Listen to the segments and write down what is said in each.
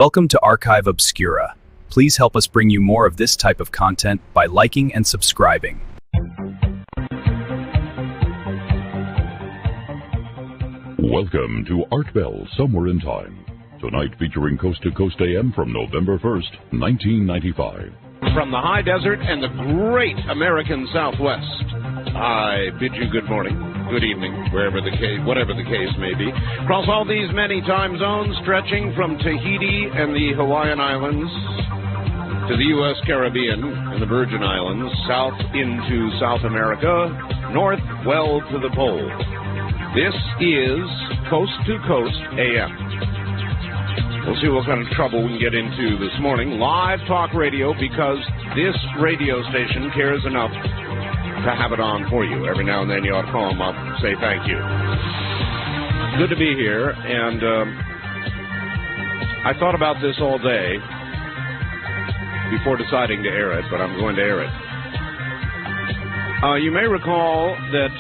Welcome to Archive Obscura. Please help us bring you more of this type of content by liking and subscribing. Welcome to Art Bell Somewhere in Time. Tonight featuring Coast to Coast AM from November 1st, 1995. From the high desert and the great American Southwest, I bid you good morning, good evening, whatever the case may be. Across all these many time zones, stretching from Tahiti and the Hawaiian Islands to the U.S. Caribbean and the Virgin Islands, south into South America, north well to the pole. This is Coast to Coast AM. We'll see what kind of trouble we can get into this morning. Live talk radio, because this radio station cares enough to have it on for you. Every now and then you ought to call them up and say thank you. Good to be here, and I thought about this all day before deciding to air it, but I'm going to air it. You may recall that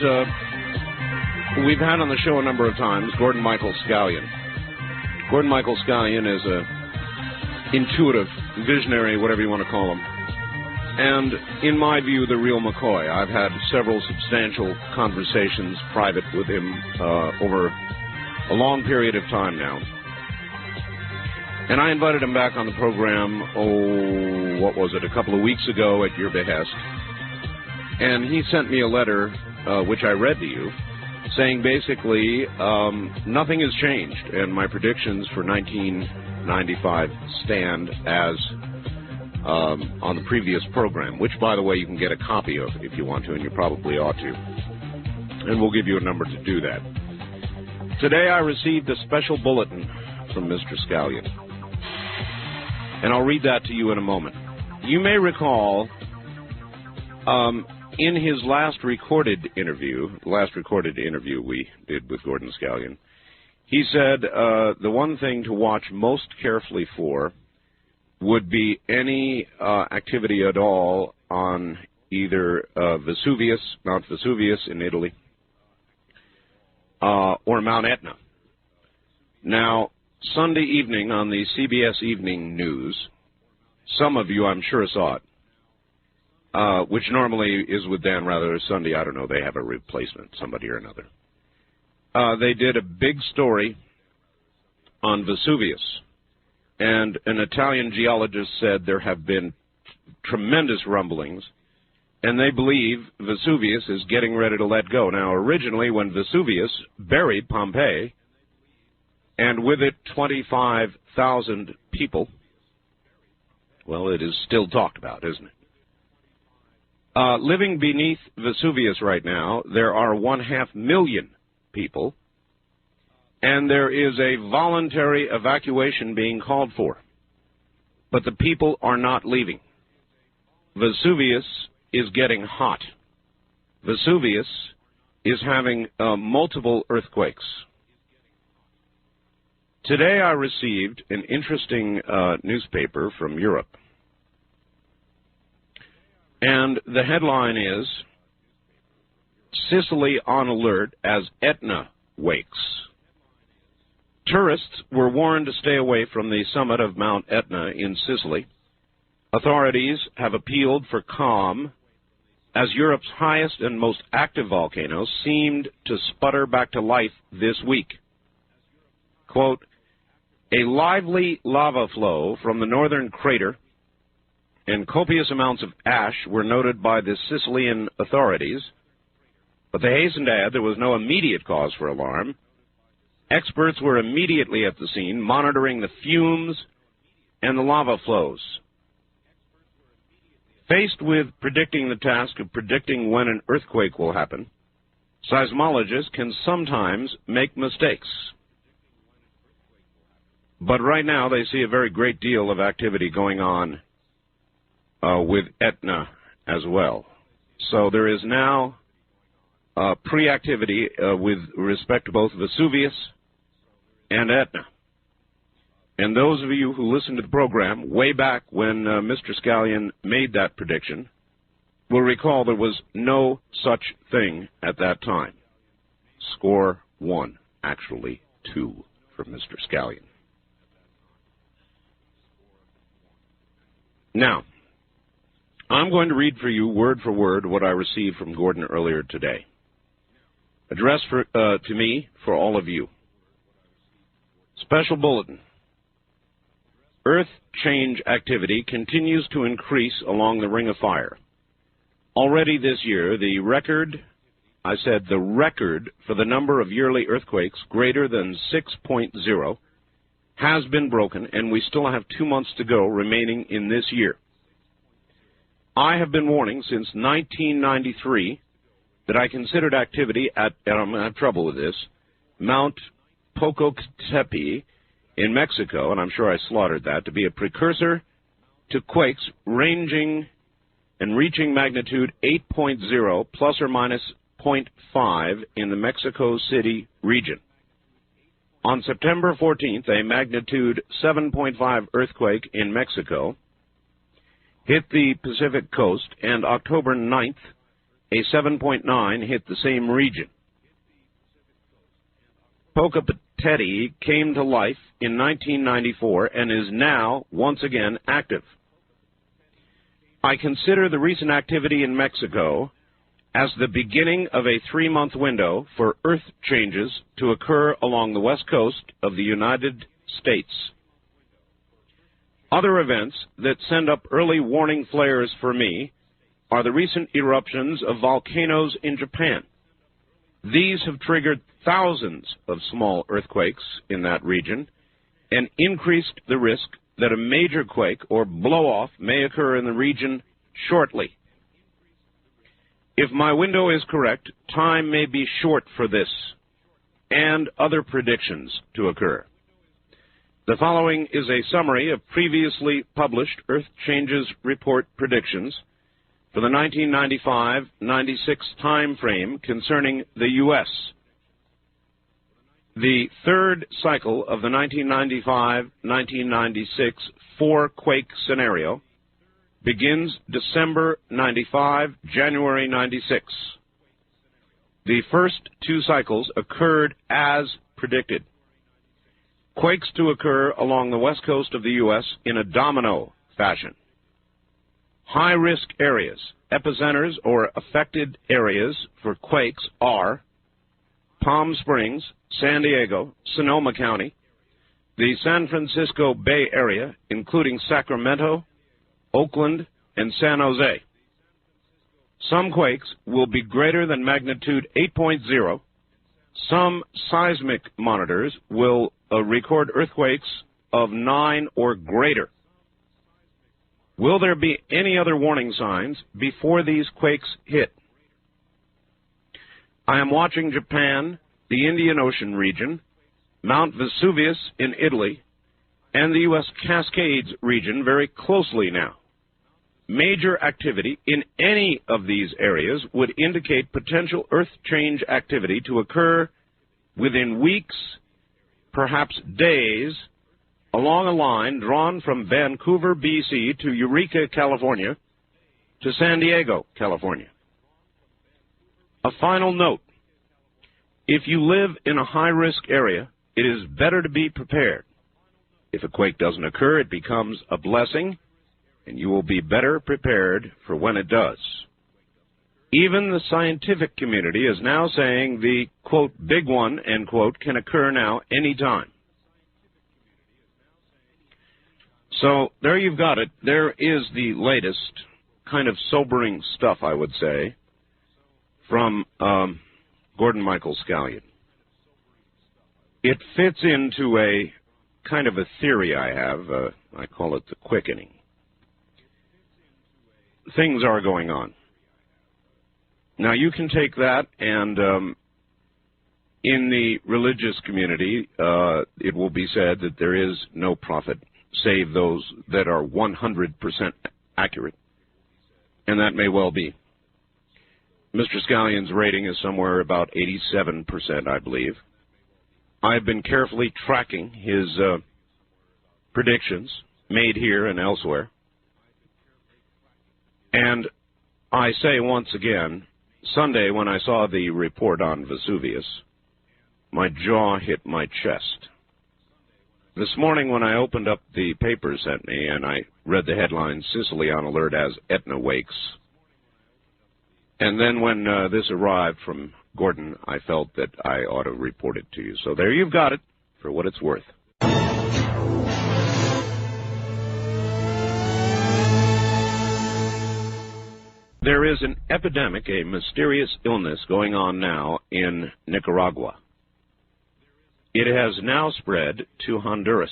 we've had on the show a number of times Gordon Michael Scallion. Gordon Michael Scallion is a intuitive, visionary, whatever you want to call him. And in my view, the real McCoy. I've had several substantial conversations private with him over a long period of time now. And I invited him back on the program, a couple of weeks ago at your behest. And he sent me a letter, which I read to you, saying basically nothing has changed, and my predictions for 1995 stand as on the previous program, which, by the way, you can get a copy of if you want to, and you probably ought to. And we'll give you a number to do that. Today I received a special bulletin from Mr. Scallion, and I'll read that to you in a moment. You may recall in his last recorded interview we did with Gordon Scallion, he said the one thing to watch most carefully for would be any activity at all on either Vesuvius, Mount Vesuvius in Italy, or Mount Etna. Now, Sunday evening on the CBS Evening News, some of you, I'm sure, saw it. Which normally is with Dan Rather Sunday. I don't know. They have a replacement, somebody or another. They did a big story on Vesuvius. And an Italian geologist said there have been tremendous rumblings, and they believe Vesuvius is getting ready to let go. Now, originally, when Vesuvius buried Pompeii, and with it 25,000 people, well, it is still talked about, isn't it? Living beneath Vesuvius right now, there are 500,000 people, and there is a voluntary evacuation being called for. But the people are not leaving. Vesuvius is getting hot. Vesuvius is having multiple earthquakes. Today I received an interesting newspaper from Europe. And the headline is, Sicily on alert as Etna wakes. Tourists were warned to stay away from the summit of Mount Etna in Sicily. Authorities have appealed for calm as Europe's highest and most active volcano seemed to sputter back to life this week. Quote, a lively lava flow from the northern crater and copious amounts of ash were noted by the Sicilian authorities, but they hastened to add there was no immediate cause for alarm. Experts were immediately at the scene, monitoring the fumes and the lava flows. Faced with predicting the task of predicting when an earthquake will happen, seismologists can sometimes make mistakes. But right now they see a very great deal of activity going on with Etna as well. So there is now pre-activity with respect to both Vesuvius and Etna. And those of you who listened to the program way back when Mr. Scallion made that prediction will recall there was no such thing at that time. Score 1, actually 2 from Mr. Scallion. Now, I'm going to read for you word for word what I received from Gordon earlier today. Addressed to me for all of you. Special bulletin. Earth change activity continues to increase along the Ring of Fire. Already this year, the record for the number of yearly earthquakes greater than 6.0 has been broken, and we still have 2 months to go remaining in this year. I have been warning since 1993 that I considered activity at, and I'm going to have trouble with this, Mount Popocatépetl in Mexico, and I'm sure I slaughtered that, to be a precursor to quakes ranging and reaching magnitude 8.0 plus or minus 0.5 in the Mexico City region. On September 14th, a magnitude 7.5 earthquake in Mexico hit the Pacific coast, and October 9th, a 7.9 hit the same region. Popocatépetl came to life in 1994 and is now once again active. I consider the recent activity in Mexico as the beginning of a 3-month window for earth changes to occur along the west coast of the United States. Other events that send up early warning flares for me are the recent eruptions of volcanoes in Japan. These have triggered thousands of small earthquakes in that region and increased the risk that a major quake or blow-off may occur in the region shortly. If my window is correct, time may be short for this and other predictions to occur. The following is a summary of previously published Earth Changes Report predictions for the 1995-96 time frame concerning the U.S. The third cycle of the 1995-1996 4-quake scenario begins December 95, January 96. The first 2 cycles occurred as predicted. Quakes to occur along the west coast of the U.S. in a domino fashion. High-risk areas, epicenters or affected areas for quakes are Palm Springs, San Diego, Sonoma County, the San Francisco Bay Area, including Sacramento, Oakland, and San Jose. Some quakes will be greater than magnitude 8.0. Some seismic monitors will record earthquakes of 9 or greater. Will there be any other warning signs before these quakes hit? I am watching Japan, the Indian Ocean region, Mount Vesuvius in Italy, and the U.S. Cascades region very closely now. Major activity in any of these areas would indicate potential earth change activity to occur within weeks, perhaps days, along a line drawn from Vancouver, B.C. to Eureka, California, to San Diego, California. A final note. If you live in a high-risk area, it is better to be prepared. If a quake doesn't occur, it becomes a blessing, and you will be better prepared for when it does. Even the scientific community is now saying the, quote, big one, end quote, can occur now anytime. So there you've got it. There is the latest kind of sobering stuff, I would say, from Gordon Michael Scallion. It fits into a kind of a theory I have. I call it the quickening. Things are going on. Now, you can take that, and in the religious community, it will be said that there is no prophet save those that are 100% accurate, and that may well be. Mr. Scallion's rating is somewhere about 87%, I believe. I've been carefully tracking his predictions made here and elsewhere. And I say once again, Sunday when I saw the report on Vesuvius, my jaw hit my chest. This morning when I opened up the paper sent me and I read the headline, Sicily on alert as Etna wakes. And then when this arrived from Gordon, I felt that I ought to report it to you. So there you've got it, for what it's worth. There is an epidemic, a mysterious illness going on now in Nicaragua. It has now spread to Honduras.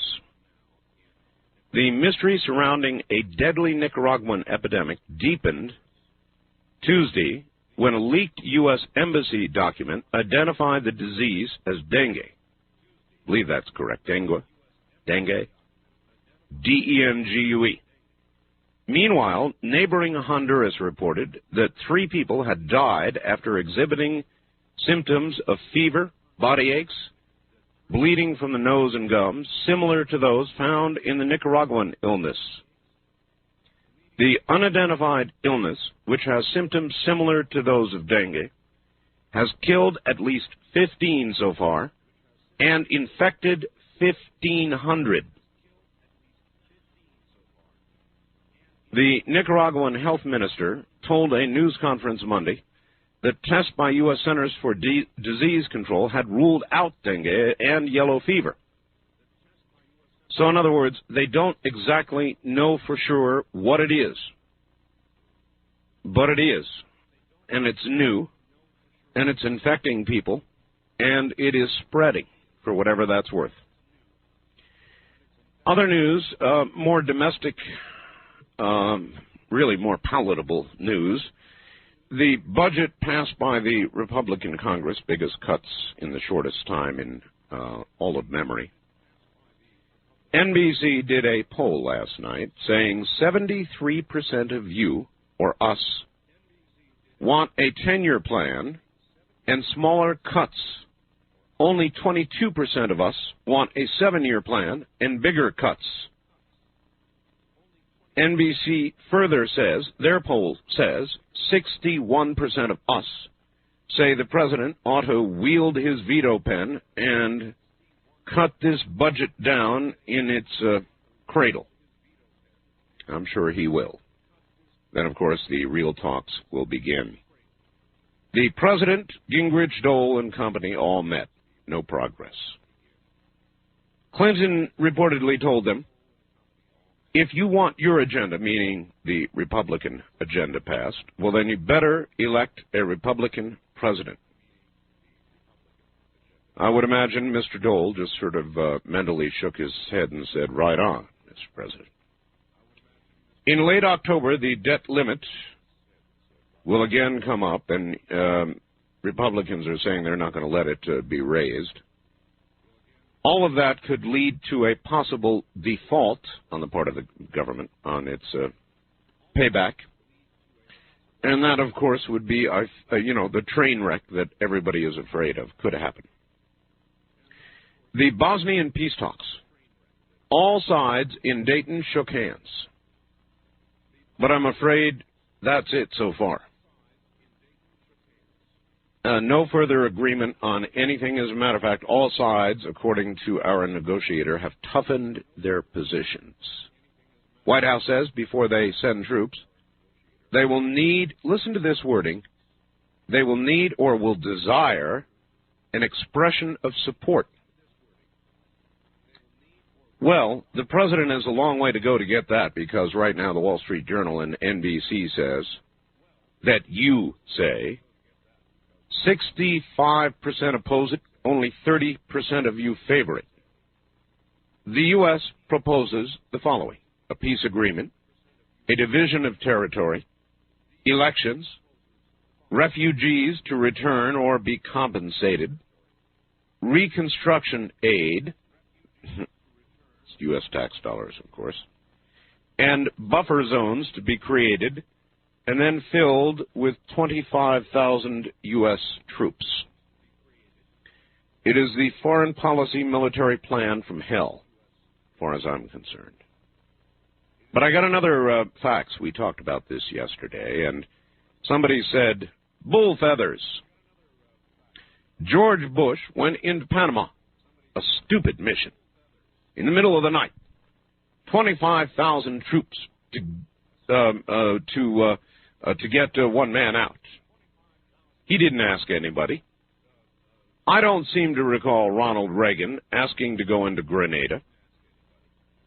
The mystery surrounding a deadly Nicaraguan epidemic deepened Tuesday when a leaked U.S. Embassy document identified the disease as dengue. I believe that's correct. Dengue. D-E-N-G-U-E. Meanwhile, neighboring Honduras reported that 3 people had died after exhibiting symptoms of fever, body aches, bleeding from the nose and gums, similar to those found in the Nicaraguan illness. The unidentified illness, which has symptoms similar to those of dengue, has killed at least 15 so far and infected 1,500. The Nicaraguan health minister told a news conference Monday that tests by U.S. Centers for Disease Control had ruled out dengue and yellow fever. So in other words, they don't exactly know for sure what it is. But it is. And it's new. And it's infecting people. And it is spreading, for whatever that's worth. Other news, more domestic, really more palatable news. The budget passed by the Republican Congress, biggest cuts in the shortest time in all of memory. NBC did a poll last night saying 73% of you, or us, want a 10-year plan and smaller cuts. Only 22% of us want a 7-year plan and bigger cuts. NBC further says, their poll says, 61% of us say the president ought to wield his veto pen and cut this budget down in its cradle. I'm sure he will. Then, of course, the real talks will begin. The president, Gingrich, Dole, and company all met. No progress. Clinton reportedly told them, if you want your agenda, meaning the Republican agenda, passed, well, then you better elect a Republican president. I would imagine Mr. Dole just sort of mentally shook his head and said, right on, Mr. President. In late October, the debt limit will again come up, and Republicans are saying they're not going to let it be raised. All of that could lead to a possible default on the part of the government on its payback. And that, of course, would be, the train wreck that everybody is afraid of could happen. The Bosnian peace talks. All sides in Dayton shook hands. But I'm afraid that's it so far. No further agreement on anything. As a matter of fact, all sides, according to our negotiator, have toughened their positions. White House says before they send troops, they will need, listen to this wording, they will need or will desire an expression of support. Well, the president has a long way to go to get that, because right now the Wall Street Journal and NBC says that you say 65% oppose it, only 30% of you favor it. The U.S. proposes the following: a peace agreement, a division of territory, elections, refugees to return or be compensated, reconstruction aid, U.S. tax dollars, of course, and buffer zones to be created and then filled with 25,000 U.S. troops. It is the foreign policy military plan from hell, as far as I'm concerned. But I got another fax. We talked about this yesterday, and somebody said, bull feathers. George Bush went into Panama, a stupid mission, in the middle of the night, 25,000 troops to get one man out. He didn't ask anybody. I don't seem to recall Ronald Reagan asking to go into Grenada.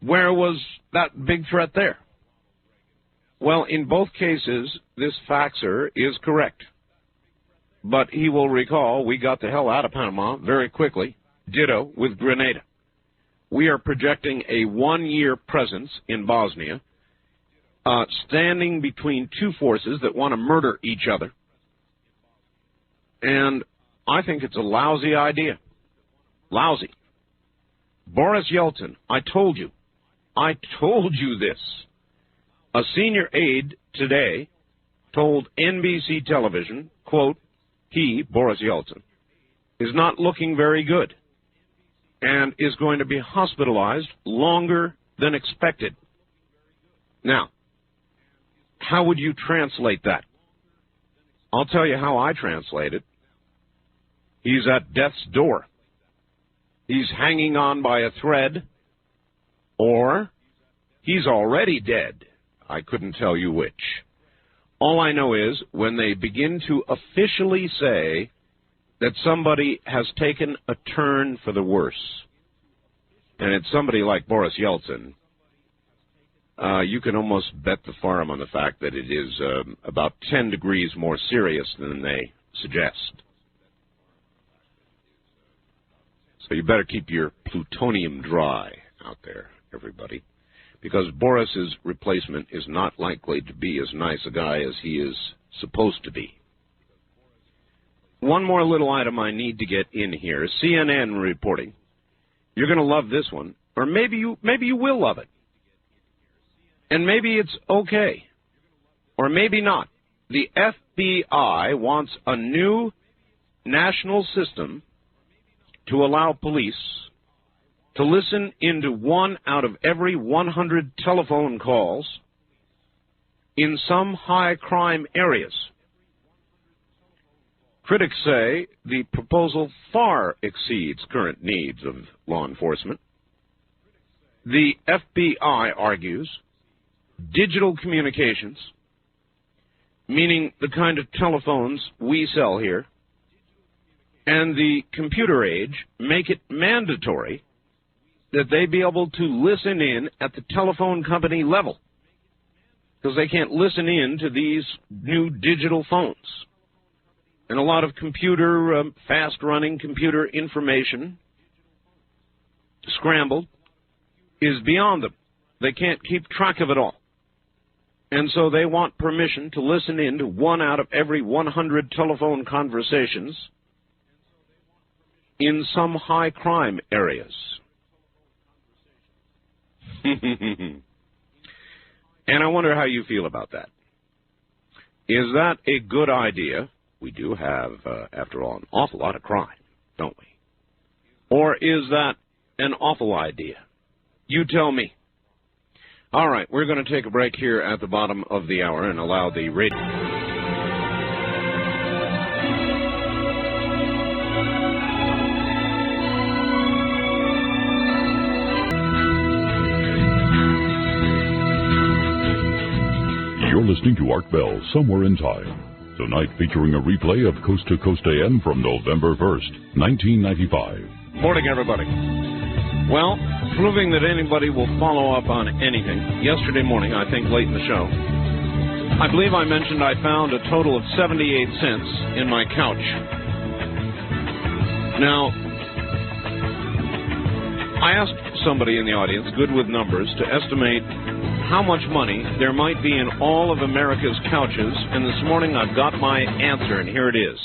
Where was that big threat there? Well, in both cases, this faxer is correct. But he will recall we got the hell out of Panama very quickly. Ditto with Grenada. We are projecting a one-year presence in Bosnia, standing between two forces that want to murder each other. And I think it's a lousy idea. Lousy. Boris Yeltsin, I told you this. A senior aide today told NBC television, quote, he, Boris Yeltsin, is not looking very good and is going to be hospitalized longer than expected. Now, how would you translate that? I'll tell you how I translate it. He's at death's door. He's hanging on by a thread, or he's already dead. I couldn't tell you which. All I know is when they begin to officially say that somebody has taken a turn for the worse, and it's somebody like Boris Yeltsin, you can almost bet the farm on the fact that it is about 10 degrees more serious than they suggest. So you better keep your plutonium dry out there, everybody, because Boris's replacement is not likely to be as nice a guy as he is supposed to be. One more little item I need to get in here. CNN reporting. You're going to love this one, or maybe you will love it. And maybe it's okay, or maybe not. The FBI wants a new national system to allow police to listen into 1 out of every 100 telephone calls in some high-crime areas. Critics say the proposal far exceeds current needs of law enforcement. The FBI argues digital communications, meaning the kind of telephones we sell here, and the computer age make it mandatory that they be able to listen in at the telephone company level, because they can't listen in to these new digital phones. And a lot of computer, fast-running computer information, scrambled, is beyond them. They can't keep track of it all. And so they want permission to listen in to 1 out of every 100 telephone conversations in some high-crime areas. And I wonder how you feel about that. Is that a good idea? We do have, after all, an awful lot of crime, don't we? Or is that an awful idea? You tell me. All right, we're going to take a break here at the bottom of the hour and allow the radio... You're listening to Art Bell, Somewhere in Time. Tonight featuring a replay of Coast to Coast AM from November 1st, 1995. Morning, everybody. Well, proving that anybody will follow up on anything, yesterday morning, I think late in the show, I believe I mentioned I found a total of 78 cents in my couch. Now, I asked somebody in the audience, good with numbers, to estimate how much money there might be in all of America's couches, and this morning I've got my answer, and here it is.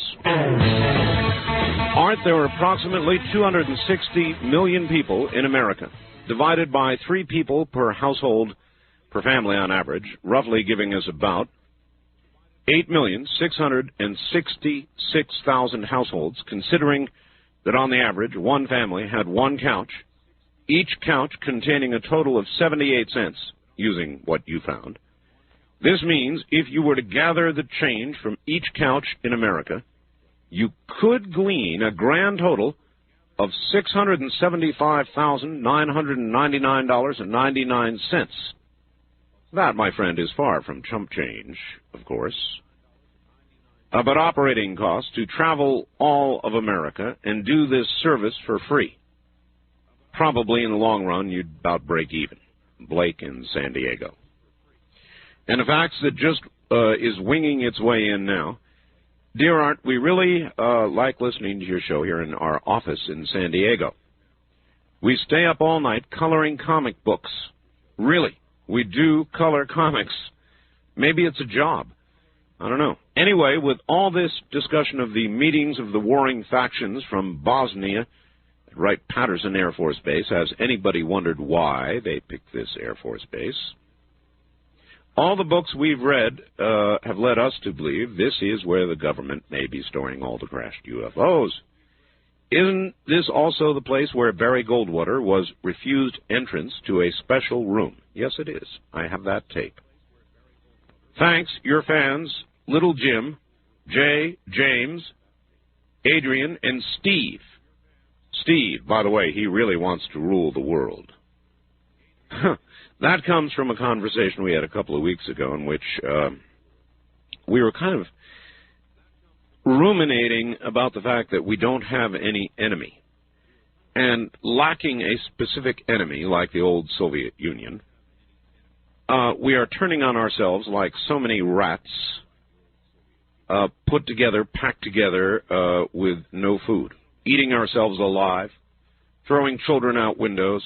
Art, there are approximately 260 million people in America, divided by 3 people per household, per family on average, roughly giving us about 8,666,000 households, considering that on the average, one family had one couch, each couch containing a total of 78 cents, using what you found. This means if you were to gather the change from each couch in America, you could glean a grand total of $675,999.99. That, my friend, is far from chump change, of course. But operating costs to travel all of America and do this service for free. Probably in the long run, you'd about break even. Blake in San Diego. And the fact that just is winging its way in now. Dear Art, we really like listening to your show here in our office in San Diego. We stay up all night coloring comic books. Really, we do color comics. Maybe it's a job. I don't know. Anyway, with all this discussion of the meetings of the warring factions from Bosnia at Wright-Patterson Air Force Base, has anybody wondered why they picked this Air Force Base? All the books we've read have led us to believe this is where the government may be storing all the crashed UFOs. Isn't this also the place where Barry Goldwater was refused entrance to a special room? Yes, it is. I have that tape. Thanks, your fans, Little Jim, Jay, James, Adrian, and Steve. Steve, by the way, he really wants to rule the world. That comes from a conversation we had a couple of weeks ago in which we were kind of ruminating about the fact that we don't have any enemy. And lacking a specific enemy, like the old Soviet Union, we are turning on ourselves like so many rats put together, packed together with no food, eating ourselves alive, throwing children out windows,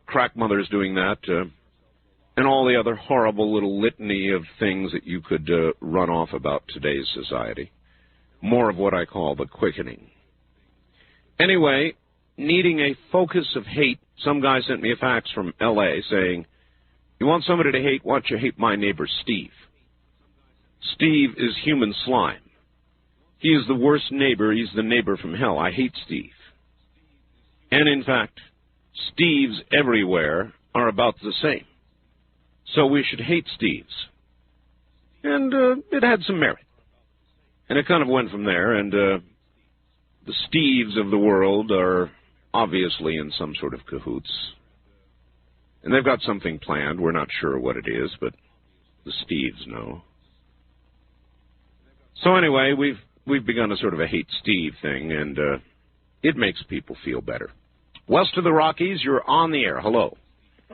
crack mothers doing that, and all the other horrible little litany of things that you could run off about today's society. More of what I call the quickening. Anyway, needing a focus of hate, some guy sent me a fax from L.A. saying, you want somebody to hate? Why don't you hate my neighbor Steve? Steve is human slime. He is the worst neighbor. He's the neighbor from hell. I hate Steve. And in fact, Steves everywhere are about the same. So we should hate Steves. And it had some merit. And it kind of went from there, and the Steves of the world are obviously in some sort of cahoots. And they've got something planned. We're not sure what it is, but the Steves know. So anyway, we've begun a sort of a hate Steve thing, and it makes people feel better. West of the Rockies, you're on the air. Hello.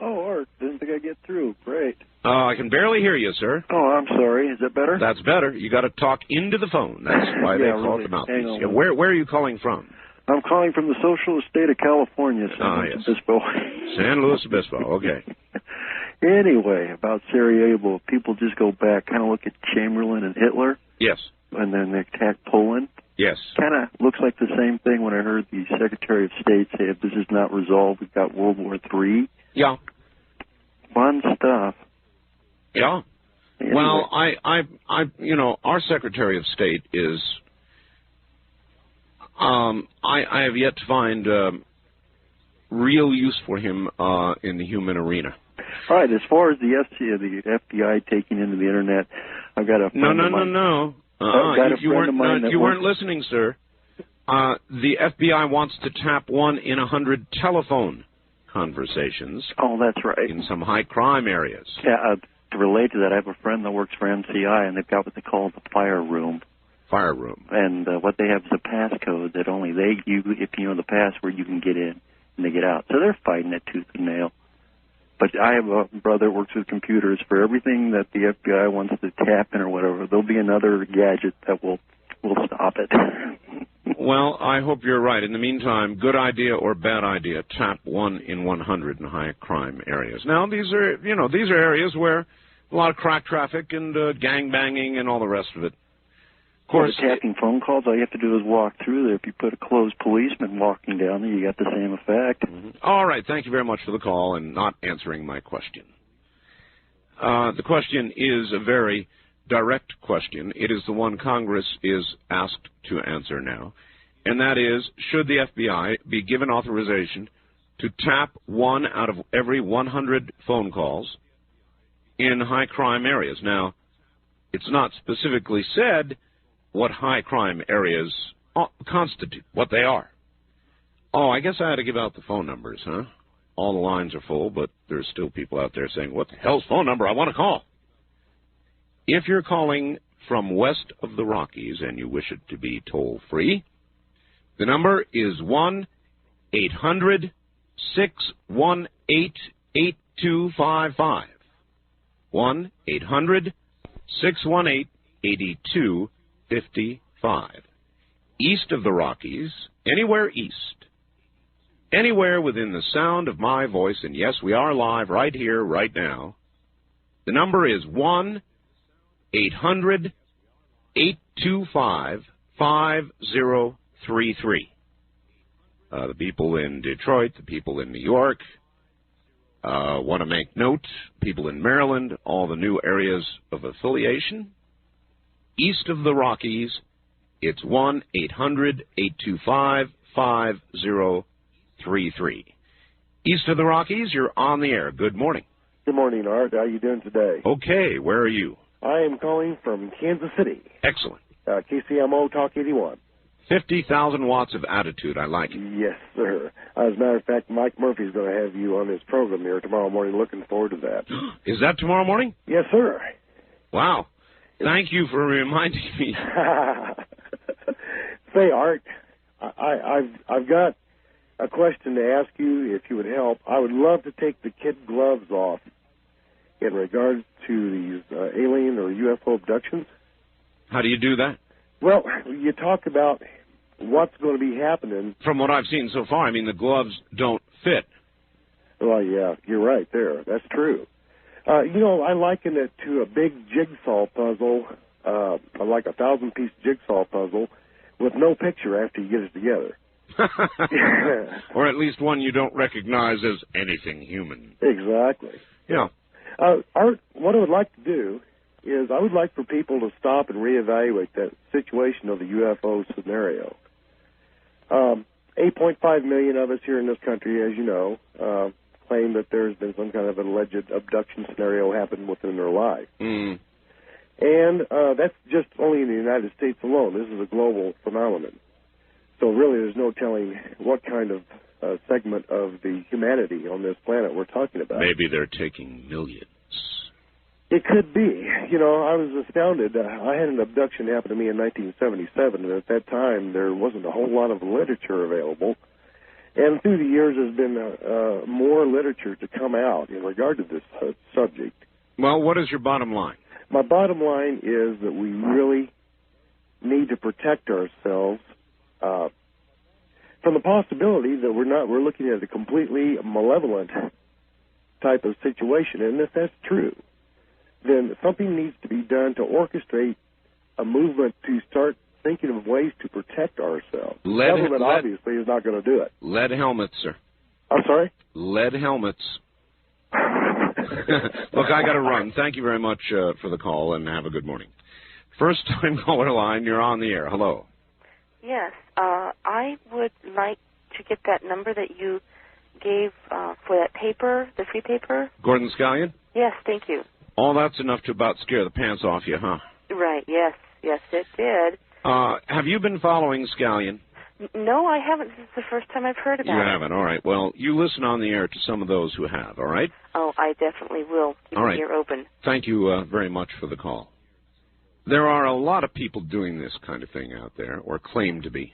Oh, Art, didn't think I'd get through. Great. I can barely hear you, sir. Oh, I'm sorry. Is that better? That's better. You got to talk into the phone. That's why they call it the mouthpiece. Yeah, where are you calling from? I'm calling from the socialist state of California, San Luis Obispo. San Luis Obispo, okay. Anyway, about Sarajevo, people just go back, kind of look at Chamberlain and Hitler. Yes. And then they attack Poland. Yes. Kind of looks like the same thing when I heard the Secretary of State say, if this is not resolved, we've got World War III. Yeah. Fun stuff. Yeah. Anyway. Well, I, our Secretary of State is, I have yet to find real use for him in the human arena. All right. As far as the FBI taking into the internet, I've got a friend of mine. No. You weren't listening, sir. The FBI wants to tap 1 in 100 telephone conversations. Oh, that's right. In some high crime areas. Yeah, to relate to that, I have a friend that works for MCI, and they've got what they call the fire room. Fire room. And what they have is a passcode that only if you know the password, you can get in and they get out. So they're fighting it tooth and nail. But I have a brother that works with computers. For everything that the FBI wants to tap in or whatever, there'll be another gadget that will stop it. Well, I hope you're right. In the meantime, good idea or bad idea, tap 1 in 100 in high crime areas. Now, these are areas where a lot of crack traffic and gang banging and all the rest of it. Of course, tapping phone calls, all you have to do is walk through there. If you put a closed policeman walking down there, you got the same effect. Mm-hmm. All right. Thank you very much for the call and not answering my question. The question is a very direct question. It is the one Congress is asked to answer now, and that is, should the FBI be given authorization to tap 1 out of every 100 phone calls in high crime areas? Now, it's not specifically said what high crime areas constitute, what they are. Oh, I guess I had to give out the phone numbers, huh? All the lines are full, but there's still people out there saying, what the hell's phone number? I want to call. If you're calling from west of the Rockies and you wish it to be toll-free, the number is 1-800-618-8255. 1-800-618-8255. East of the Rockies, anywhere east, anywhere within the sound of my voice, and yes, we are live right here, right now, the number is 1-800-825-5033. The people in Detroit, the people in New York, want to make note, people in Maryland, all the new areas of affiliation. East of the Rockies, it's 1-800-825-5033. East of the Rockies, you're on the air. Good morning. Good morning, Art. How are you doing today? Okay, where are you? I am calling from Kansas City. Excellent. KCMO Talk 81. 50,000 watts of attitude. I like it. Yes, sir. As a matter of fact, Mike Murphy's going to have you on his program here tomorrow morning. Looking forward to that. Is that tomorrow morning? Yes, sir. Wow. Thank you for reminding me. Say, Art, I've got a question to ask you, if you would help. I would love to take the kid gloves off in regards to these alien or UFO abductions. How do you do that? Well, you talk about what's going to be happening. From what I've seen so far, I mean, the gloves don't fit. Well, yeah, you're right there. That's true. I liken it to a big jigsaw puzzle, like a 1,000-piece jigsaw puzzle, with no picture after you get it together. Or at least one you don't recognize as anything human. Exactly. Yeah. Art, what I would like to do is I would like for people to stop and reevaluate that situation of the UFO scenario. 8.5 million of us here in this country, as you know, claim that there's been some kind of an alleged abduction scenario happen within their life. Mm. And that's just only in the United States alone. This is a global phenomenon. So really there's no telling what kind of segment of the humanity on this planet we're talking about. Maybe they're taking millions. It could be. I was astounded. I had an abduction happen to me in 1977, and at that time there wasn't a whole lot of literature available. And through the years there's been more literature to come out in regard to this subject. Well, what is your bottom line? My bottom line is that we really need to protect ourselves from the possibility that we're looking at a completely malevolent type of situation. And if that's true, then something needs to be done to orchestrate a movement to start thinking of ways to protect ourselves. The government obviously is not going to do it. Lead helmets, sir. I'm sorry? Lead helmets. Look, I got to run. Thank you very much for the call, and have a good morning. First-time caller line, you're on the air. Hello. Yes, I would like to get that number that you gave for that paper, the free paper. Gordon Scallion? Yes, thank you. Oh, that's enough to about scare the pants off you, huh? Right, yes, it did. Have you been following Scallion? No, I haven't. This is the first time I've heard about it. You haven't, all right. Well, you listen on the air to some of those who have, all right? Oh, I definitely will. Keep my ear open. Thank you very much for the call. There are a lot of people doing this kind of thing out there, or claim to be.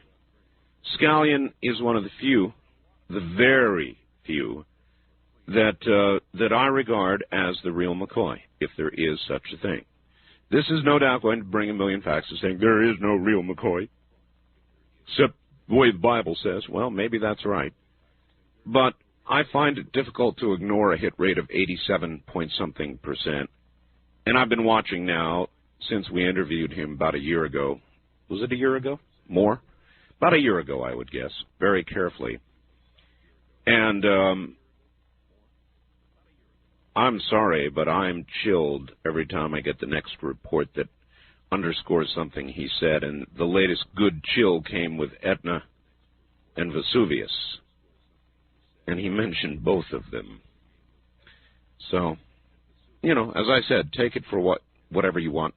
Scallion is one of the few, the very few, that I regard as the real McCoy, if there is such a thing. This is no doubt going to bring a million faxes saying there is no real McCoy, except the way the Bible says. Well, maybe that's right. But I find it difficult to ignore a hit rate of 87-point-something%. And I've been watching now since we interviewed him about a year ago. Was it a year ago? More? About a year ago, I would guess, very carefully. And I'm sorry, but I'm chilled every time I get the next report that underscores something he said. And the latest good chill came with Etna and Vesuvius. And he mentioned both of them. So, as I said, take it for whatever you want,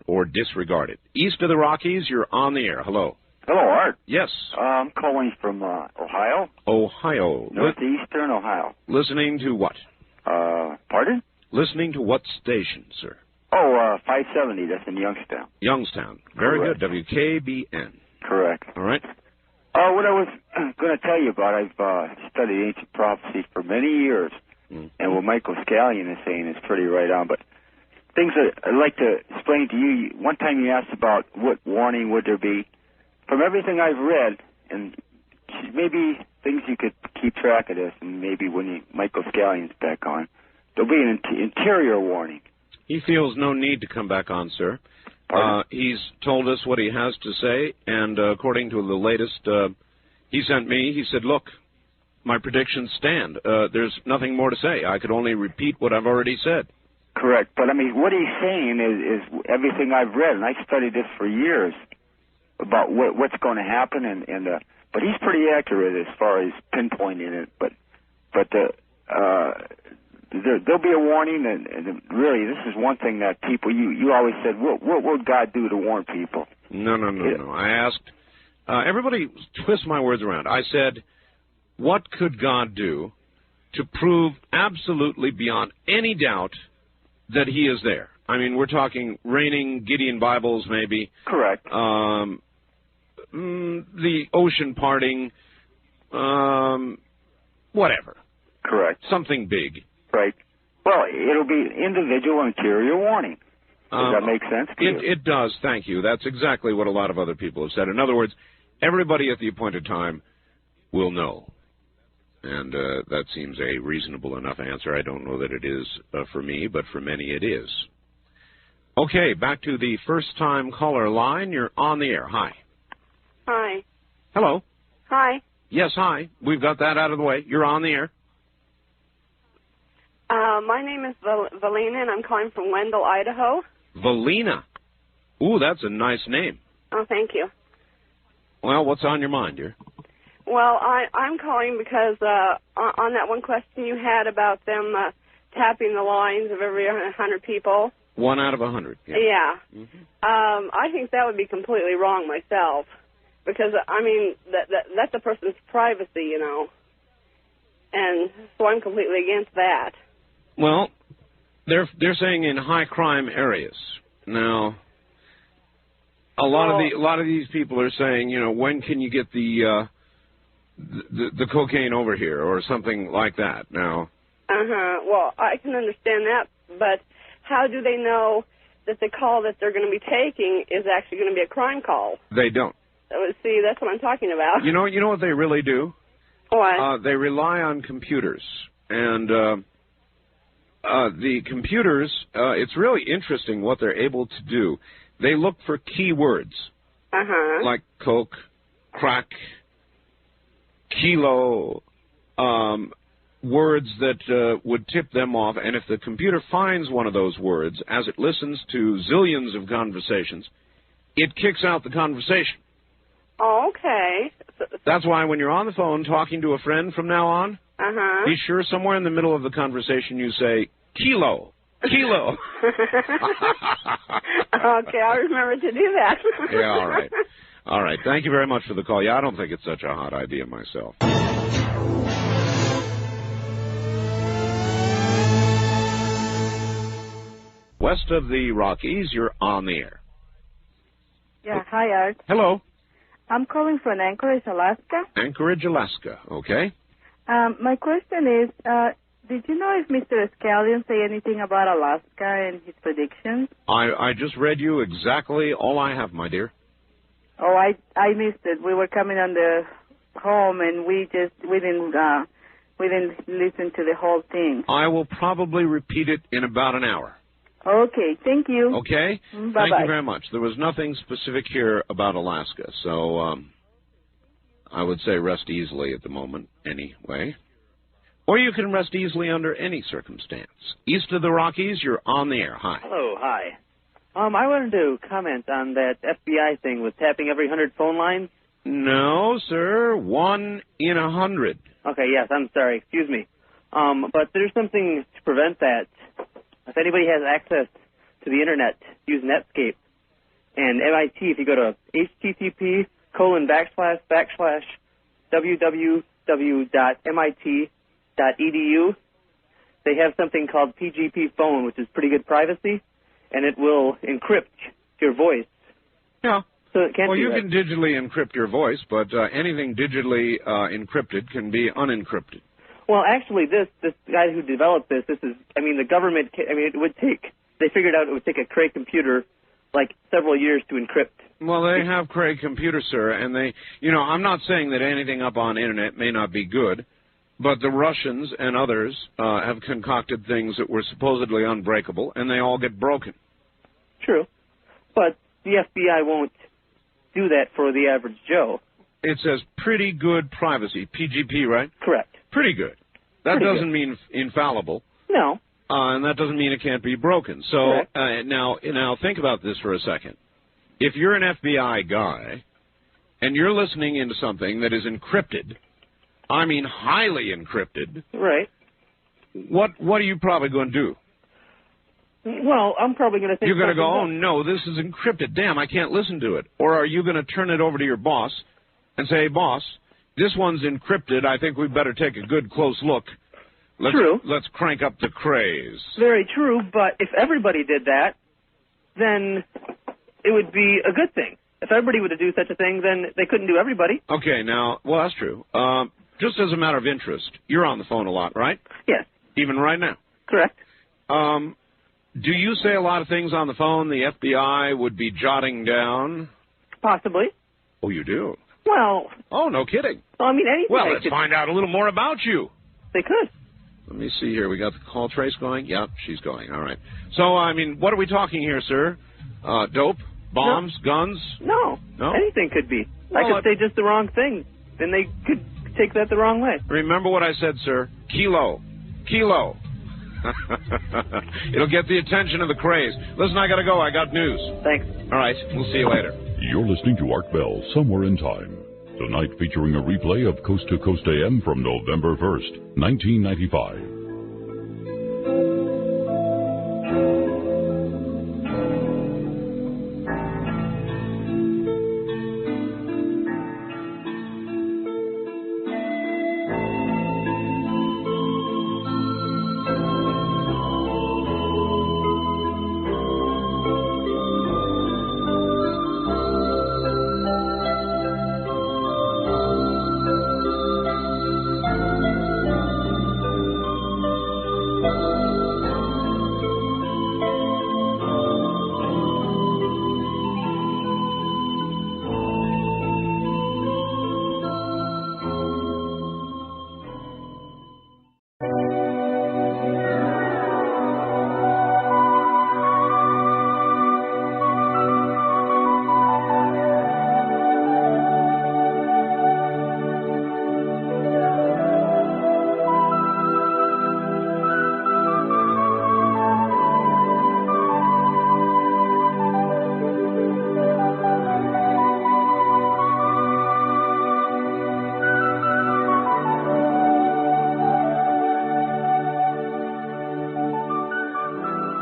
or disregard it. East of the Rockies, you're on the air. Hello. Hello, Art. Yes. I'm calling from Ohio. Ohio. Northeastern Ohio. Listening to what? Pardon? Listening to what station, sir? 570. That's in Youngstown. Youngstown. Very Correct. good. WKBN. Correct. All right. What I was going to tell you about, I've studied ancient prophecy for many years, and what Michael Scallion is saying is pretty right on. But things that I'd like to explain to you, one time you asked about what warning would there be. From everything I've read, and maybe things you could keep track of this, and maybe when Michael Scallion's back on, there'll be an interior warning. He feels no need to come back on, sir. He's told us what he has to say, and according to the latest he sent me, he said, look, my predictions stand. There's nothing more to say. I could only repeat what I've already said. Correct. But, I mean, what he's saying is everything I've read, and I studied this for years, about what's going to happen, but he's pretty accurate as far as pinpointing it. But there'll be a warning, and really, this is one thing that people, you always said, what would God do to warn people? No. I asked, everybody twist my words around. I said, what could God do to prove absolutely beyond any doubt that he is there? I mean, we're talking raining Gideon Bibles, maybe. Correct. The ocean parting, whatever. Correct. Something big. Right. Well, it'll be individual interior warning. Does that make sense to you? It does, thank you. That's exactly what a lot of other people have said. In other words, everybody at the appointed time will know. And that seems a reasonable enough answer. I don't know that it is for me, but for many it is. Okay, back to the first-time caller line. You're on the air. Hi. Hi. Hello. Hi. Yes, hi. We've got that out of the way. You're on the air. My name is Valina, and I'm calling from Wendell, Idaho. Valina. Ooh, that's a nice name. Oh, thank you. Well, what's on your mind, dear? Well, I'm calling because on that one question you had about them tapping the lines of every 100 people. 1 out of 100. Yeah. Mm-hmm. I think that would be completely wrong myself, because I mean that's a person's privacy, you know, and so I'm completely against that. Well, they're saying in high crime areas. Now, a lot of these people are saying, you know, when can you get the cocaine over here or something like that. Now. Well, I can understand that, but how do they know that the call that they're going to be taking is actually going to be a crime call? They don't. See, that's what I'm talking about. You know what they really do? What? They rely on computers, and the computers. It's really interesting what they're able to do. They look for keywords like coke, crack, kilo, words that would tip them off, and if the computer finds one of those words, as it listens to zillions of conversations, it kicks out the conversation. Oh, okay. That's why when you're on the phone talking to a friend from now on, be sure somewhere in the middle of the conversation you say, kilo, kilo. Okay, I'll remember to do that. Yeah, all right. All right, thank you very much for the call. Yeah, I don't think it's such a hot idea myself. West of the Rockies, you're on the air. Yeah, hi, Art. Hello. I'm calling from Anchorage, Alaska. Anchorage, Alaska, okay. My question is, did you know if Mr. Scallion say anything about Alaska and his predictions? I just read you exactly all I have, my dear. Oh, I missed it. We were coming on the home, and we didn't listen to the whole thing. I will probably repeat it in about an hour. Okay, thank you. Okay? Bye-bye. Thank you very much. There was nothing specific here about Alaska, so I would say rest easily at the moment anyway. Or you can rest easily under any circumstance. East of the Rockies, you're on the air. Hi. Hello, hi. I wanted to comment on that FBI thing with tapping every 100 phone lines. No, sir. 1 in 100. Okay, yes, I'm sorry. Excuse me. But there's something to prevent that. If anybody has access to the Internet, use Netscape. And MIT, if you go to www.mit.edu. They have something called PGP phone, which is pretty good privacy, and it will encrypt your voice. Yeah. So it can't well, do you that. can digitally encrypt your voice, but anything digitally encrypted can be unencrypted. Well, actually, this guy who developed this is, the government, it would take, they figured out it would take a Cray computer like several years to encrypt. Well, they have Cray computers, sir, and they, I'm not saying that anything up on internet may not be good, but the Russians and others have concocted things that were supposedly unbreakable, and they all get broken. True. But the FBI won't do that for the average Joe. It says pretty good privacy, PGP, right? Correct. Pretty good. That Pretty doesn't mean infallible. No. And that doesn't mean it can't be broken. So now think about this for a second. If you're an FBI guy and you're listening into something that is encrypted, highly encrypted, right? What are you probably going to do? Well, I'm probably going to think you're going to go, oh else. no, this is encrypted. Damn, I can't listen to it. Or are you going to turn it over to your boss and say, hey, boss, this one's encrypted. I think we better take a good close look. True. Let's crank up the craze. Very true, but if everybody did that, then it would be a good thing. If everybody were to do such a thing, then they couldn't do everybody. Okay, now, well, that's true. Just as a matter of interest, you're on the phone a lot, right? Yes. Even right now? Correct. Do you say a lot of things on the phone the FBI would be jotting down? Possibly. Oh, you do? Well. Oh, no kidding. Well, anything. Well, let's find out a little more about you. They could. Let me see here. We got the call trace going? Yep, she's going. All right. So, what are we talking here, sir? Dope? Bombs? No. Guns? No. No? Anything could be. Well, I could say just the wrong thing, and they could take that the wrong way. Remember what I said, sir. Kilo. Kilo. It'll get the attention of the craze. Listen, I got to go. I got news. Thanks. All right. We'll see you later. You're listening to Art Bell, Somewhere in Time. Tonight featuring a replay of Coast to Coast AM from November 1st, 1995.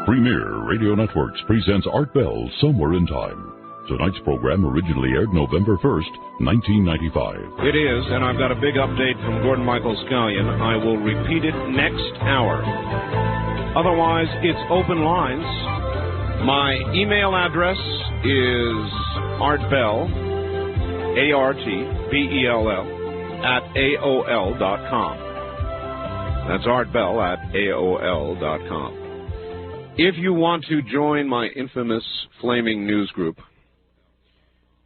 Premier Radio Networks presents Art Bell, Somewhere in Time. Tonight's program originally aired November 1st, 1995. It is, and I've got a big update from Gordon Michael Scallion. I will repeat it next hour. Otherwise, it's open lines. My email address is artbell, A-R-T-B-E-L-L, at AOL.com. That's artbell at AOL.com. If you want to join my infamous flaming news group,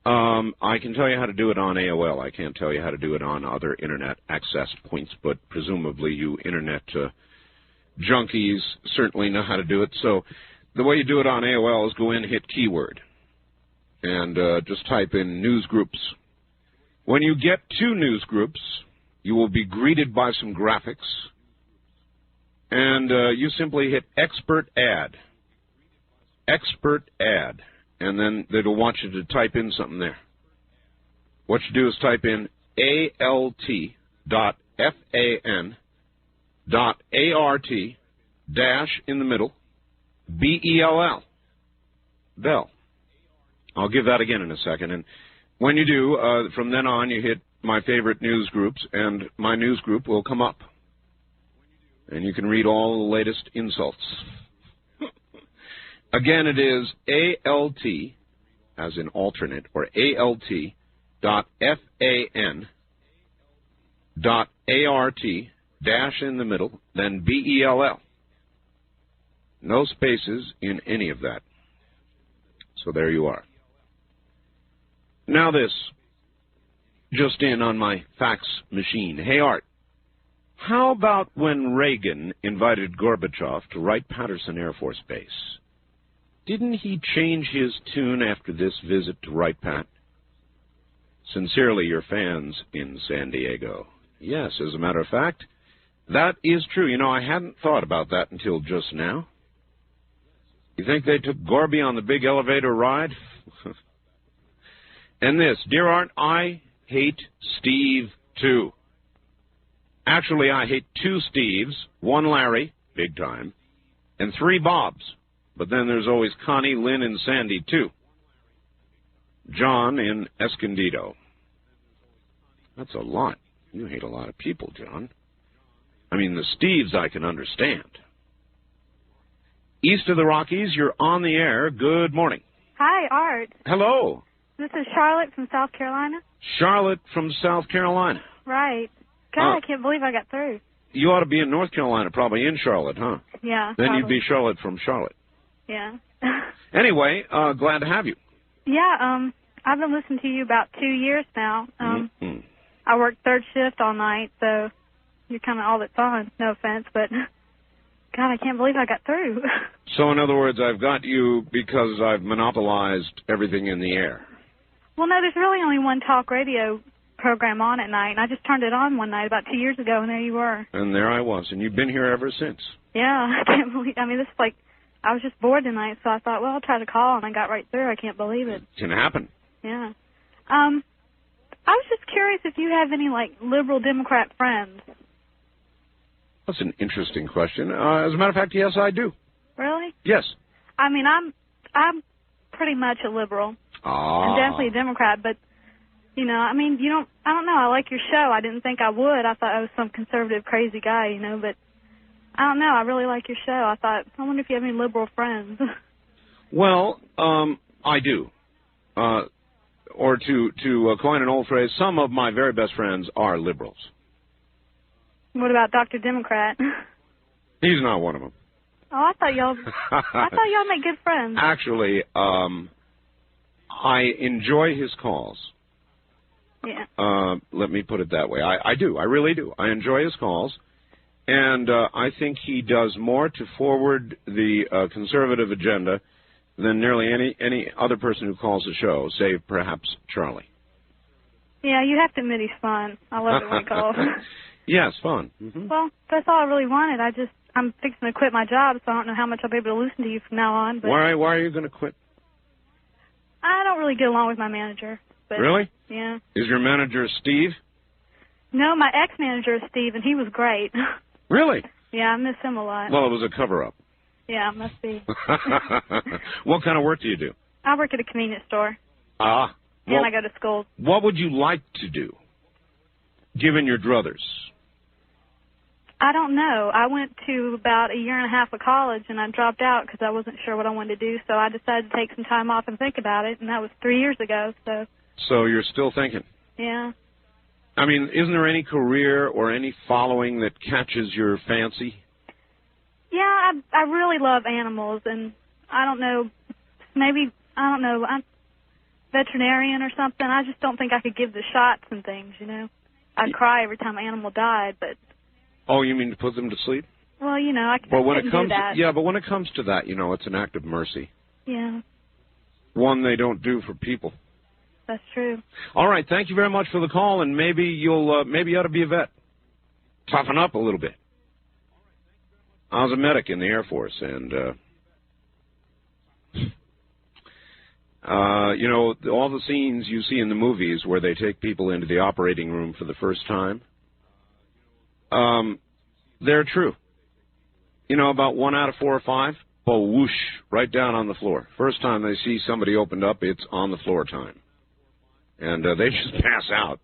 I can tell you how to do it on AOL. I can't tell you how to do it on other Internet access points, but presumably you Internet junkies certainly know how to do it. So the way you do it on AOL is go in, hit keyword, and just type in news groups. When you get to news groups, you will be greeted by some graphics. And you simply hit expert add, and then it'll want you to type in something there. What you do is type in alt.fan.art dash in the middle, BELL, Bell. I'll give that again in a second. And When you do, from then on, you hit my favorite news groups, and my news group will come up. And you can read all the latest insults. Again, it is ALT, as in alternate, or ALT.FAN.ART, dash in the middle, then BELL. No spaces in any of that. So there you are. Now this, just in on my fax machine. Hey, Art, how about when Reagan invited Gorbachev to Wright-Patterson Air Force Base? Didn't he change his tune after this visit to Wright-Pat? Sincerely, your fans in San Diego. Yes, as a matter of fact, that is true. You know, I hadn't thought about that until just now. You think they took Gorby on the big elevator ride? And this, dear Art, I hate Steve, too. Actually, I hate 2 Steves, 1 Larry, big time, and 3 Bobs. But then there's always Connie, Lynn, and Sandy, too. John in Escondido. That's a lot. You hate a lot of people, John. I mean, the Steves I can understand. East of the Rockies, you're on the air. Good morning. Hi, Art. Hello. This is Charlotte from South Carolina. Charlotte from South Carolina. Right. God, I can't believe I got through. You ought to be in North Carolina, probably in Charlotte, huh? Yeah. Then probably. you'd be Charlotte from Charlotte. Yeah. Anyway, glad to have you. Yeah, I've been listening to you about 2 years now. I work third shift all night, so you're kind of all that's on. No offense, but God, I can't believe I got through. So, in other words, I've got you because I've monopolized everything in the air. Well, no, there's really only one talk radio program on at night, and I just turned it on one night about 2 years ago, and there you were. And there I was, and you've been here ever since. Yeah, I can't believe. I mean, this is like, I was just bored tonight, so I thought, well, I'll try to call, and I got right through. I can't believe it. Can happen. Yeah. I was just curious if you have any, like, liberal Democrat friends. That's an interesting question. As a matter of fact, yes, I do. Really? Yes. I mean, I'm pretty much a liberal. Ah. I'm definitely a Democrat, but, you know, I mean, I don't know. I like your show. I didn't think I would. I thought I was some conservative, crazy guy, you know, but I don't know. I really like your show. I thought, I wonder if you have any liberal friends. Well, I do. Or to coin an old phrase, some of my very best friends are liberals. What about Dr. Democrat? He's not one of them. Oh, I thought y'all made good friends. Actually, I enjoy his calls. Yeah. Let me put it that way. I do. I really do. I enjoy his calls. And I think he does more to forward the conservative agenda than nearly any other person who calls the show, save perhaps Charlie. Yeah, you have to admit he's fun. I love it when he calls. Yes, fun. Mm-hmm. Well, that's all I really wanted. I'm fixing to quit my job, so I don't know how much I'll be able to listen to you from now on. But why are you going to quit? I don't really get along with my manager. But, really? Yeah. Is your manager Steve? No, my ex-manager is Steve, and he was great. Really? Yeah, I miss him a lot. Well, it was a cover-up. Yeah, it must be. What kind of work do you do? I work at a convenience store. Ah. And I go to school. What would you like to do, given your druthers? I don't know. I went to about a year and a half of college, and I dropped out because I wasn't sure what I wanted to do, so I decided to take some time off and think about it, and that was 3 years ago. So you're still thinking? Yeah. I mean, isn't there any career or any following that catches your fancy? Yeah, I really love animals, and I don't know, maybe, I'm veterinarian or something. I just don't think I could give the shots and things, you know. I'd cry every time an animal died, but... Oh, you mean to put them to sleep? Well, you know, I couldn't do that. Yeah, but when it comes to that, you know, it's an act of mercy. Yeah. One they don't do for people. That's true. All right, thank you very much for the call, and maybe you ought to be a vet. Toughen up a little bit. I was a medic in the Air Force, and, you know, all the scenes you see in the movies where they take people into the operating room for the first time, they're true. You know, about 1 out of 4 or 5, whoosh, right down on the floor. First time they see somebody opened up, it's on the floor time. and they just pass out.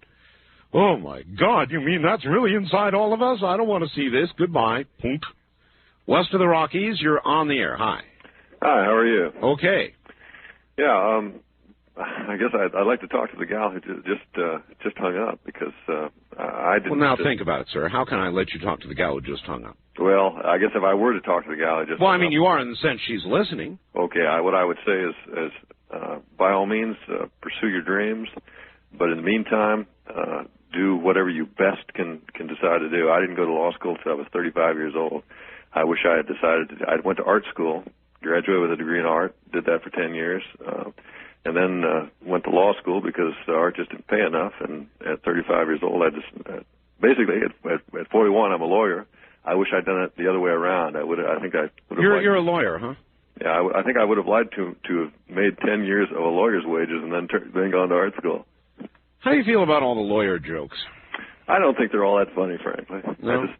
Oh, my God, you mean that's really inside all of us? I don't want to see this. Goodbye. Punk. West of the Rockies, you're on the air. Hi. Hi, how are you? Okay. Yeah, I guess I'd like to talk to the gal who just hung up because I didn't... Well, now think about it, sir. How can I let you talk to the gal who just hung up? Well, I guess if I were to talk to the gal who just Well, hung I mean, up, you are in the sense she's listening. Okay, what I would say is by all means, pursue your dreams, but in the meantime, do whatever you best can decide to do. I didn't go to law school until I was 35 years old. I wish I had decided to. I went to art school, graduated with a degree in art, did that for 10 years, and then went to law school because art just didn't pay enough. And at 35 years old, I just basically at 41, I'm a lawyer. I wish I'd done it the other way around. I think I would have. You're a lawyer, huh? Yeah, I think I would have liked to have made 10 years of a lawyer's wages and then gone to art school. How do you feel about all the lawyer jokes? I don't think they're all that funny, frankly. No? I just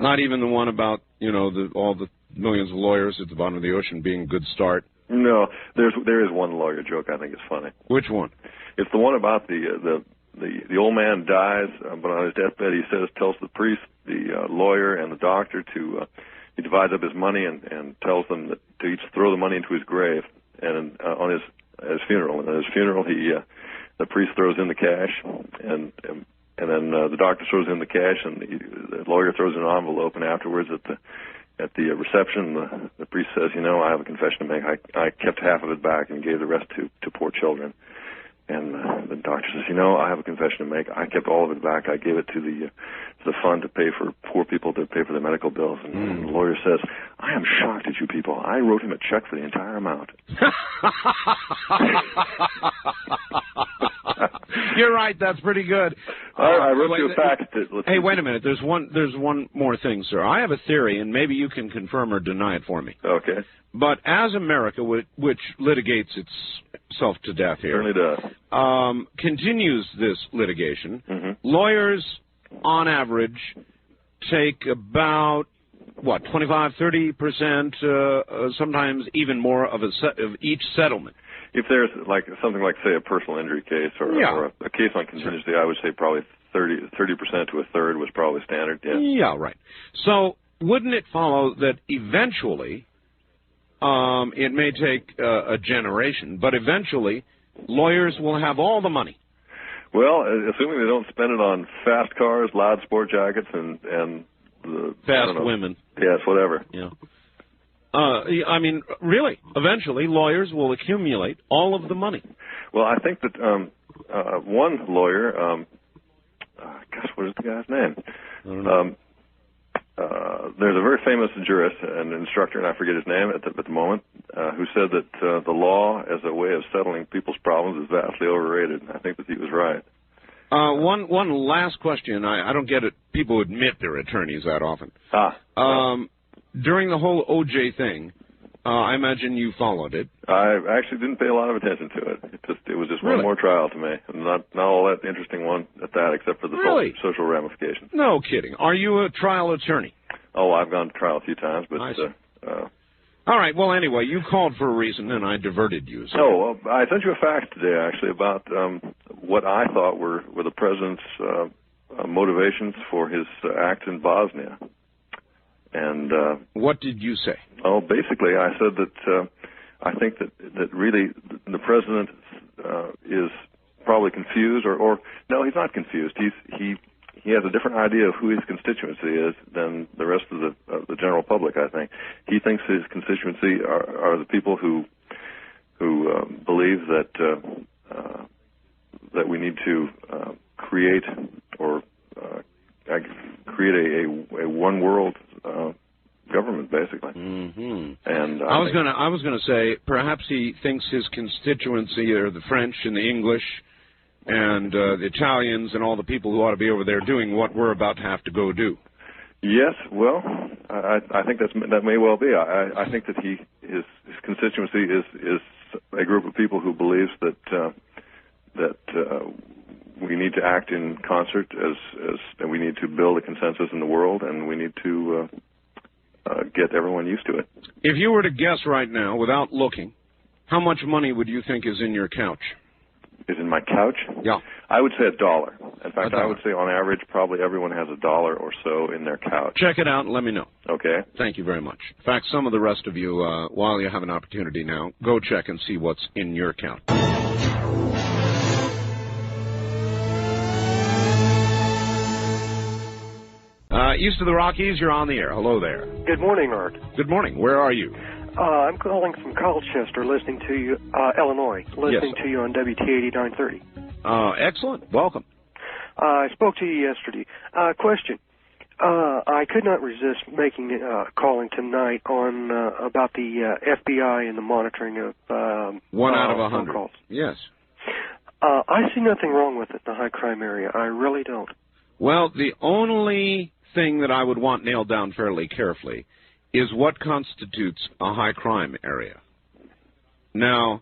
not even the one about all the millions of lawyers at the bottom of the ocean being a good start. No, there is one lawyer joke I think is funny. Which one? It's the one about the old man dies, but on his deathbed he tells the priest, the lawyer, and the doctor to he divides up his money and tells them that to each throw the money into his grave. And on his funeral, the priest throws in the cash, and then the doctor throws in the cash, and the lawyer throws in an envelope. And afterwards, at the reception, the priest says, I have a confession to make. I kept half of it back and gave the rest to poor children. And the doctor says, I have a confession to make. I kept all of it back. I gave it to the fund to pay for poor people to pay for their medical bills. And the lawyer says, I am shocked at you people. I wrote him a check for the entire amount. You're right. That's pretty good. I wrote you a fax. Hey, wait a minute. There's one more thing, sir. I have a theory, and maybe you can confirm or deny it for me. Okay. But as America, which litigates itself to death here, certainly does, continues this litigation, lawyers, on average, take about 25-30%, sometimes even more of each settlement. If there's something like, say, a personal injury case or a case on contingency, I would say probably 30% to a third was probably standard. Yeah. Yeah, right. So wouldn't it follow that eventually, it may take a generation, but eventually lawyers will have all the money? Well, assuming they don't spend it on fast cars, loud sport jackets, and the fast women. Yes, whatever. Yeah. I mean, really, eventually lawyers will accumulate all of the money. Well, I think that one lawyer, what is the guy's name? I don't know. There's a very famous jurist, an instructor, and I forget his name at the moment, who said that the law as a way of settling people's problems is vastly overrated. I think that he was right. One last question. I don't get it. People admit they're attorneys that often. During the whole O.J. thing, I imagine you followed it. I actually didn't pay a lot of attention to it. It was just one more trial to me. Not all that interesting one at that, except for the social ramifications. No kidding. Are you a trial attorney? Oh, I've gone to trial a few times, but... all right. Well, anyway, you called for a reason, and I diverted you. So. Oh, well, I sent you a fax today, actually, about what I thought were the president's motivations for his act in Bosnia. And what did you say? Oh, basically, I said that I think that really the president is probably confused, or no, he's not confused. He has a different idea of who his constituency is than the rest of the general public. I think he thinks his constituency are the people who believe that we need to create a one world government, basically. And I was gonna say perhaps he thinks his constituency are the French and the English and the Italians and all the people who ought to be over there doing what we're about to have to go do. Yes, well, I think that may well be. I think that his constituency is a group of people who believes that we need to act in concert and we need to build a consensus in the world, and we need to get everyone used to it. If you were to guess right now, without looking, how much money would you think is in your couch? is in my couch? Yeah. I would say $1. In fact, $1. I would say on average, probably everyone has $1 or so in their couch. Check it out and let me know. Okay. Thank you very much. In fact, some of the rest of you, while you have an opportunity now, go check and see what's in your account. East of the Rockies, you're on the air. Hello there. Good morning, Art. Good morning. Where are you? I'm calling from Colchester, listening to you, Illinois, listening to you on WT80 930. Excellent. Welcome. I spoke to you yesterday. Question. I could not resist calling tonight on about the FBI and the monitoring of 1 out of 100 calls. Yes. I see nothing wrong with it in the high crime area. I really don't. Well, the only thing that I would want nailed down fairly carefully is what constitutes a high crime area. Now,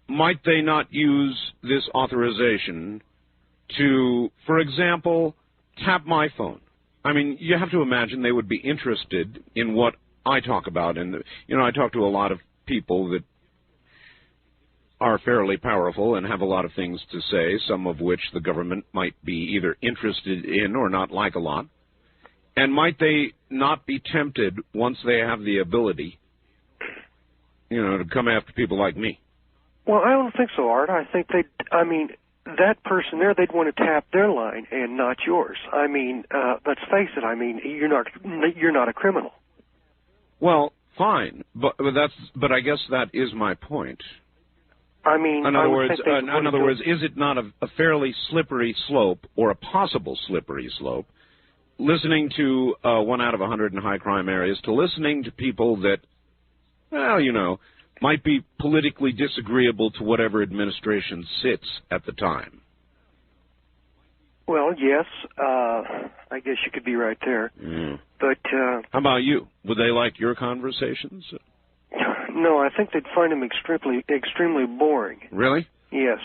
might they not use this authorization to, for example, tap my phone? I mean, you have to imagine they would be interested in what I talk about. And, I talk to a lot of people that are fairly powerful and have a lot of things to say, some of which the government might be either interested in or not like a lot. And might they not be tempted, once they have the ability, to come after people like me? Well, I don't think so, Art. I think that person there, they'd want to tap their line and not yours. I mean, let's face it. I mean, you're not a criminal. Well, fine, but I guess that is my point. I mean, in other words, is it not a fairly slippery slope, or a possible slippery slope, listening to 1 out of 100 in high crime areas to listening to people that, might be politically disagreeable to whatever administration sits at the time? Well, yes, I guess you could be right there. But how about you? Would they like your conversations? No, I think they'd find them extremely boring. Really? Yes.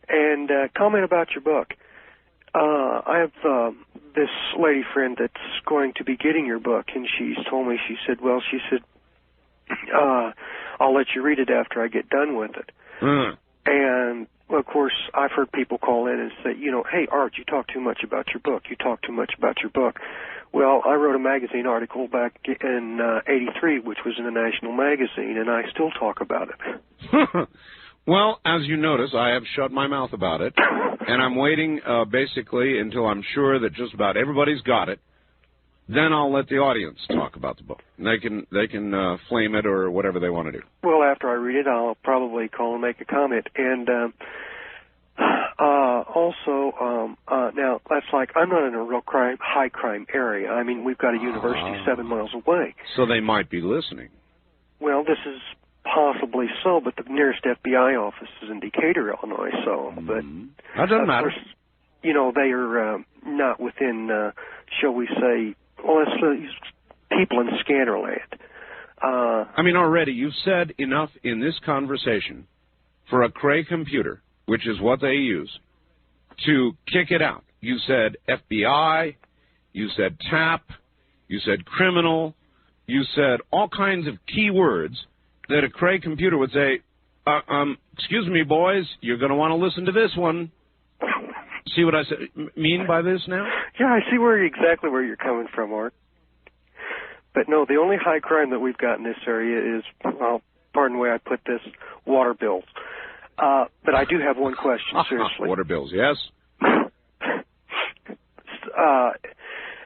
And comment about your book. I have this lady friend that's going to be getting your book, and she's told me, she said, I'll let you read it after I get done with it. And, of course, I've heard people call in and say, hey, Art, you talk too much about your book. You talk too much about your book. Well, I wrote a magazine article back in '83, which was in a national magazine, and I still talk about it. Well, as you notice, I have shut my mouth about it, and I'm waiting basically until I'm sure that just about everybody's got it. Then I'll let the audience talk about the book. They can flame it or whatever they want to do. Well, after I read it, I'll probably call and make a comment. And also, now, that's like, I'm not in a real high crime area. I mean, we've got a university 7 miles away. So they might be listening. Well, this is possibly so, but the nearest FBI office is in Decatur, Illinois, so, but... That doesn't matter. Course, they are not within, shall we say, well, it's people in Scannerland. I mean, already, you've said enough in this conversation for a Cray computer, which is what they use, to kick it out. You said FBI, you said TAP, you said criminal, you said all kinds of key words that a Cray computer would say, excuse me, boys, you're going to want to listen to this one. See what I mean by this now? Yeah, I see exactly where you're coming from, Art. But no, the only high crime that we've got in this area is, well, pardon the way I put this, water bills. But I do have one question, seriously. Water bills, yes.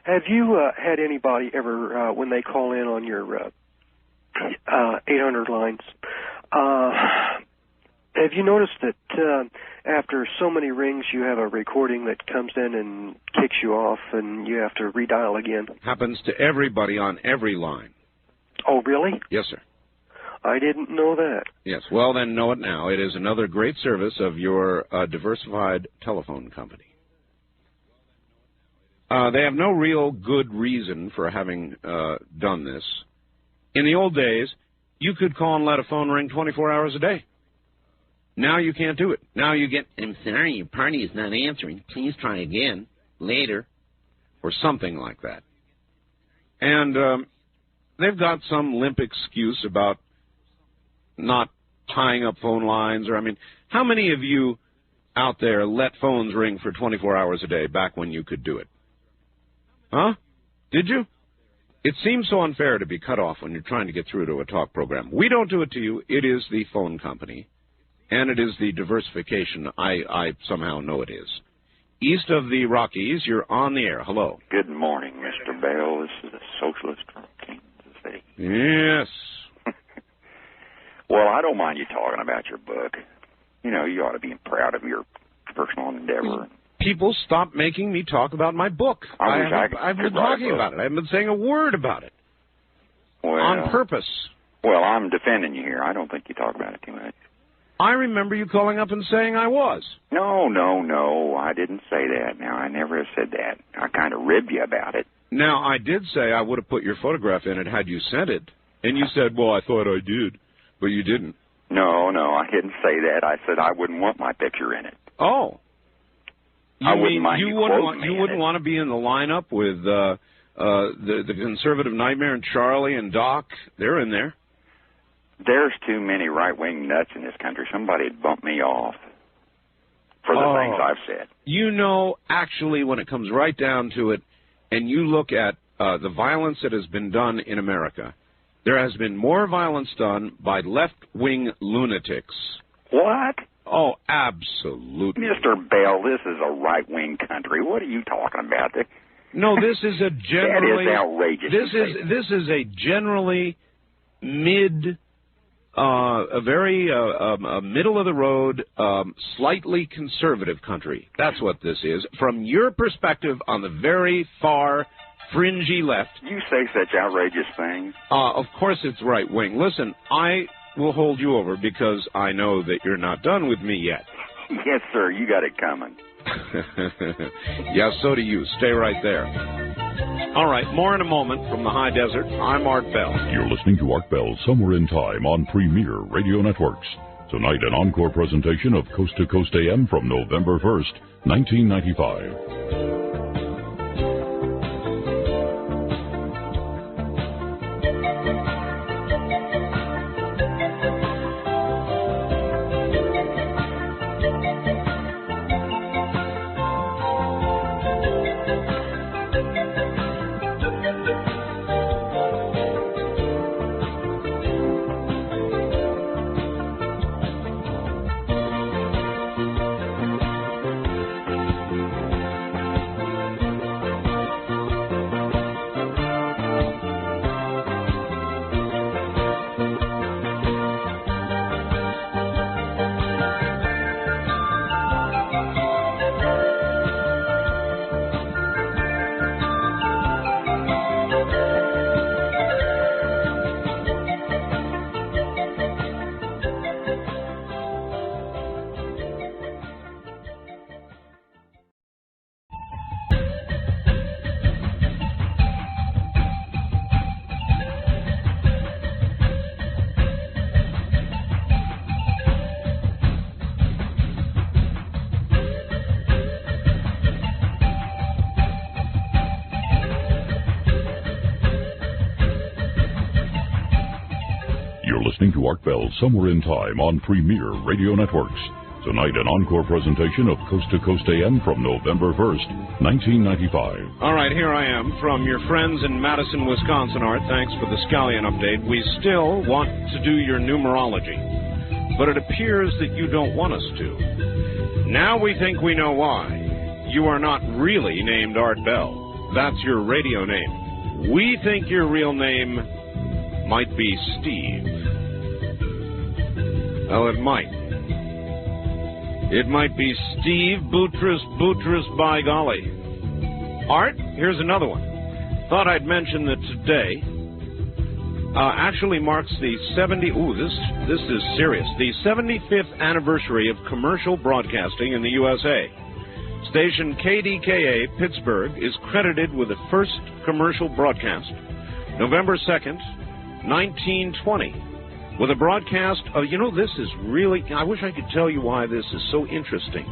Have you had anybody ever, when they call in on your 800 lines, have you noticed that after so many rings you have a recording that comes in and kicks you off and you have to redial again? Happens to everybody on every line. Oh, really? Yes, sir. I didn't know that. Yes, well then know it now. It is another great service of your diversified telephone company. They have no real good reason for having done this. In the old days, you could call and let a phone ring 24 hours a day. Now you can't do it. Now you get, I'm sorry, your party is not answering. Please try again later, or something like that. And they've got some limp excuse about not tying up phone lines, or, I mean, how many of you out there let phones ring for 24 hours a day back when you could do it? Huh? Did you? It seems so unfair to be cut off when you're trying to get through to a talk program. We don't do it to you. It is the phone company, and it is the diversification. I somehow know it is. East of the Rockies, you're on the air. Hello. Good morning, Mr. Bell. This is the Socialist from Kansas City. Yes. Well, I don't mind you talking about your book. You know, you ought to be proud of your personal endeavor. People stop making me talk about my book. I've been talking about it. I haven't been saying a word about it. Well, on purpose. Well, I'm defending you here. I don't think you talk about it too much. I remember you calling up and saying I was. No. I didn't say that. Now, I never have said that. I kind of ribbed you about it. Now, I did say I would have put your photograph in it had you sent it. And you said, well, I thought I did. But you didn't. No, I didn't say that. I said I wouldn't want my picture in it. Oh. I wouldn't mind you wouldn't want to be in the lineup with the conservative nightmare and Charlie and Doc? They're in there. There's too many right-wing nuts in this country. Somebody would bump me off for the things I've said. You know, actually, when it comes right down to it, and you look at the violence that has been done in America, there has been more violence done by left-wing lunatics. What? Oh, absolutely. Mr. Bell, this is a right-wing country. What are you talking about? No, this is a generally... That is outrageous. This is a generally a very middle-of-the-road, slightly conservative country. That's what this is. From your perspective on the very far... fringy left. You say such outrageous things. Of course it's right-wing. Listen, I will hold you over because I know that you're not done with me yet. Yes, sir. You got it coming. Yeah, so do you. Stay right there. All right, more in a moment from the high desert. I'm Art Bell. You're listening to Art Bell Somewhere in Time on Premier Radio Networks. Tonight, an encore presentation of Coast to Coast AM from November 1st, 1995. Listening to Art Bell Somewhere in Time on Premier Radio Networks. Tonight, an encore presentation of Coast to Coast AM from November 1st, 1995. All right, here I am from your friends in Madison, Wisconsin, Art. Thanks for the Scallion update. We still want to do your numerology, but it appears that you don't want us to. Now we think we know why. You are not really named Art Bell. That's your radio name. We think your real name might be Steve. Well, it might. It might be Steve Boutros, by golly. Art, here's another one. Thought I'd mention that today actually marks the this is serious, the 75th anniversary of commercial broadcasting in the USA. Station KDKA Pittsburgh is credited with the first commercial broadcast, November 2nd, 1920. With a broadcast of, this is really, I wish I could tell you why this is so interesting.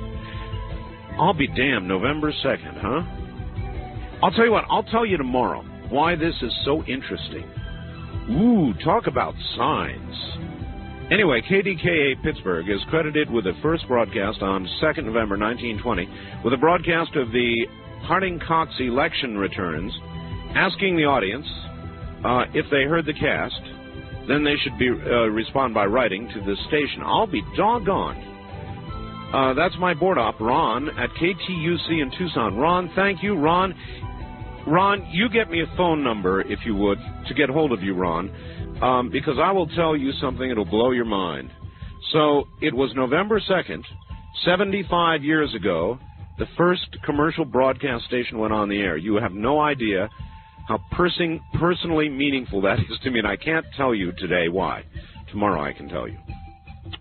I'll be damned, November 2nd, huh? I'll tell you what, I'll tell you tomorrow why this is so interesting. Ooh, talk about signs. Anyway, KDKA Pittsburgh is credited with the first broadcast on 2nd November 1920 with a broadcast of the Harding-Cox election returns, asking the audience if they heard the cast. Then they should respond by writing to the station. I'll be doggone. That's my board op, Ron, at KTUC in Tucson. Ron, thank you. Ron, you get me a phone number, if you would, to get hold of you, Ron, because I will tell you something that'll blow your mind. So it was November 2nd, 75 years ago, the first commercial broadcast station went on the air. You have no idea how personally meaningful that is to me, and I can't tell you today why. Tomorrow I can tell you.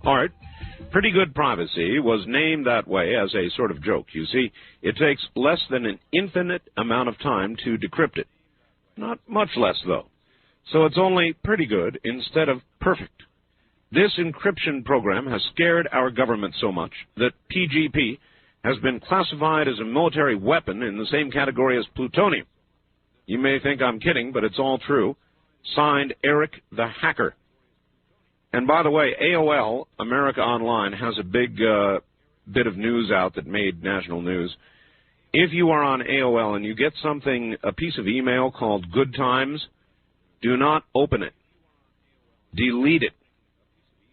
All right. Pretty Good Privacy was named that way as a sort of joke. You see, it takes less than an infinite amount of time to decrypt it. Not much less, though. So it's only pretty good instead of perfect. This encryption program has scared our government so much that PGP has been classified as a military weapon in the same category as plutonium. You may think I'm kidding, but it's all true. Signed, Eric the Hacker. And by the way, AOL, America Online, has a big bit of news out that made national news. If you are on AOL and you get something, a piece of email called Good Times, do not open it. Delete it.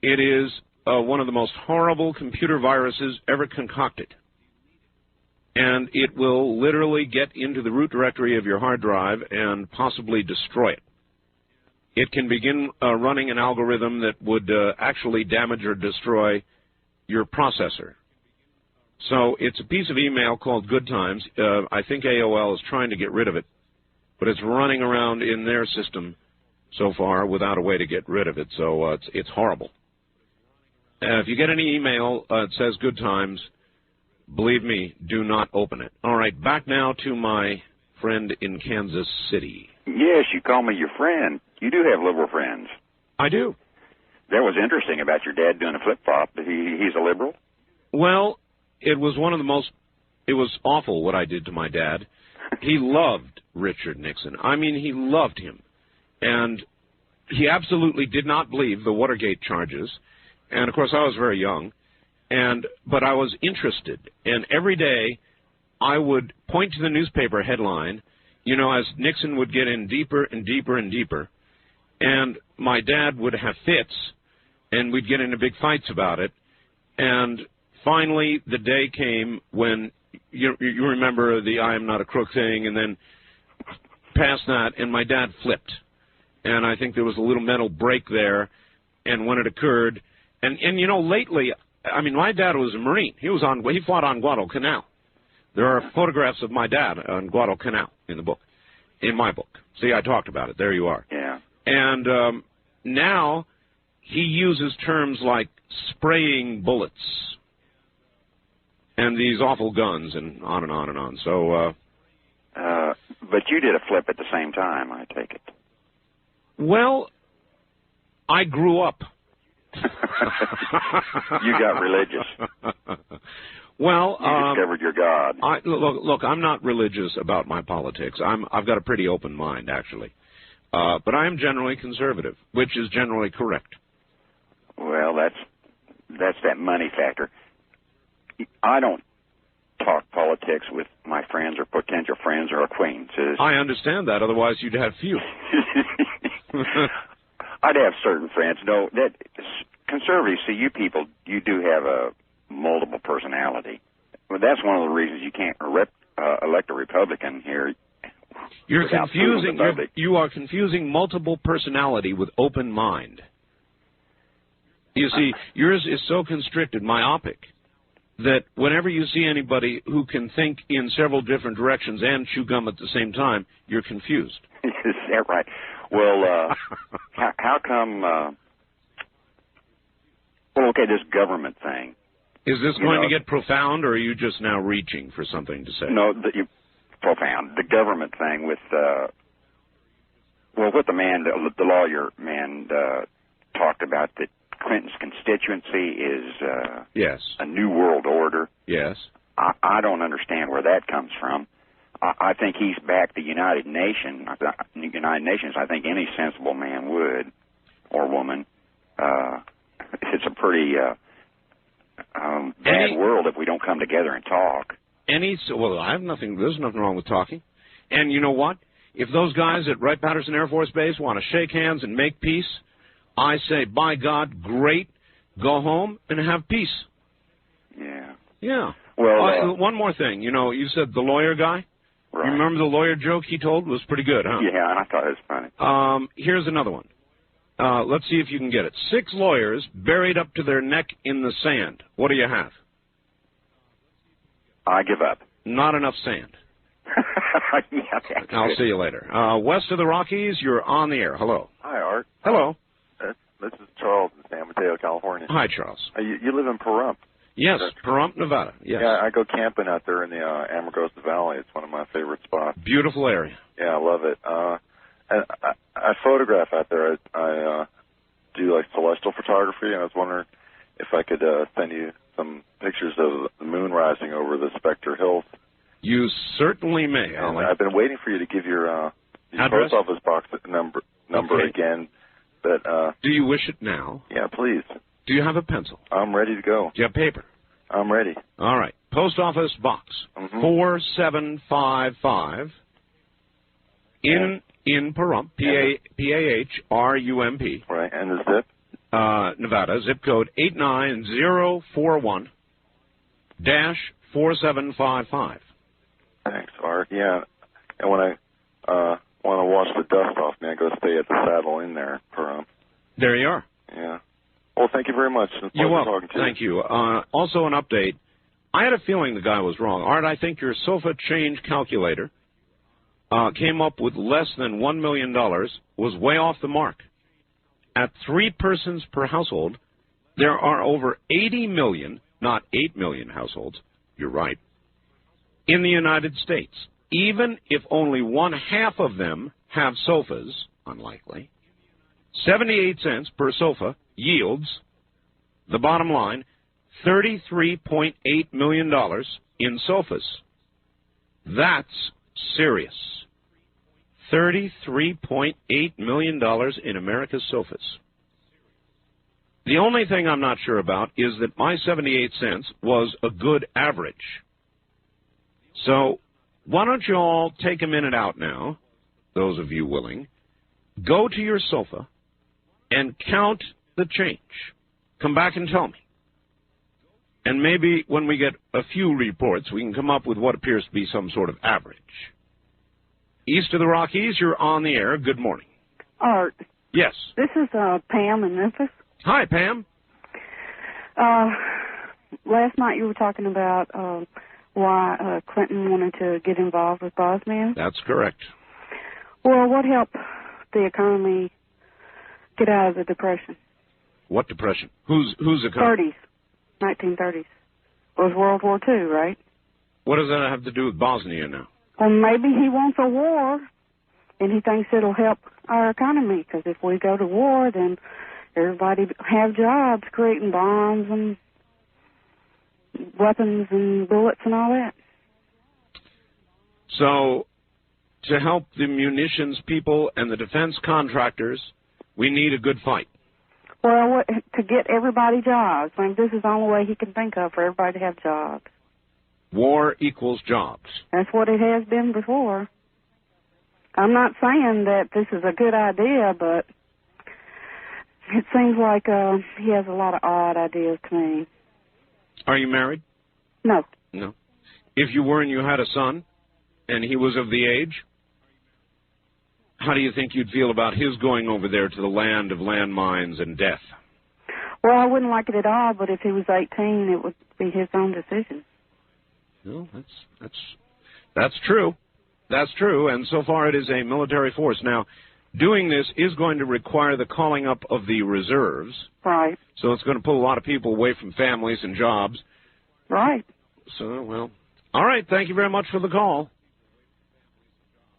It is one of the most horrible computer viruses ever concocted. And it will literally get into the root directory of your hard drive and possibly destroy it. It can begin running an algorithm that would actually damage or destroy your processor. So it's a piece of email called Good Times. I think AOL is trying to get rid of it, but it's running around in their system so far without a way to get rid of it. So it's horrible. If you get any email that says Good Times, believe me, do not open it. All right, back now to my friend in Kansas City. Yes, you call me your friend. You do have liberal friends. I do. That was interesting about your dad doing a flip-flop. He's a liberal? Well, it was it was awful what I did to my dad. He loved Richard Nixon. I mean, he loved him. And he absolutely did not believe the Watergate charges. And, of course, I was very young. But I was interested. And every day I would point to the newspaper headline, you know, as Nixon would get in deeper and deeper and deeper. And my dad would have fits, and we'd get into big fights about it. And finally, the day came when, you remember the I am not a crook thing, and then past that, and my dad flipped. And I think there was a little mental break there, and when it occurred, and you know, lately, I mean, my dad was a Marine. He fought on Guadalcanal. There are photographs of my dad on Guadalcanal in the book, in my book. See, I talked about it. There you are. Yeah. And now he uses terms like spraying bullets and these awful guns and on and on and on. So, but you did a flip at the same time, I take it. Well, I grew up. You got religious. Well, you discovered your God. Look, I'm not religious about my politics. I've got a pretty open mind, actually. But I am generally conservative, which is generally correct. Well, that's that money factor. I don't talk politics with my friends or potential friends or acquaintances. I understand that. Otherwise, you'd have few. I'd have certain friends. No, that conservatives, see, you people, you do have a multiple personality. Well, that's one of the reasons you can't elect a Republican here. You're confusing. You are confusing multiple personality with open mind. You see, yours is so constricted, myopic, that whenever you see anybody who can think in several different directions and chew gum at the same time, you're confused. Is that right? Well, how come? Well, okay, this government thing. Is this going to get profound, or are you just now reaching for something to say? No, profound. The government thing with, what the lawyer man talked about, that Clinton's constituency is yes, a new world order. Yes. I don't understand where that comes from. I think he's backed the United Nations. I think any sensible man would, or woman. pretty bad world if we don't come together and talk. Well, I have nothing. There's nothing wrong with talking. And you know what? If those guys at Wright-Patterson Air Force Base want to shake hands and make peace, I say, by God, great. Go home and have peace. Yeah. Yeah. Well, one more thing. You know, you said the lawyer guy. Right. You remember the lawyer joke he told was pretty good, huh? Yeah, I thought it was funny. Here's another one. Let's see if you can get it. 6 lawyers buried up to their neck in the sand. What do you have? I give up. Not enough sand. Yeah, I'll see you later. West of the Rockies, you're on the air. Hello. Hi, Art. Hello. This is Charles in San Mateo, California. Hi, Charles. You live in Pahrump. Yes, Pahrump, Nevada. Yes. Yeah, I go camping out there in the Amargosa Valley. It's one of my favorite spots. Beautiful area. Yeah, I love it. And I photograph out there. I do like celestial photography, and I was wondering if I could send you some pictures of the moon rising over the Spectre Hills. You certainly may. And I've been waiting for you to give your address? post office box number Okay. again. But do you wish it now? Yeah, please. Do you have a pencil? I'm ready to go. Do you have paper? I'm ready. All right. Post office box 4755 in Pahrump, P-A-H-R-U-M-P. Right, and the zip? Nevada, zip code 89041-4755. Thanks, Art. Yeah, and when I want to wash the dust off me, I go stay at the Saddle Inn there, Pahrump. There you are. Yeah. Well, thank you very much. It's a You're pleasure welcome. talking to you. Thank you. Also, an update. I had a feeling the guy was wrong. Art, I think your sofa change calculator came up with less than $1 million, was way off the mark. At 3 persons per household, there are over 80 million, not 8 million households, you're right, in the United States. Even if only 1/2 of them have sofas, unlikely, 78 cents per sofa yields, the bottom line, $33.8 million in sofas. That's serious. $33.8 million in America's sofas. The only thing I'm not sure about is that my 78 cents was a good average. So why don't you all take a minute out now, those of you willing, go to your sofa and count the change. Come back and tell me. And maybe when we get a few reports, we can come up with what appears to be some sort of average. East of the Rockies, you're on the air. Good morning. Art. Yes. This is Pam in Memphis. Hi, Pam. Last night you were talking about why Clinton wanted to get involved with Bosnia. That's correct. Well, what helped the economy get out of the Depression? What Depression? Who's economy? 1930s. It was World War II, right? What does that have to do with Bosnia now? Well, maybe he wants a war, and he thinks it'll help our economy, because if we go to war, then everybody have jobs creating bombs and weapons and bullets and all that. So, to help the munitions people and the defense contractors, we need a good fight. Well, to get everybody jobs. I mean, this is the only way he can think of for everybody to have jobs. War equals jobs. That's what it has been before. I'm not saying that this is a good idea, but it seems like he has a lot of odd ideas to me. Are you married? No. No. If you were and you had a son, and he was of the age, how do you think you'd feel about his going over there to the land of landmines and death? Well, I wouldn't like it at all, but if he was 18, it would be his own decision. No, that's true. That's true, and so far it is a military force. Now, doing this is going to require the calling up of the reserves. Right. So it's going to pull a lot of people away from families and jobs. Right. So, well, all right, thank you very much for the call.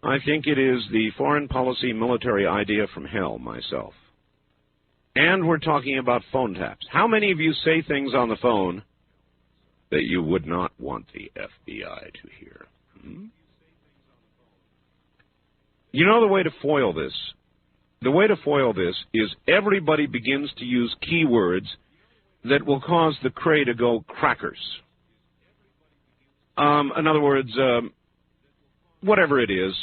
I think it is the foreign policy military idea from hell, myself. And we're talking about phone taps. How many of you say things on the phone that you would not want the FBI to hear? You know the way to foil this? The way to foil this is everybody begins to use keywords that will cause the cray to go crackers. In other words, whatever it is,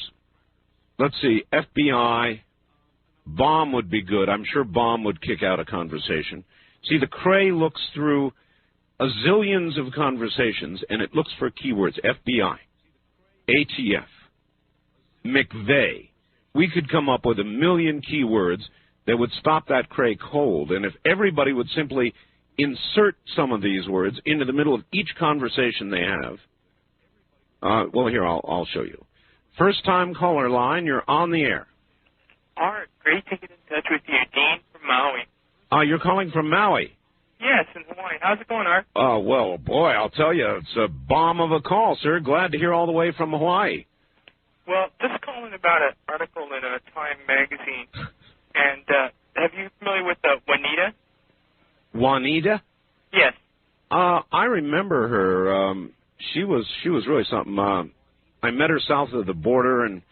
let's see, FBI, bomb would be good. I'm sure bomb would kick out a conversation. See, the cray looks through a zillions of conversations, and it looks for keywords. FBI, ATF, McVeigh. We could come up with 1 million keywords that would stop that cray cold. And if everybody would simply insert some of these words into the middle of each conversation they have, well, here, I'll show you. First-time caller line, you're on the air. Art, great to get in touch with you. Dean from Maui. You're calling from Maui. Yes, in Hawaii. How's it going, Art? Well, boy, I'll tell you, it's a bomb of a call, sir. Glad to hear all the way from Hawaii. Well, just calling about an article in a Time magazine. And have you familiar with Juanita? Juanita? Yes. I remember her. She was really something. I met her south of the border, and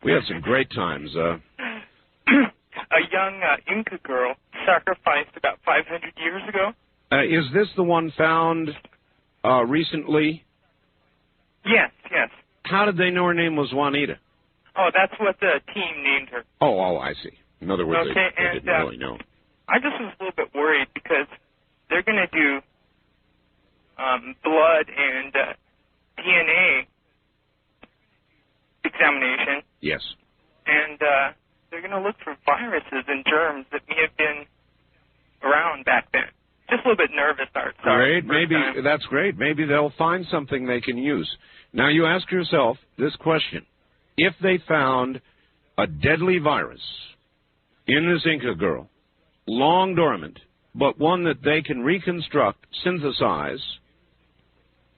we had some great times. A young Inca girl sacrificed about 500 years ago. Is this the one found recently? Yes, yes. How did they know her name was Juanita? Oh, that's what the team named her. Oh, I see. In other words, okay, they didn't really know. I just was a little bit worried because they're going to do blood and DNA examination. Yes. And they're going to look for viruses and germs that may have been around back then. Just a little bit nervous, Art. Sorry. Great. That's great. Maybe they'll find something they can use. Now, you ask yourself this question. If they found a deadly virus in this Inca girl, long dormant, but one that they can reconstruct, synthesize,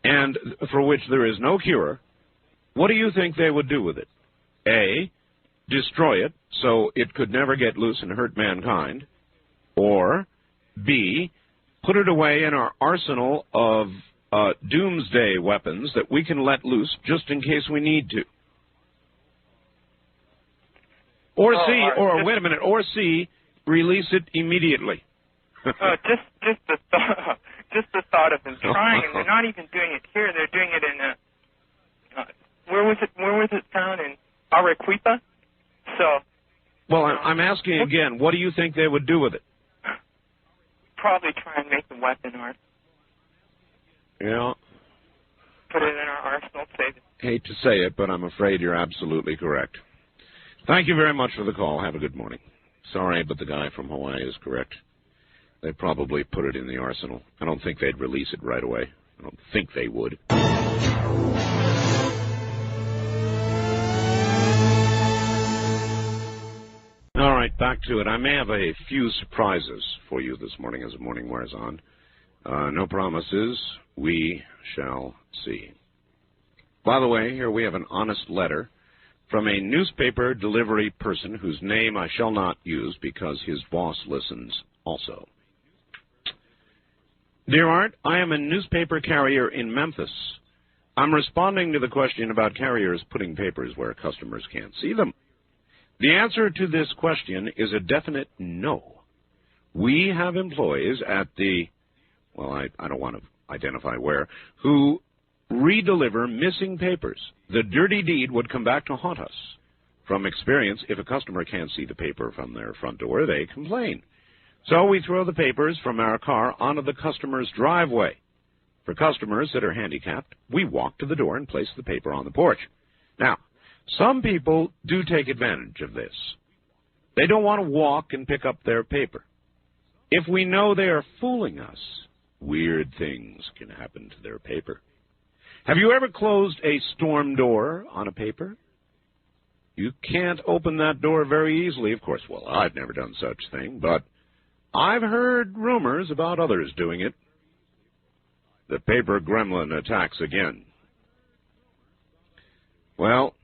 and for which there is no cure, what do you think they would do with it? A, destroy it so it could never get loose and hurt mankind, or B, put it away in our arsenal of doomsday weapons that we can let loose just in case we need to. Or C, or wait a minute, or C, release it immediately. Just the thought of them trying, and they're not even doing it here. They're doing it in where was it found in Arequipa? So. Well, I'm asking again. What do you think they would do with it? Probably try and make a weapon, Art. Yeah. Put it in our arsenal, save it. Hate to say it, but I'm afraid you're absolutely correct. Thank you very much for the call. Have a good morning. Sorry, but the guy from Hawaii is correct. They'd probably put it in the arsenal. I don't think they'd release it right away. I don't think they would. All right, back to it. I may have a few surprises for you this morning as the morning wears on. No promises. We shall see. By the way, here we have an honest letter from a newspaper delivery person whose name I shall not use because his boss listens also. Dear Art, I am a newspaper carrier in Memphis. I'm responding to the question about carriers putting papers where customers can't see them. The answer to this question is a definite no. We have employees at the, well, I don't want to identify where, who redeliver missing papers. The dirty deed would come back to haunt us. From experience, if a customer can't see the paper from their front door, they complain. So we throw the papers from our car onto the customer's driveway. For customers that are handicapped, we walk to the door and place the paper on the porch. Now, some people do take advantage of this. They don't want to walk and pick up their paper. If we know they are fooling us, weird things can happen to their paper. Have you ever closed a storm door on a paper? You can't open that door very easily, of course. Well, I've never done such thing, but I've heard rumors about others doing it. The paper gremlin attacks again. Well,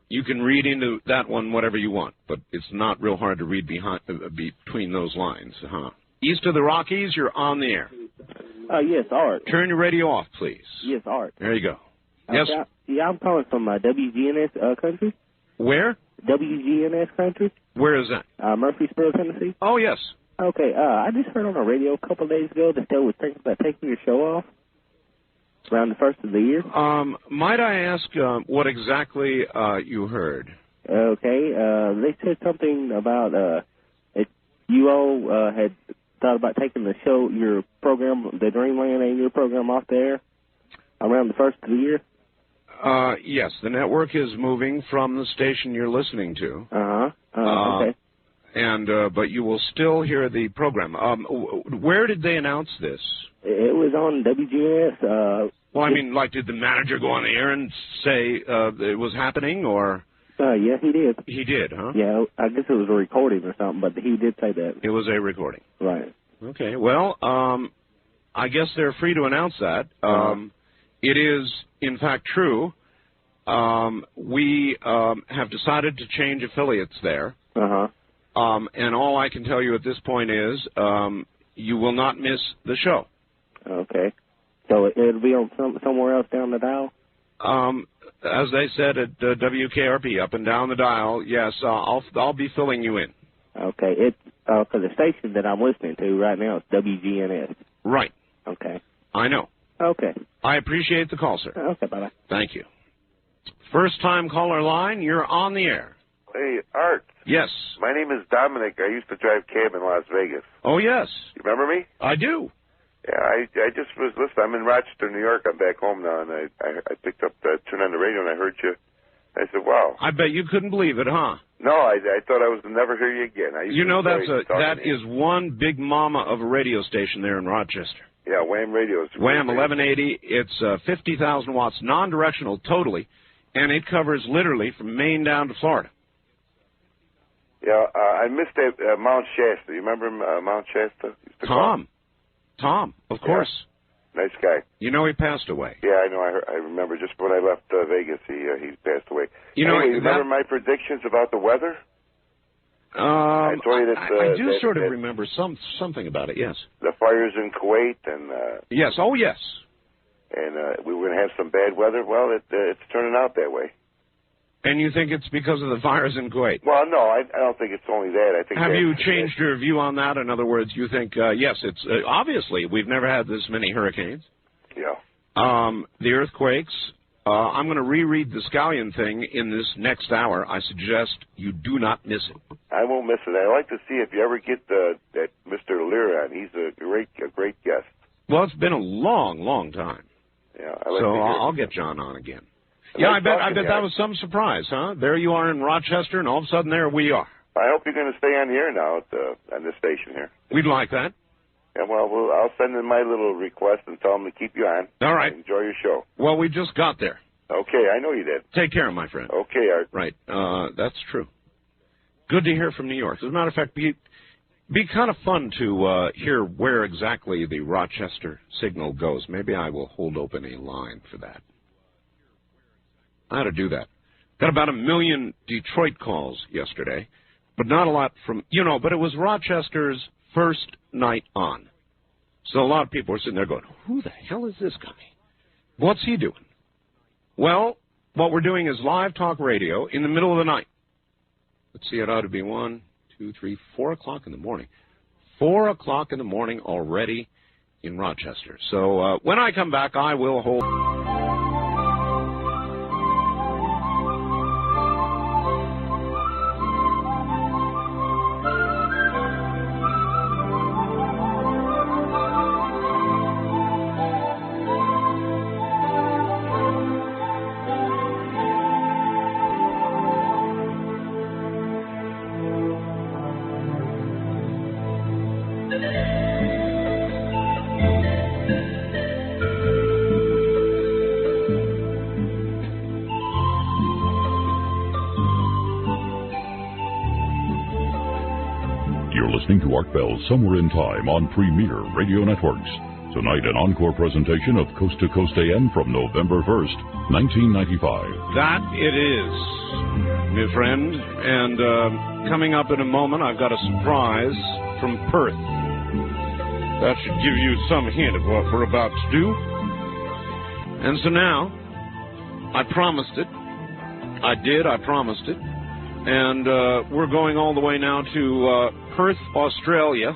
you can read into that one whatever you want, but it's not real hard to read between those lines. East of the Rockies, you're on the air. Yes, Art. Turn your radio off, please. Yes, Art. There you go. Yes. Yeah, I'm calling from WGNS country. Where? WGNS country. Where is that? Murfreesboro, Tennessee. Oh, yes. Okay, I just heard on the radio a couple of days ago that they were thinking about taking your show off around the first of the year. Might I ask what exactly you heard? Okay, they said something about you all had thought about taking the show, your program, the Dreamland and your program off there around the first of the year. Yes, the network is moving from the station you're listening to. Okay. And but you will still hear the program. Where did they announce this? It was on WGNS. Well, I mean, like, did the manager go on the air and say it was happening, or? Yeah, he did. He did, huh? Yeah, I guess it was a recording or something, but he did say that. It was a recording. Right. Okay. Well, I guess they're free to announce that. It is, in fact, true. We have decided to change affiliates there. And all I can tell you at this point is you will not miss the show. Okay. So it'll be on somewhere else down the dial? As they said at WKRP, up and down the dial, yes, I'll be filling you in. Okay. It's for the station that I'm listening to right now, it's WGNS. Right. Okay. I know. Okay. I appreciate the call, sir. Okay, bye-bye. Thank you. First-time caller line, you're on the air. Hey, Art. Yes. My name is Dominic. I used to drive cab in Las Vegas. Oh, yes. You remember me? I do. Yeah, I just was listening. I'm in Rochester, New York. I'm back home now, and I picked up, turned on the radio, and I heard you. I said, wow. I bet you couldn't believe it, huh? No, I thought I was to never hear you again. You know, that is one big mama of a radio station there in Rochester. Yeah, Wham Radio. Wham 1180. It's 50,000 watts, non-directional, totally, and it covers literally from Maine down to Florida. Yeah, I missed that Mount Shasta. You remember Mount Shasta? Tom, of course. Nice guy. You know he passed away. Yeah, I know. I remember just when I left Vegas, he passed away. You know, anyway, remember my predictions about the weather? I told you that. I do sort of remember something about it. Yes. The fires in Kuwait and. Yes. Oh, yes. And we were going to have some bad weather. Well, it's turning out that way. And you think it's because of the fires in Kuwait? Well, no, I don't think it's only that. I think. Have you changed your view on that? In other words, you think yes, it's obviously we've never had this many hurricanes. Yeah. The earthquakes. I'm going to reread the scallion thing in this next hour. I suggest you do not miss it. I won't miss it. I'd like to see if you ever get that Mr. Lear on. He's a great guest. Well, it's been a long time. Yeah. I'll get John on again. Yeah, I bet that was some surprise, huh? There you are in Rochester, and all of a sudden there we are. I hope you're going to stay on the air now on this station here. We'd like that. Yeah, well, I'll send in my little request and tell them to keep you on. All right. Enjoy your show. Well, we just got there. Okay, I know you did. Take care, my friend. Okay, Art. Right. That's true. Good to hear from New York. As a matter of fact, be kind of fun to hear where exactly the Rochester signal goes. Maybe I will hold open a line for that. I ought to do that. Got about 1 million Detroit calls yesterday, but not a lot from, but it was Rochester's first night on. So a lot of people were sitting there going, who the hell is this guy? What's he doing? Well, what we're doing is live talk radio in the middle of the night. Let's see, it ought to be 1, 2, 3, 4 o'clock in the morning. 4 o'clock in the morning already in Rochester. So when I come back, I will hold... Listening to Art Bell Somewhere in Time on Premier Radio Networks. Tonight, an encore presentation of Coast to Coast AM from November 1st, 1995. That it is, my friend. And coming up in a moment, I've got a surprise from Perth. That should give you some hint of what we're about to do. And so now, I promised it. I promised it. And we're going all the way now to Perth, Australia.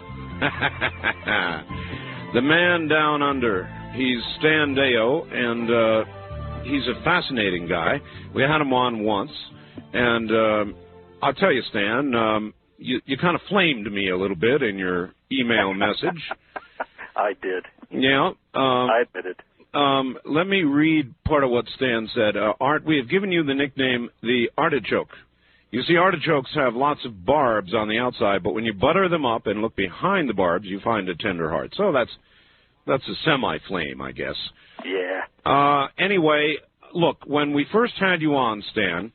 The man down under. He's Stan Deyo, and he's a fascinating guy. We had him on once, and I'll tell you, Stan, you kind of flamed me a little bit in your email message. I did. Yeah. I admit it. Let me read part of what Stan said. Art, we have given you the nickname the artichoke. You see, artichokes have lots of barbs on the outside, but when you butter them up and look behind the barbs, you find a tender heart. So that's a semi-flame, I guess. Yeah. Anyway, look, when we first had you on, Stan,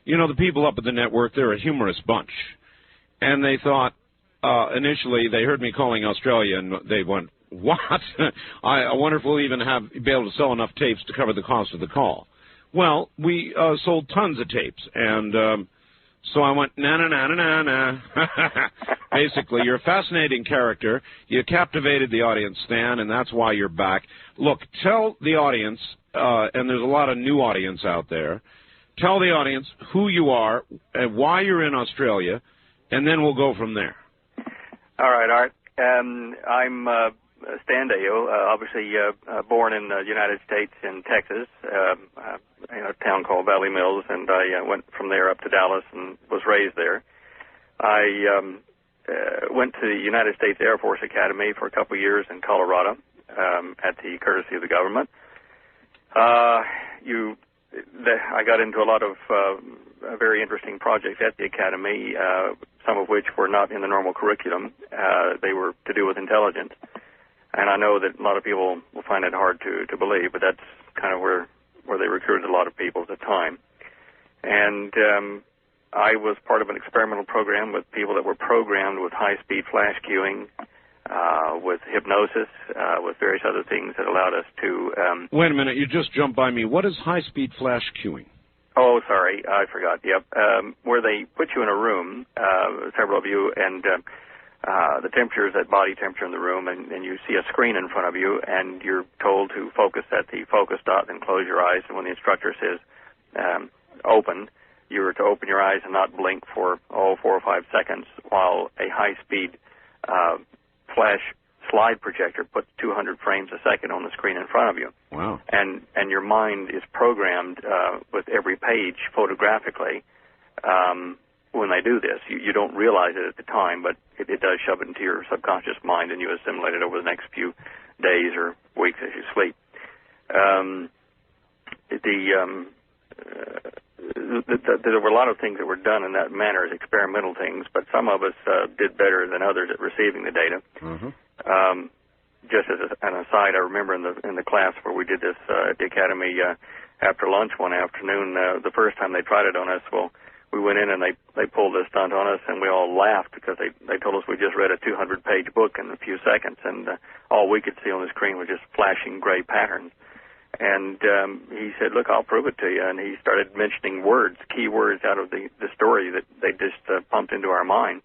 you know, the people up at the network, they're a humorous bunch. And they thought, initially, they heard me calling Australia, and they went, what? I wonder if we'll even be able to sell enough tapes to cover the cost of the call. Well, we sold tons of tapes, and so I went, na-na-na-na-na-na. Basically, you're a fascinating character. You captivated the audience, Stan, and that's why you're back. Look, tell the audience, and there's a lot of new audience out there, tell the audience who you are and why you're in Australia, and then we'll go from there. All right, Art. I'm Stan Deyo, obviously born in the United States in Texas, in a town called Valley Mills, and I went from there up to Dallas and was raised there. I went to the United States Air Force Academy for a couple of years in Colorado at the courtesy of the government. I got into a lot of very interesting projects at the Academy, some of which were not in the normal curriculum. They were to do with intelligence. And I know that a lot of people will find it hard to believe, but that's kind of where they recruited a lot of people at the time. And I was part of an experimental program with people that were programmed with high-speed flash queuing, with hypnosis, with various other things that allowed us to... Wait a minute, you just jumped by me. What is high-speed flash queuing? Oh, sorry, I forgot. Yep, where they put you in a room, several of you, and the temperature is at body temperature in the room, and you see a screen in front of you, and you're told to focus at the focus dot and close your eyes. And when the instructor says open, you're to open your eyes and not blink for 4 or 5 seconds while a high-speed flash slide projector puts 200 frames a second on the screen in front of you. Wow. And your mind is programmed with every page photographically when they do this. You don't realize it at the time, but it does shove it into your subconscious mind, and you assimilate it over the next few days or weeks as you sleep. There were a lot of things that were done in that manner as experimental things, but some of us did better than others at receiving the data. Mm-hmm. Just as an aside, I remember in the class where we did this at the Academy after lunch one afternoon, the first time they tried it on us, well, we went in and they pulled this stunt on us, and we all laughed because they told us we just read a 200-page book in a few seconds, and all we could see on the screen was just flashing gray patterns. And he said, look, I'll prove it to you. And he started mentioning words, key words out of the story that they just pumped into our mind.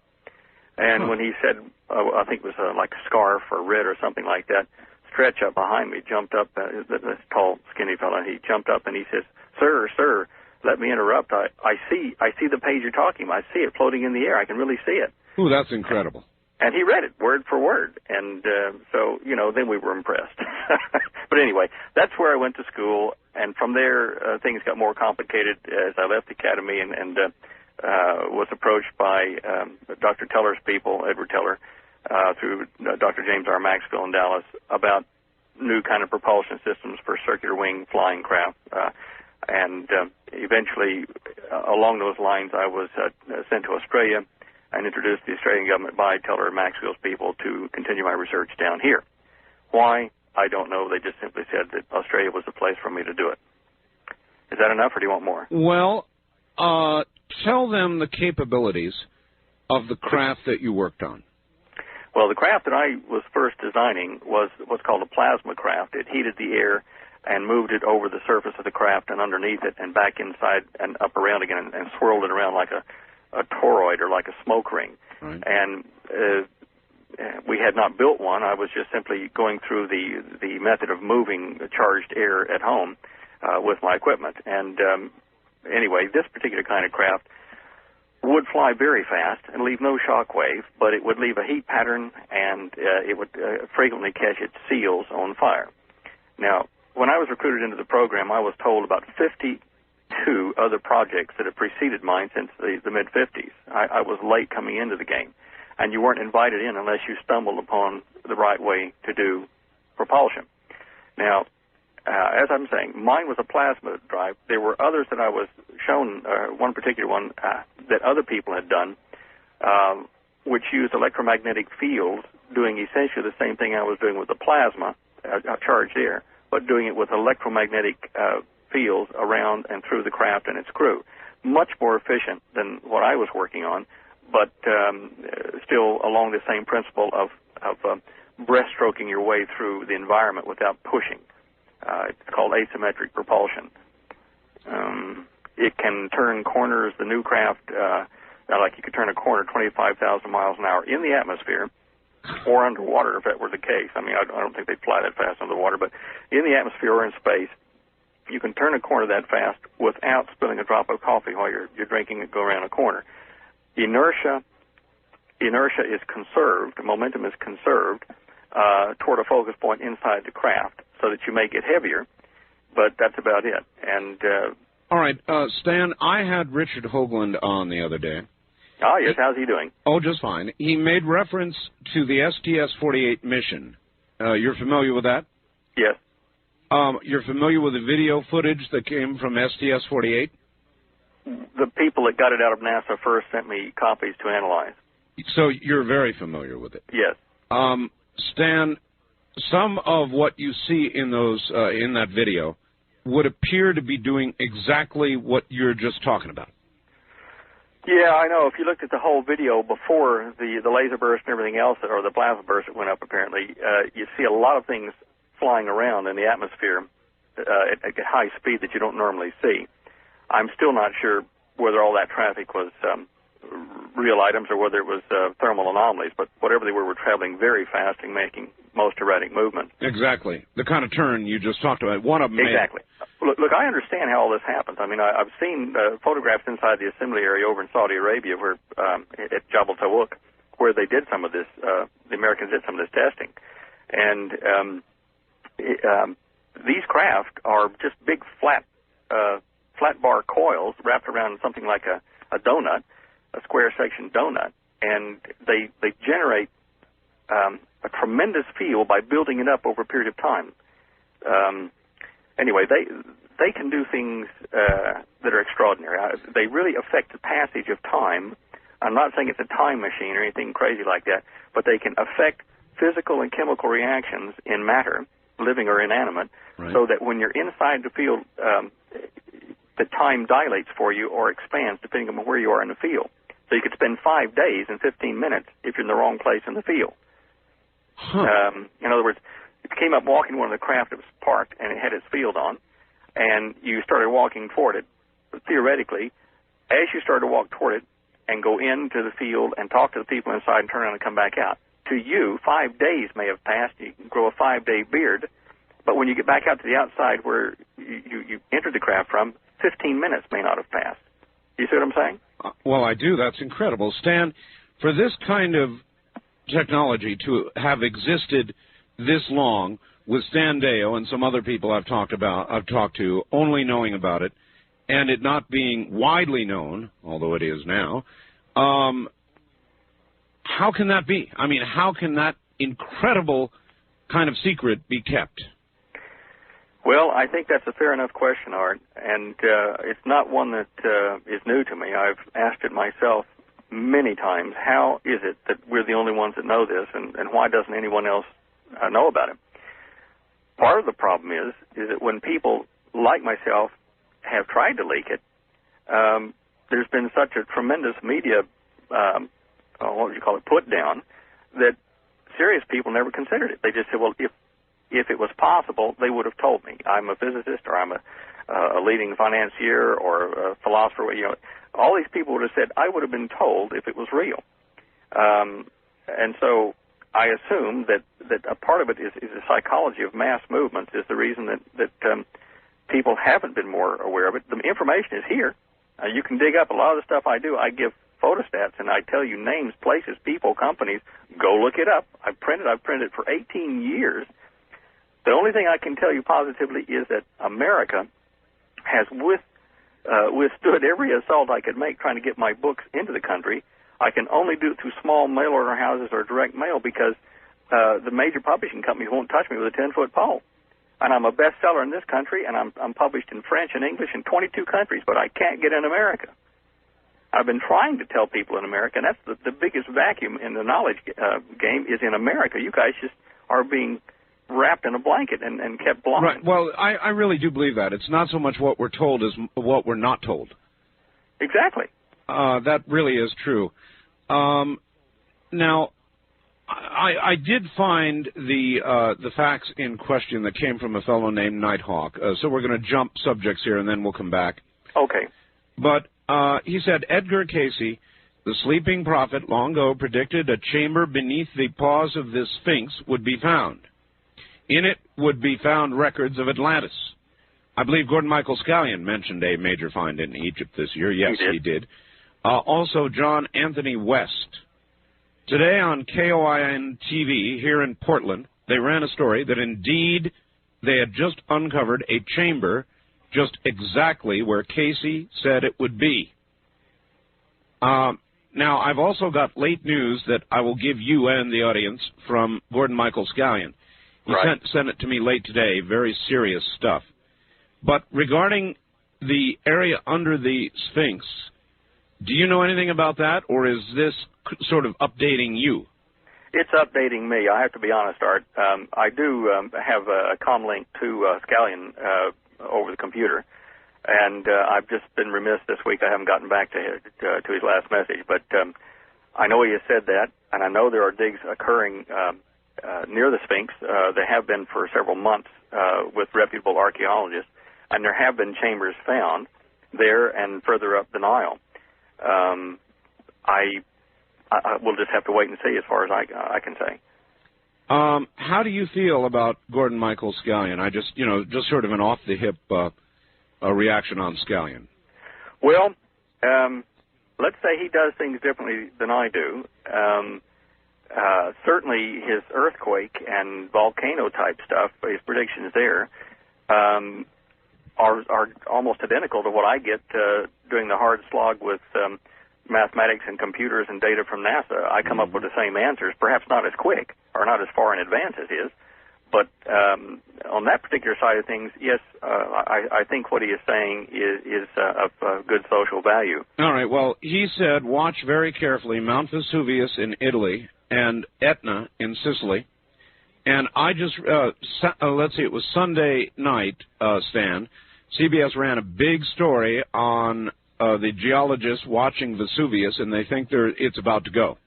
And when he said, I think it was like a scarf or red or something like that, Stretch up behind me jumped up, this tall, skinny fellow, he jumped up and he says, sir, let me interrupt. I see the page you're talking about. I see it floating in the air. I can really see it. Ooh, that's incredible. And he read it word for word. And so, then we were impressed. But anyway, that's where I went to school. And from there, things got more complicated as I left the academy and was approached by Dr. Teller's people, Edward Teller, through Dr. James R. Maxwell in Dallas, about new kind of propulsion systems for circular wing flying craft. And eventually, along those lines, I was sent to Australia and introduced the Australian government by Teller and Maxwell's people to continue my research down here. Why? I don't know. They just simply said that Australia was the place for me to do it. Is that enough, or do you want more? Well, tell them the capabilities of the craft that you worked on. Well, the craft that I was first designing was what's called a plasma craft. It heated the air and moved it over the surface of the craft and underneath it and back inside and up around again and swirled it around like a toroid or like a smoke ring. Right. And we had not built one. I was just simply going through the method of moving charged air at home with my equipment. And anyway, this particular kind of craft would fly very fast and leave no shock wave, but it would leave a heat pattern, and it would frequently catch its seals on fire. Now, when I was recruited into the program, I was told about 52 other projects that had preceded mine since the mid-50s. I was late coming into the game, and you weren't invited in unless you stumbled upon the right way to do propulsion. Now, as I'm saying, mine was a plasma drive. There were others that I was shown, one particular one that other people had done, which used electromagnetic fields, doing essentially the same thing I was doing with the plasma, charged air, but doing it with electromagnetic fields around and through the craft and its crew. Much more efficient than what I was working on, but still along the same principle of breaststroking your way through the environment without pushing. It's called asymmetric propulsion. It can turn corners. The new craft, like you could turn a corner 25,000 miles an hour in the atmosphere or underwater, if that were the case. I mean, I don't think they'd fly that fast under the water, but in the atmosphere or in space, you can turn a corner that fast without spilling a drop of coffee while you're drinking and go around a corner. Inertia is conserved, momentum is conserved toward a focus point inside the craft so that you may get heavier, but that's about it. And all right, Stan, I had Richard Hoagland on the other day. Ah, yes, how's he doing? Oh, just fine. He made reference to the STS-48 mission. You're familiar with that? Yes. You're familiar with the video footage that came from STS-48? The people that got it out of NASA first sent me copies to analyze. So you're very familiar with it? Yes. Stan, some of what you see in those in that video would appear to be doing exactly what you're just talking about. Yeah, I know. If you looked at the whole video before the laser burst and everything else, or the plasma burst that went up apparently, you see a lot of things flying around in the atmosphere at high speed that you don't normally see. I'm still not sure whether all that traffic was real items or whether it was thermal anomalies, but whatever they were traveling very fast and making most erratic movements. Exactly. The kind of turn you just talked about. One of them Exactly. Look, I understand how all this happens. I mean, I've seen photographs inside the assembly area over in Saudi Arabia where at Jabal Tawuk, where they did some of this, the Americans did some of this testing. And these craft are just big flat bar coils wrapped around something like a donut, a square section donut, and they generate a tremendous feel by building it up over a period of time. Anyway, they can do things that are extraordinary. They really affect the passage of time. I'm not saying it's a time machine or anything crazy like that, but they can affect physical and chemical reactions in matter, living or inanimate, right, so that when you're inside the field, the time dilates for you or expands depending on where you are in the field. So you could spend 5 days and 15 minutes if you're in the wrong place in the field. In other words, if you came up walking one of the craft that was parked and it had its field on, and you started walking toward it, theoretically, as you started to walk toward it and go into the field and talk to the people inside and turn around and come back out, to you, 5 days may have passed. You can grow a 5-day beard, but when you get back out to the outside where you entered the craft from, 15 minutes may not have passed. You see what I'm saying? Well, I do. That's incredible. Stan, for this kind of technology to have existed this long, with Stan Deyo and some other people I've talked to, only knowing about it, and it not being widely known, although it is now, how can that be? I mean, how can that incredible kind of secret be kept? Well, I think that's a fair enough question, Art, and it's not one that is new to me. I've asked it myself many times. How is it that we're the only ones that know this, and why doesn't anyone else know about it? Part of the problem is that when people like myself have tried to leak it, there's been such a tremendous media, what would you call it, put down, that serious people never considered it. They just said, well, if it was possible, they would have told me. I'm a physicist, or I'm a leading financier, or a philosopher. You know, all these people would have said, I would have been told if it was real. And so I assume that a part of it is the psychology of mass movements is the reason that people haven't been more aware of it. The information is here. You can dig up a lot of the stuff I do. I give photostats, and I tell you names, places, people, companies. Go look it up. I've printed it for 18 years. The only thing I can tell you positively is that America has withstood every assault I could make trying to get my books into the country. I can only do it through small mail order houses or direct mail because the major publishing companies won't touch me with a 10-foot pole. And I'm a bestseller in this country, and I'm published in French and English in 22 countries, but I can't get in America. I've been trying to tell people in America, and that's the biggest vacuum in the knowledge game is in America. You guys just are being wrapped in a blanket and kept blind. Right. Well, I really do believe that. It's not so much what we're told as what we're not told. Exactly. That really is true. Now, I did find the facts in question that came from a fellow named Nighthawk. So we're going to jump subjects here, and then we'll come back. Okay. But he said, Edgar Cayce, the sleeping prophet, long ago predicted a chamber beneath the paws of the Sphinx would be found. In it would be found records of Atlantis. I believe Gordon Michael Scallion mentioned a major find in Egypt this year. Yes, he did. Also, John Anthony West. Today on KOIN TV here in Portland, they ran a story that indeed they had just uncovered a chamber just exactly where Cayce said it would be. Now, I've also got late news that I will give you and the audience from Gordon Michael Scallion. He sent it to me late today, very serious stuff. But regarding the area under the Sphinx, do you know anything about that, or is this sort of updating you? It's updating me. I have to be honest, Art. I do have a comlink to Scallion over the computer, and I've just been remiss this week. I haven't gotten back to his last message, but I know he has said that, and I know there are digs occurring near the Sphinx. There have been for several months with reputable archaeologists, and there have been chambers found there and further up the Nile. I will just have to wait and see as far as I can say. How do you feel about Gordon Michael Scallion? I just sort of an off-the-hip reaction on Scallion. Well, let's say he does things differently than I do. Certainly his earthquake and volcano-type stuff, his predictions there, are almost identical to what I get doing the hard slog with mathematics and computers and data from NASA. I come up with the same answers, perhaps not as quick or not as far in advance as his, but on that particular side of things, yes, I think what he is saying is of good social value. All right, well, he said, watch very carefully Mount Vesuvius in Italy and Etna in Sicily. And I just, let's see, it was Sunday night, Stan, CBS ran a big story on the geologists watching Vesuvius, and they think it's about to go.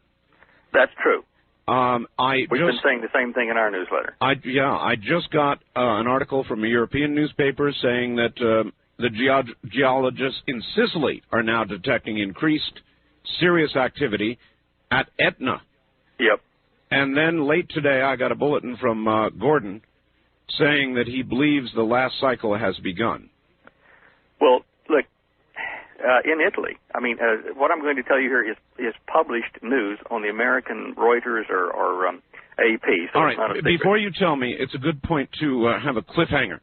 That's true. We've been saying the same thing in our newsletter. I just got an article from a European newspaper saying that the geologists in Sicily are now detecting increased serious activity at Etna. Yep. And then late today, I got a bulletin from Gordon saying that he believes the last cycle has begun. Well, look, in Italy, I mean, what I'm going to tell you here is published news on the American Reuters or AP. So all it's not a right, secret. Before you tell me, it's a good point to have a cliffhanger.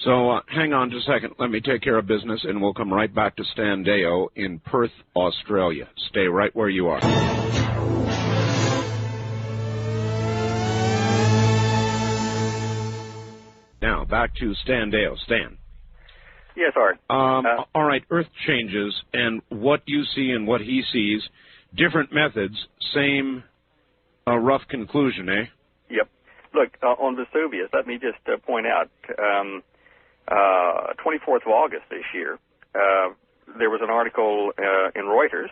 So hang on just a second. Let me take care of business, and we'll come right back to Stan Deyo in Perth, Australia. Stay right where you are. Now, back to Stan Deyo. Stan. Yes, Art. All right, Earth changes, and what you see and what he sees, different methods, same rough conclusion, eh? Yep. Look, on Vesuvius, let me just point out, 24th of August this year, there was an article in Reuters,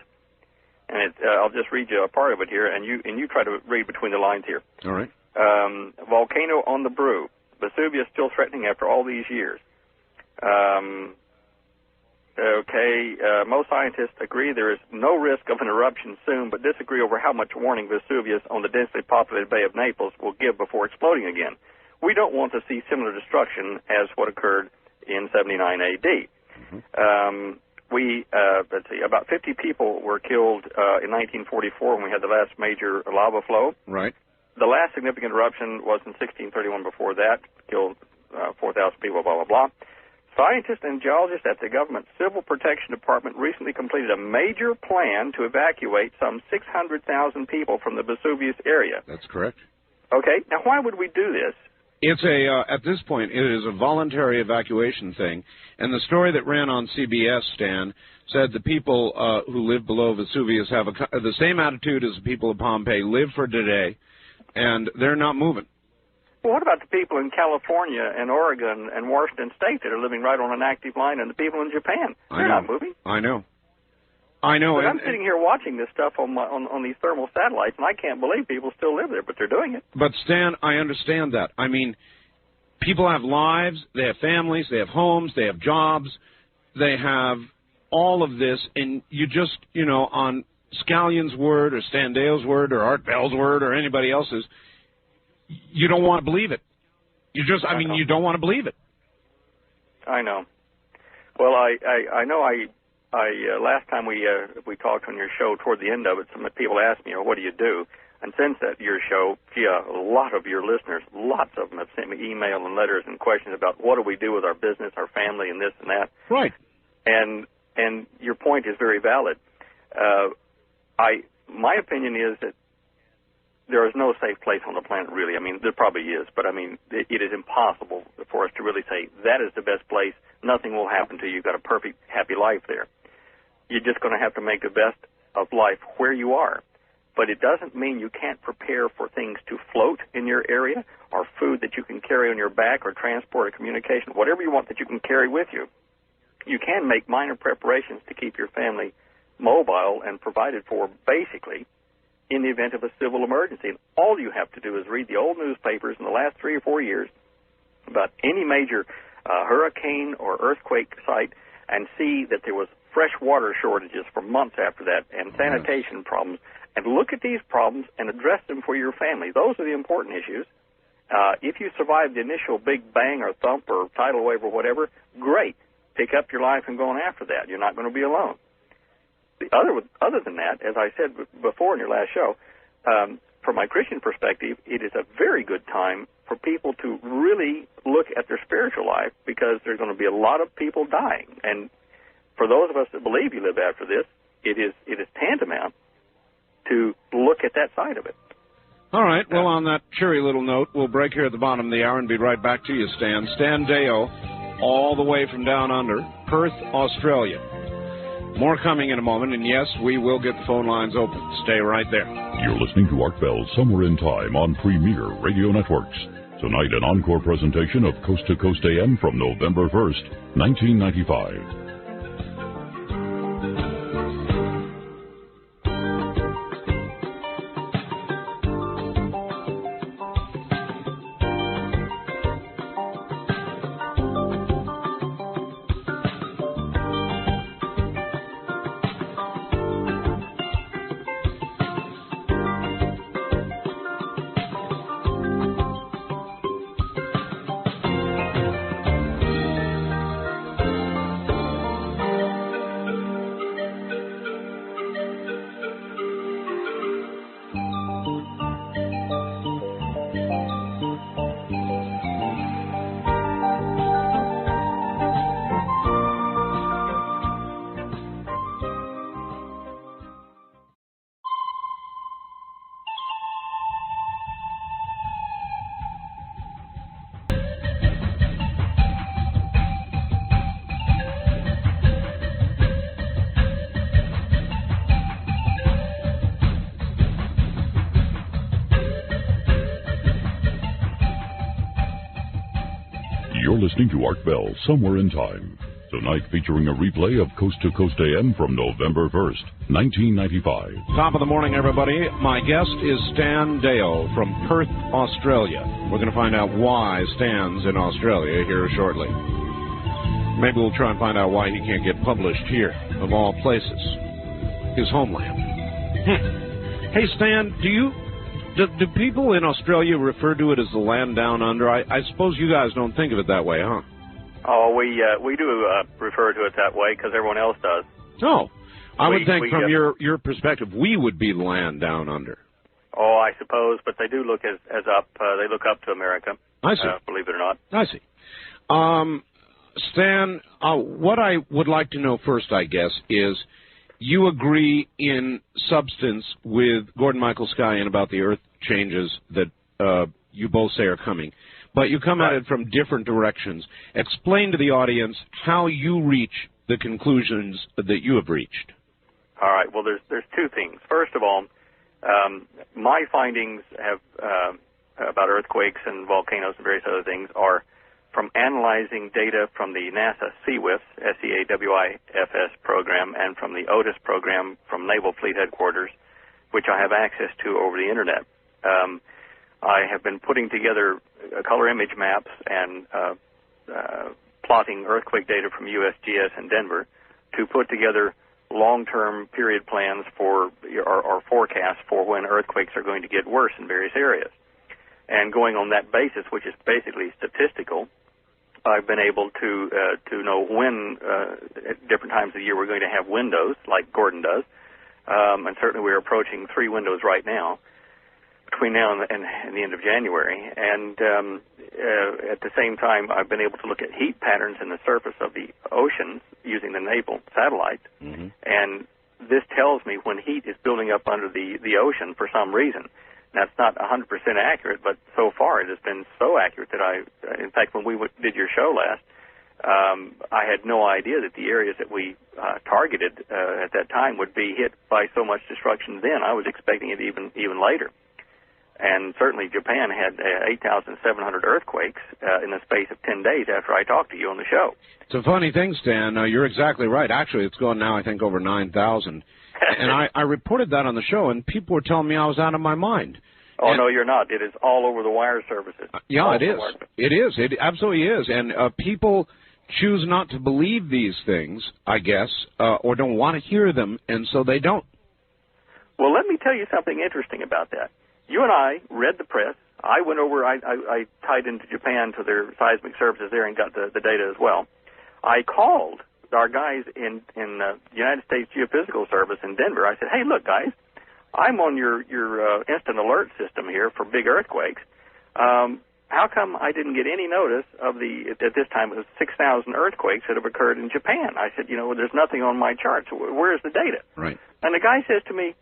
and I'll just read you a part of it here, and you try to read between the lines here. All right. Volcano on the brew. Vesuvius still threatening after all these years. Most scientists agree there is no risk of an eruption soon, but disagree over how much warning Vesuvius on the densely populated Bay of Naples will give before exploding again. We don't want to see similar destruction as what occurred in 79 A.D. let's see, about 50 people were killed in 1944 when we had the last major lava flow. Right. The last significant eruption was in 1631 before that, killed 4,000 people, blah, blah, blah. Scientists and geologists at the government Civil Protection Department recently completed a major plan to evacuate some 600,000 people from the Vesuvius area. That's correct. Okay, now why would we do this? It's at this point, it is a voluntary evacuation thing. And the story that ran on CBS, Stan, said the people who live below Vesuvius have the same attitude as the people of Pompeii, live for today, and they're not moving. Well, what about the people in California and Oregon and Washington State that are living right on an active line, and the people in Japan? They're not moving. I know. But I'm sitting here watching this stuff on these thermal satellites, and I can't believe people still live there, but they're doing it. But, Stan, I understand that. I mean, people have lives, they have families, they have homes, they have jobs, they have all of this, and you just, on Scallion's word or Stan Dale's word or Art Bell's word or anybody else's, you don't want to believe it. You don't want to believe it. I know. Well, I know last time we talked on your show, toward the end of it, some people asked me, what do you do? And since your show, a lot of your listeners, lots of them have sent me email and letters and questions about what do we do with our business, our family, and this and that. Right. And your point is very valid. My opinion is that there is no safe place on the planet, really. I mean, there probably is, but I mean, it is impossible for us to really say that is the best place. Nothing will happen to you. You've got a perfect, happy life there. You're just going to have to make the best of life where you are. But it doesn't mean you can't prepare for things to float in your area, or food that you can carry on your back, or transport or communication, whatever you want that you can carry with you. You can make minor preparations to keep your family mobile and provided for, basically, in the event of a civil emergency. And all you have to do is read the old newspapers in the last 3 or 4 years about any major hurricane or earthquake site and see that there was fresh water shortages for months after that and sanitation problems. And look at these problems and address them for your family. Those are the important issues. If you survive the initial big bang or thump or tidal wave or whatever, great. Pick up your life and go on after that. You're not going to be alone. Other than that, as I said before in your last show, from my Christian perspective, it is a very good time for people to really look at their spiritual life, because there's going to be a lot of people dying. And for those of us that believe you live after this, it is tantamount to look at that side of it. All right. Well, on that cheery little note, we'll break here at the bottom of the hour and be right back to you, Stan. Stan Deyo, all the way from down under, Perth, Australia. More coming in a moment, and yes, we will get the phone lines open. Stay right there. You're listening to Art Bell Somewhere in Time on Premier Radio Networks. Tonight, an encore presentation of Coast to Coast AM from November 1st, 1995. You're listening to Art Bell Somewhere in Time. Tonight featuring a replay of Coast to Coast AM from November 1st, 1995. Top of the morning, everybody. My guest is Stan Deyo from Perth, Australia. We're going to find out why Stan's in Australia here shortly. Maybe we'll try and find out why he can't get published here, of all places. His homeland. Hey, Stan, do people in Australia refer to it as the land down under? I suppose you guys don't think of it that way, huh? Oh, we do refer to it that way because everyone else does. No. I would think from your perspective, we would be the land down under. Oh, I suppose, but they do look as up. They look up to America. I see. Believe it or not. I see. Stan, what I would like to know first, I guess, is you agree in substance with Gordon Michael Scallion about the Earth changes that you both say are coming, but you come at it from different directions. Explain to the audience how you reach the conclusions that you have reached. All right. Well, there's two things. First of all, my findings have about earthquakes and volcanoes and various other things are from analyzing data from the NASA CWIFS, S-E-A-W-I-F-S program, and from the OTIS program from Naval Fleet Headquarters, which I have access to over the Internet. I have been putting together color image maps and plotting earthquake data from USGS in Denver to put together long-term period plans for or forecasts for when earthquakes are going to get worse in various areas. And going on that basis, which is basically statistical, I've been able to know when at different times of the year we're going to have windows, like Gordon does, and certainly we're approaching 3 windows right now between now and the end of January. And at the same time, I've been able to look at heat patterns in the surface of the oceans using the naval satellites. Mm-hmm. And this tells me when heat is building up under the ocean for some reason. That's not 100% accurate, but so far it has been so accurate that in fact, when we did your show last, I had no idea that the areas that we targeted at that time would be hit by so much destruction then. I was expecting it even later. And certainly Japan had 8,700 earthquakes in the space of 10 days after I talked to you on the show. It's a funny thing, Stan. You're exactly right. Actually, it's going now, I think, over 9,000. And I reported that on the show, and people were telling me I was out of my mind. Oh, no, you're not. It is all over the wire services. Yeah, it is. It is. It absolutely is. And people choose not to believe these things, I guess, or don't want to hear them, and so they don't. Well, let me tell you something interesting about that. You and I read the press. I went over, I tied into Japan to their seismic services there and got the data as well. I called our guys in the United States Geophysical Service in Denver. I said, hey, look, guys, I'm on your instant alert system here for big earthquakes. How come I didn't get any notice of at this time it was 6,000 earthquakes that have occurred in Japan? I said, there's nothing on my chart, so where's the data? Right. And the guy says to me,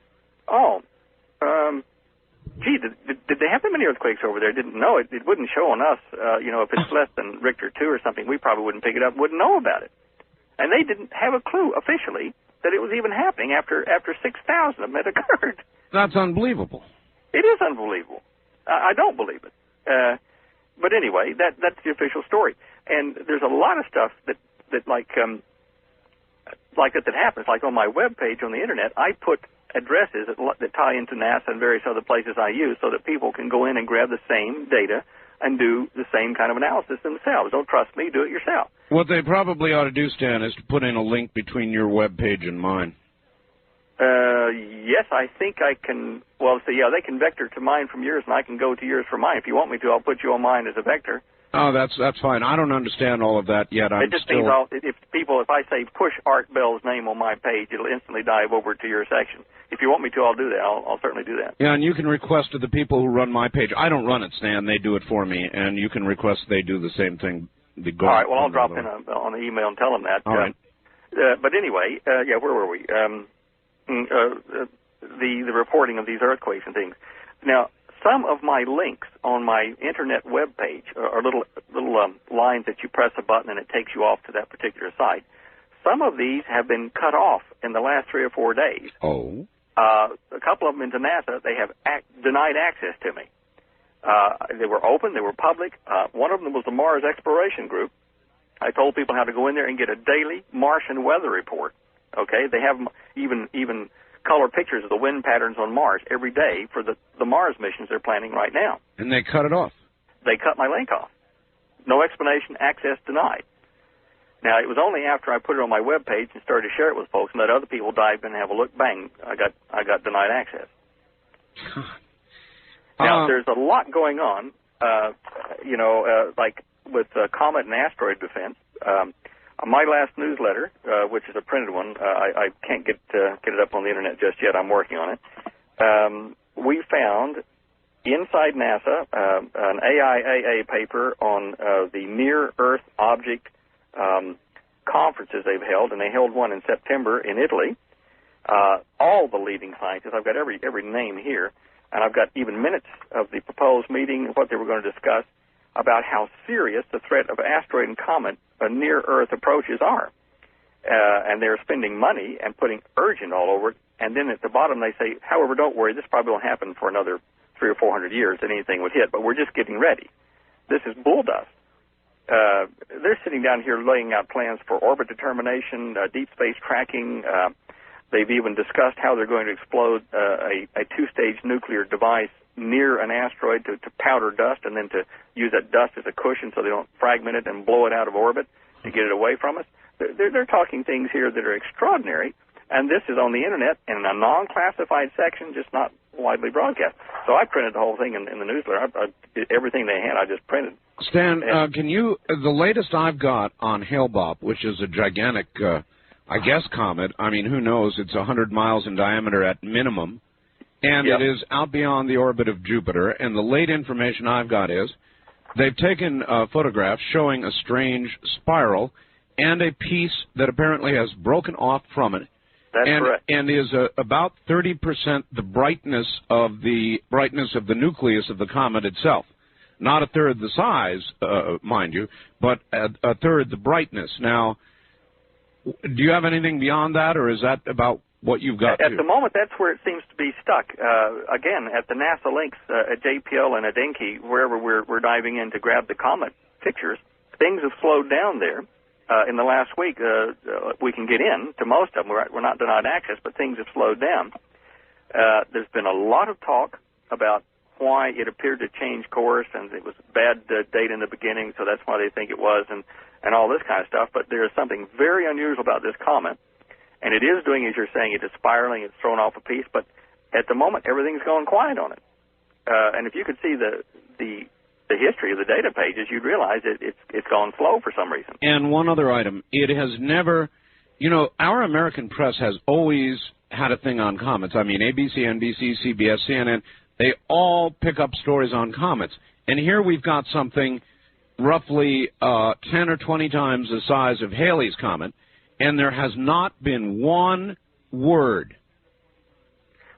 gee, did they have that many earthquakes over there? Didn't know it. It wouldn't show on us. If it's less than Richter 2 or something, we probably wouldn't pick it up, wouldn't know about it. And they didn't have a clue officially that it was even happening after 6,000 of them had occurred. That's unbelievable. It is unbelievable. I don't believe it. But anyway, that's the official story. And there's a lot of stuff that happens. Like on my webpage on the Internet, I put addresses that tie into NASA and various other places I use so that people can go in and grab the same data and do the same kind of analysis themselves. Don't trust me, do it yourself. What they probably ought to do, Stan, is to put in a link between your webpage and mine. Yes, I think I can. Well, so yeah, they can vector to mine from yours, and I can go to yours from mine. If you want me to, I'll put you on mine as a vector. Oh, that's fine. I don't understand all of that yet. It just means if I say push Art Bell's name on my page, it'll instantly dive over to your section. If you want me to, I'll do that. I'll certainly do that. Yeah, and you can request to the people who run my page. I don't run it, Stan. They do it for me, and you can request they do the same thing. All right. Well, I'll drop in on the email and tell them that. All right. But anyway, where were we? The reporting of these earthquakes and things. Now, some of my links on my internet web page are little lines that you press a button and it takes you off to that particular site. Some of these have been cut off in the last 3 or 4 days. Oh. A couple of them into NASA, they have denied access to me. They were open, they were public. One of them was the Mars Exploration Group. I told people how to go in there and get a daily Martian weather report. Okay, they have even color pictures of the wind patterns on Mars every day for the Mars missions they're planning right now. And they cut it off. They cut my link off. No explanation, access denied. Now, it was only after I put it on my webpage and started to share it with folks and let other people dive in and have a look, bang, I got denied access. Now, there's a lot going on. Like with comet and asteroid defense. My last newsletter, which is a printed one, I can't get it up on the internet just yet. I'm working on it. We found inside NASA an AIAA paper on the near-Earth object conferences they've held, and they held one in September in Italy. All the leading scientists, I've got every name here, and I've got even minutes of the proposed meeting, what they were going to discuss about how serious the threat of asteroid and comet near-Earth approaches are. And they're spending money and putting urgent all over it. And then at the bottom they say, however, don't worry, this probably won't happen for another 300 or 400 years that anything would hit, but we're just getting ready. This is bull dust. They're sitting down here laying out plans for orbit determination, deep space tracking. They've even discussed how they're going to explode a two-stage nuclear device near an asteroid to powder dust and then to use that dust as a cushion so they don't fragment it and blow it out of orbit to get it away from us. They're talking things here that are extraordinary, and this is on the Internet in a non-classified section, just not widely broadcast. So I printed the whole thing in the newsletter. Everything they had, I just printed. Stan, can you, the latest I've got on Hale-Bopp, which is a gigantic, I guess, comet, I mean, who knows, it's 100 miles in diameter at minimum, and It is out beyond the orbit of Jupiter, and the late information I've got is they've taken photographs showing a strange spiral and a piece that apparently has broken off from it. That's correct. And is about 30% the brightness of the nucleus of the comet itself. Not a third the size, mind you, but a third the brightness. Now, do you have anything beyond that, or is that about what you've got? At the moment, that's where it seems to be stuck. Again, at the NASA links at JPL and at Enki, wherever we're diving in to grab the comet pictures, things have slowed down there. In the last week, we can get in to most of them. We're not denied access, but things have slowed down. There's been a lot of talk about why it appeared to change course, and it was a bad date in the beginning, so that's why they think it was, and all this kind of stuff. But there is something very unusual about this comet, and it is doing, as you're saying, it is spiraling, it's thrown off a piece, but at the moment, everything's going quiet on it. And if you could see the history of the data pages, you'd realize it's gone slow for some reason. And one other item, it has never, our American press has always had a thing on comets. I mean, ABC, NBC, CBS, CNN, they all pick up stories on comets. And here we've got something roughly 10 or 20 times the size of Halley's Comet, and there has not been one word.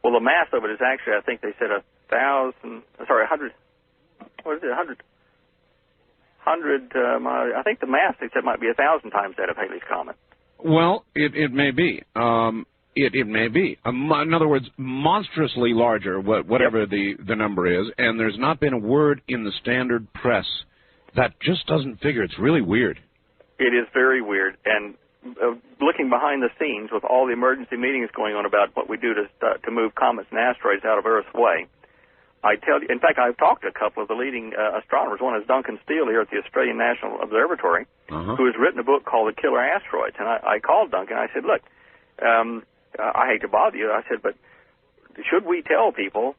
Well, the mass of it is actually, I think they said 100. What is it? 100. I think the mass they said might be 1,000 times that of Halley's Comet. Well, it may be. It may be. In other words, monstrously larger, whatever the number is, and there's not been a word in the standard press. That just doesn't figure. It's really weird. It is very weird, and looking behind the scenes with all the emergency meetings going on about what we do to move comets and asteroids out of Earth's way, I tell you, in fact, I've talked to a couple of the leading astronomers. One is Duncan Steele here at the Australian National Observatory, who has written a book called The Killer Asteroids. And I called Duncan. I said, look, I hate to bother you. I said, but should we tell people,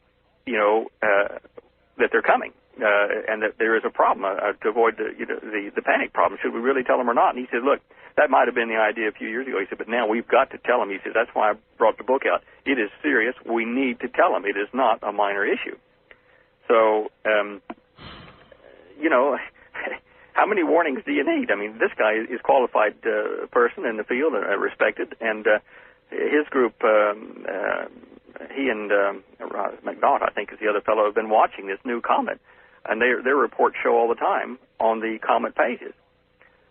that they're coming and that there is a problem to avoid the panic problem? Should we really tell them or not? And he said, look, that might have been the idea a few years ago. He said, but now we've got to tell them. He said, that's why I brought the book out. It is serious. We need to tell them. It is not a minor issue. So, how many warnings do you need? I mean, this guy is a qualified person in the field, respected, and his group, he and McNaught, I think is the other fellow, have been watching this new comet, and their reports show all the time on the comet pages.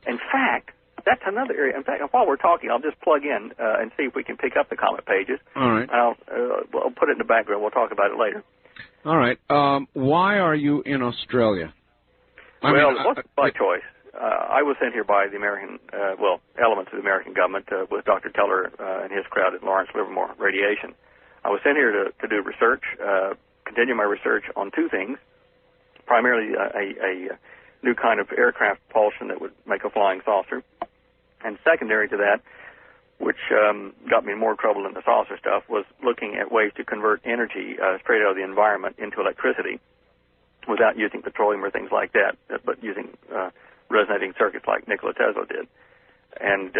In fact, that's another area. In fact, while we're talking, I'll just plug in and see if we can pick up the comet pages. All right. I'll put it in the background. We'll talk about it later. All right. Why are you in Australia? It wasn't by choice. I was sent here by the American, elements of the American government with Dr. Teller and his crowd at Lawrence Livermore Radiation. I was sent here to do research, continue my research on two things, primarily a new kind of aircraft propulsion that would make a flying saucer, and secondary to that, which got me in more trouble than the saucer stuff, was looking at ways to convert energy straight out of the environment into electricity without using petroleum or things like that, but using resonating circuits like Nikola Tesla did. And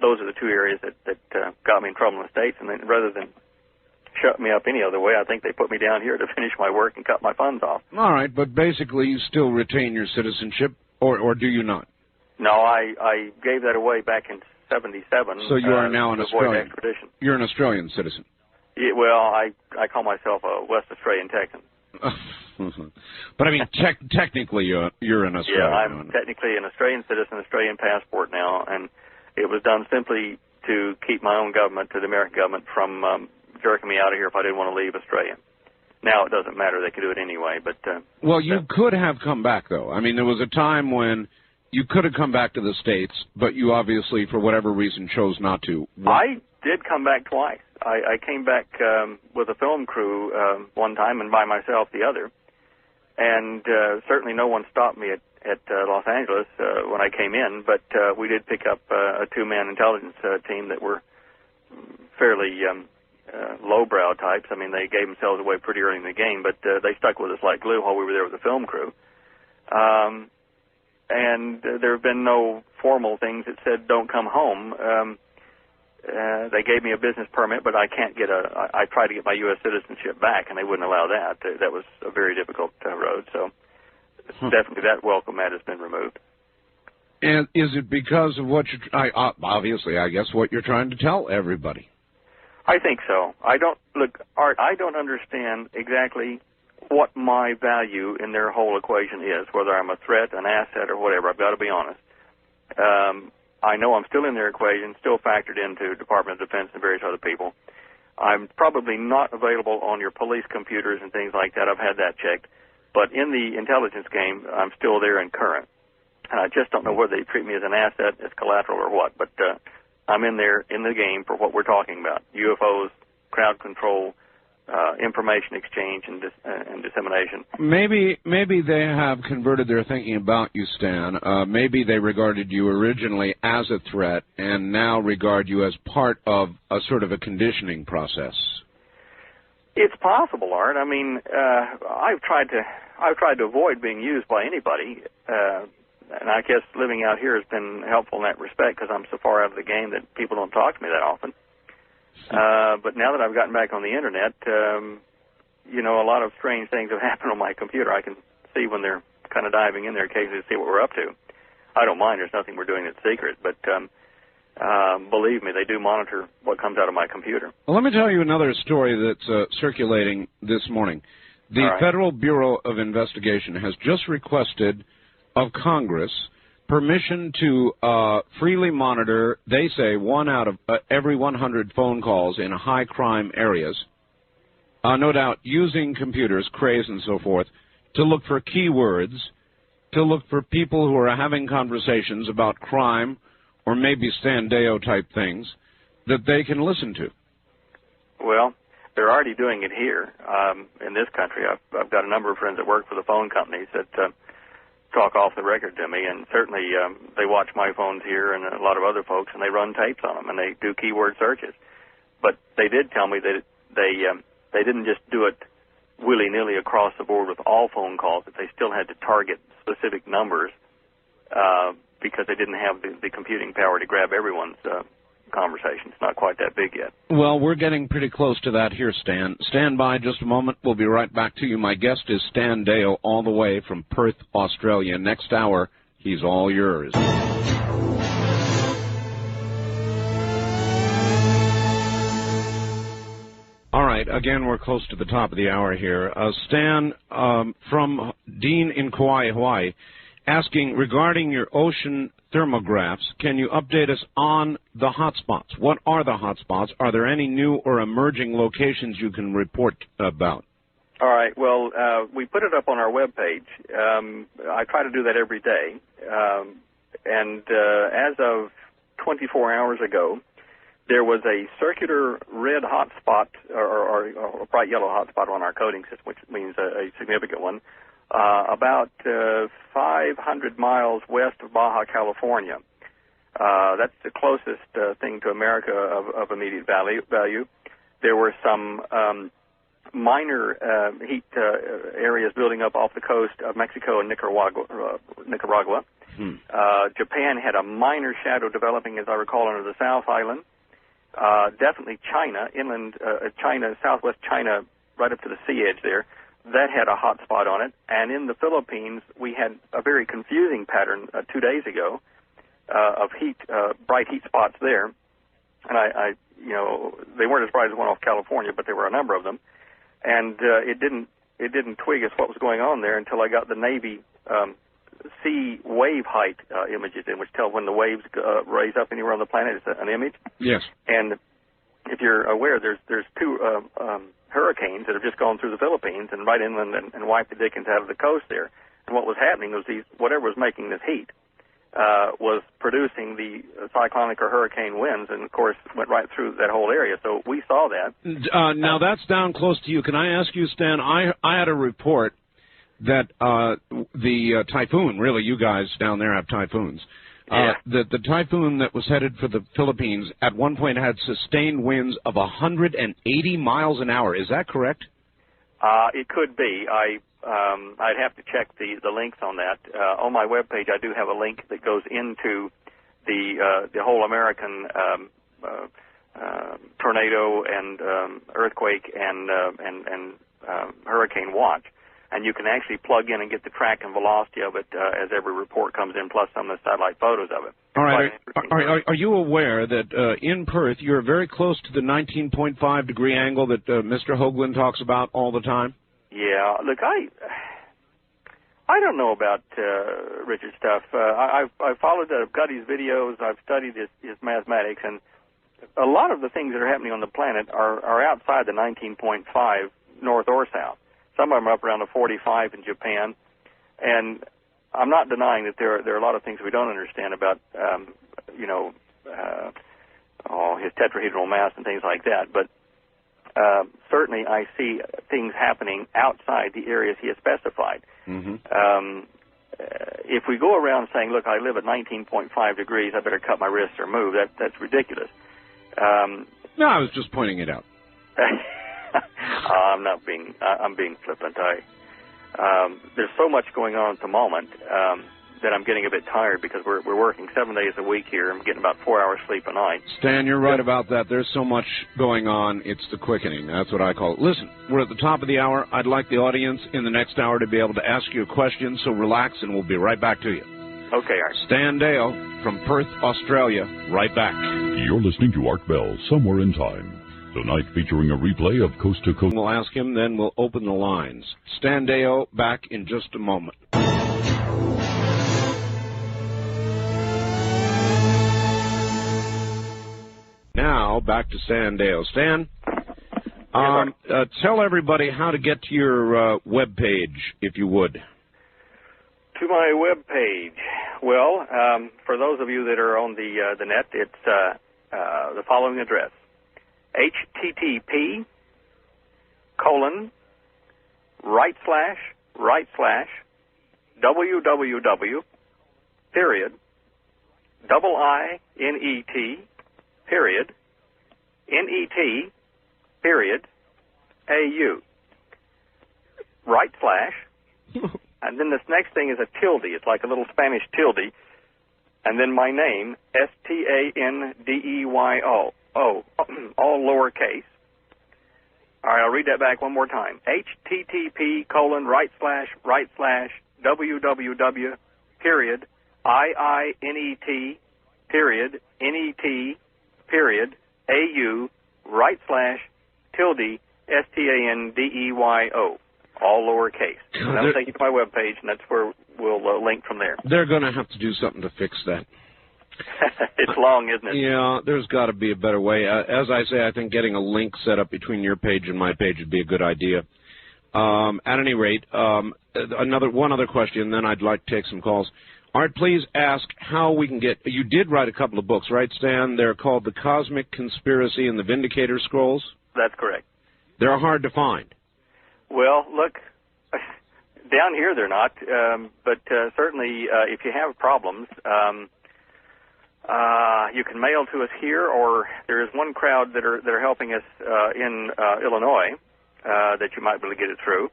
those are the two areas that got me in trouble in the States. And then rather than shut me up any other way, I think they put me down here to finish my work and cut my funds off. All right, but basically you still retain your citizenship, or do you not? No, I gave that away back in 77. So you are now an to avoid Australian. extradition. You're an Australian citizen. Yeah, well, I call myself a West Australian Texan. But I mean, technically you're an Australian. Yeah, I'm technically an Australian citizen, Australian passport now, and it was done simply to keep my own government, to the American government, from jerking me out of here if I didn't want to leave Australia. Now it doesn't matter; they could do it anyway. But well, you could have come back, though. I mean, there was a time when you could have come back to the States, but you obviously, for whatever reason, chose not to. I did come back twice. I came back with a film crew one time and by myself the other. And certainly no one stopped me at Los Angeles when I came in, but we did pick up a two-man intelligence team that were fairly lowbrow types. I mean, they gave themselves away pretty early in the game, but they stuck with us like glue while we were there with the film crew. And there have been no formal things that said don't come home. They gave me a business permit, but I can't get I tried to get my U.S. citizenship back, and they wouldn't allow that. That was a very difficult road, so definitely that welcome mat has been removed. And is it because of what obviously, I guess, what you're trying to tell everybody? I think so. Art, I don't understand exactly what my value in their whole equation is, whether I'm a threat, an asset, or whatever. I've got to be honest. I know I'm still in their equation, still factored into Department of Defense and various other people. I'm probably not available on your police computers and things like that. I've had that checked. But in the intelligence game, I'm still there and current. And I just don't know whether they treat me as an asset, as collateral, or what. But I'm in there in the game for what we're talking about: UFOs, crowd control, information exchange and dissemination. Maybe they have converted their thinking about you, Stan. Maybe they regarded you originally as a threat and now regard you as part of a sort of a conditioning process. It's possible, Art. I mean, I've tried to avoid being used by anybody, and I guess living out here has been helpful in that respect because I'm so far out of the game that people don't talk to me that often. But now that I've gotten back on the Internet, a lot of strange things have happened on my computer. I can see when they're kind of diving in there occasionally to see what we're up to. I don't mind. There's nothing we're doing that's secret. But believe me, they do monitor what comes out of my computer. Well, let me tell you another story that's circulating this morning. The Federal Bureau of Investigation has just requested of Congress permission to freely monitor, they say, 1 out of every 100 phone calls in high-crime areas, no doubt using computers, craze and so forth, to look for keywords, to look for people who are having conversations about crime or maybe Stan Deyo-type things that they can listen to. Well, they're already doing it here in this country. I've got a number of friends that work for the phone companies that talk off the record to me, and certainly they watch my phones here and a lot of other folks, and they run tapes on them, and they do keyword searches. But they did tell me that they didn't just do it willy-nilly across the board with all phone calls, that they still had to target specific numbers because they didn't have the computing power to grab everyone's conversation. It's not quite that big yet. Well, we're getting pretty close to that here, Stan. Stand by just a moment. We'll be right back to you. My guest is Stan Deyo, all the way from Perth, Australia. Next hour, he's all yours. All right, again, we're close to the top of the hour here. Stan, from Dean in Kauai, Hawaii, asking regarding your ocean thermographs, can you update us on the hotspots? What are the hotspots? Are there any new or emerging locations you can report about? All right. Well, we put it up on our webpage. I try to do that every day. And as of 24 hours ago, there was a circular red hotspot or a bright yellow hotspot on our coding system, which means a significant one, about 500 miles west of Baja, California. That's the closest thing to America of immediate value. There were some minor heat areas building up off the coast of Mexico and Nicaragua. Japan had a minor shadow developing, as I recall, under the South Island. Definitely China, inland China, southwest China, right up to the sea edge there. That had a hot spot on it. And in the Philippines, we had a very confusing pattern 2 days ago of heat, bright heat spots there. And I they weren't as bright as one off California, but there were a number of them. And it didn't twig us what was going on there until I got the Navy sea wave height images in, which tell when the waves raise up anywhere on the planet. It's an image. Yes. And if you're aware, there's two hurricanes that have just gone through the Philippines and right inland and wiped the dickens out of the coast there. And what was happening was whatever was making this heat was producing the cyclonic or hurricane winds, and of course went right through that whole area. So we saw that. Now that's down close to you. Can I ask you, Stan? I had a report that the typhoon, really, you guys down there have typhoons. That the typhoon that was headed for the Philippines at one point had sustained winds of 180 miles an hour. Is that correct? It could be. I'd have to check the links on that. On my webpage, I do have a link that goes into the whole American tornado and earthquake and hurricane watch. And you can actually plug in and get the track and velocity of it as every report comes in, plus some of the satellite photos of it. All right. Are you aware that in Perth you're very close to the 19.5 degree angle that Mr. Hoagland talks about all the time? Yeah. Look, I don't know about Richard's stuff. I've followed Gutty's videos. I've studied his mathematics, and a lot of the things that are happening on the planet are outside the 19.5 north or south. Some of them are up around the 45 in Japan, and I'm not denying that there are a lot of things we don't understand about, his tetrahedral mass and things like that. But certainly, I see things happening outside the areas he has specified. Mm-hmm. If we go around saying, "Look, I live at 19.5 degrees, I better cut my wrists or move," that's ridiculous. No, I was just pointing it out. I'm being flippant. There's so much going on at the moment that I'm getting a bit tired because we're working 7 days a week here. I'm getting about 4 hours sleep a night. Stan, you're right about that. There's so much going on. It's the quickening. That's what I call it. Listen, we're at the top of the hour. I'd like the audience in the next hour to be able to ask you a question, so relax, and we'll be right back to you. Okay, Art. Stan Deyo from Perth, Australia. Right back. You're listening to Art Bell, Somewhere in Time. Tonight featuring a replay of Coast to Coast. We'll ask him, then we'll open the lines. Stan Deyo back in just a moment. Now, back to Stan Deyo. Stan, tell everybody how to get to your web page, if you would. To my web page. Well, for those of you that are on the net, it's the following address. www.net.au. And then this next thing is a tilde. It's like a little Spanish tilde. And then my name, Standeyo. all lowercase. All right, I'll read that back one more time. http://www.IINET.net/STANDEYO. All lowercase. And that'll take you to my webpage, and that's where we'll link from there. They're going to have to do something to fix that. It's long, isn't it? Yeah, there's got to be a better way. As I say, I think getting a link set up between your page and my page would be a good idea. At any rate, one other question, then I'd like to take some calls. Art, please ask how we can get... You did write a couple of books, right, Stan? They're called The Cosmic Conspiracy and The Vindicator Scrolls? That's correct. They're hard to find. Well, look, down here they're not, but certainly if you have problems... you can mail to us here, or there is one crowd that are helping us in Illinois, that you might be able to get it through.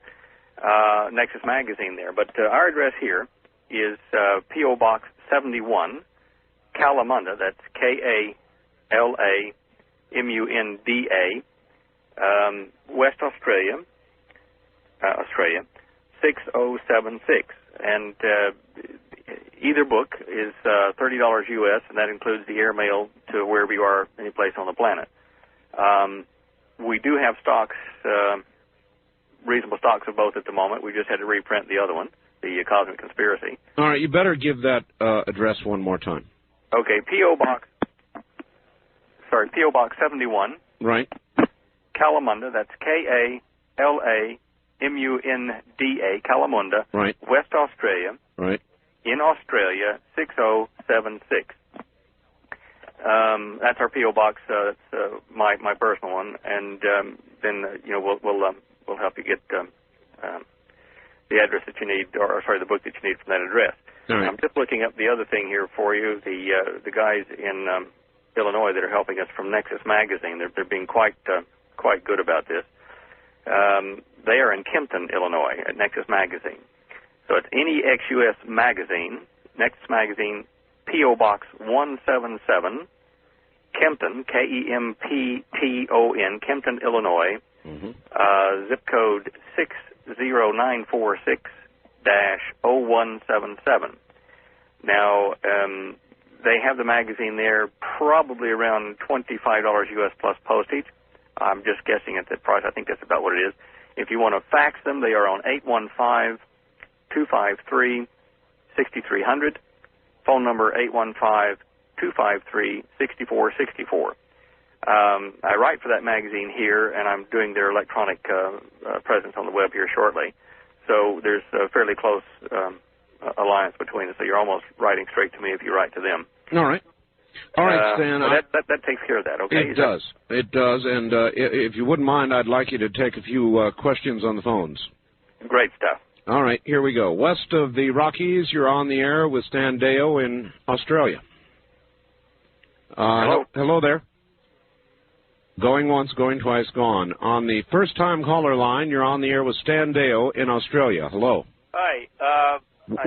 Nexus Magazine there. But our address here is P.O. Box 71, Kalamunda. That's Kalamunda, West Australia, 6076. And either book is $30 U.S., and that includes the airmail to wherever you are, any place on the planet. We do have stocks, reasonable stocks of both at the moment. We just had to reprint the other one, the Cosmic Conspiracy. All right, you better give that address one more time. Okay, P.O. Box 71. Right. Kalamunda, that's Kalamunda, Kalamunda, right. West Australia, right. In Australia, 6076. That's our P.O. Box. That's my personal one, and then we'll help you get the address that you need, or sorry, the book that you need from that address. Right. I'm just looking up the other thing here for you. The guys in Illinois that are helping us from Nexus Magazine, they're being quite good about this. They are in Kempton, Illinois, at Nexus Magazine. So it's NEXUS Magazine, Nexus Magazine, P.O. Box 177, Kempton, Kempton, Kempton, Illinois, zip code 60946-0177. Now, they have the magazine there probably around $25 U.S. plus postage. I'm just guessing at the price. I think that's about what it is. If you want to fax them, they are on 815-253-6300. Phone number 815-253-6464. I write for that magazine here, and I'm doing their electronic presence on the web here shortly. So there's a fairly close alliance between us. So you're almost writing straight to me if you write to them. All right. All right, Stan. That takes care of that, okay? It does. It does. And if you wouldn't mind, I'd like you to take a few questions on the phones. Great stuff. All right, here we go. West of the Rockies, you're on the air with Stan Deyo in Australia. Hello. Hello there. Going once, going twice, gone. On the first-time caller line, you're on the air with Stan Deyo in Australia. Hello. Hi.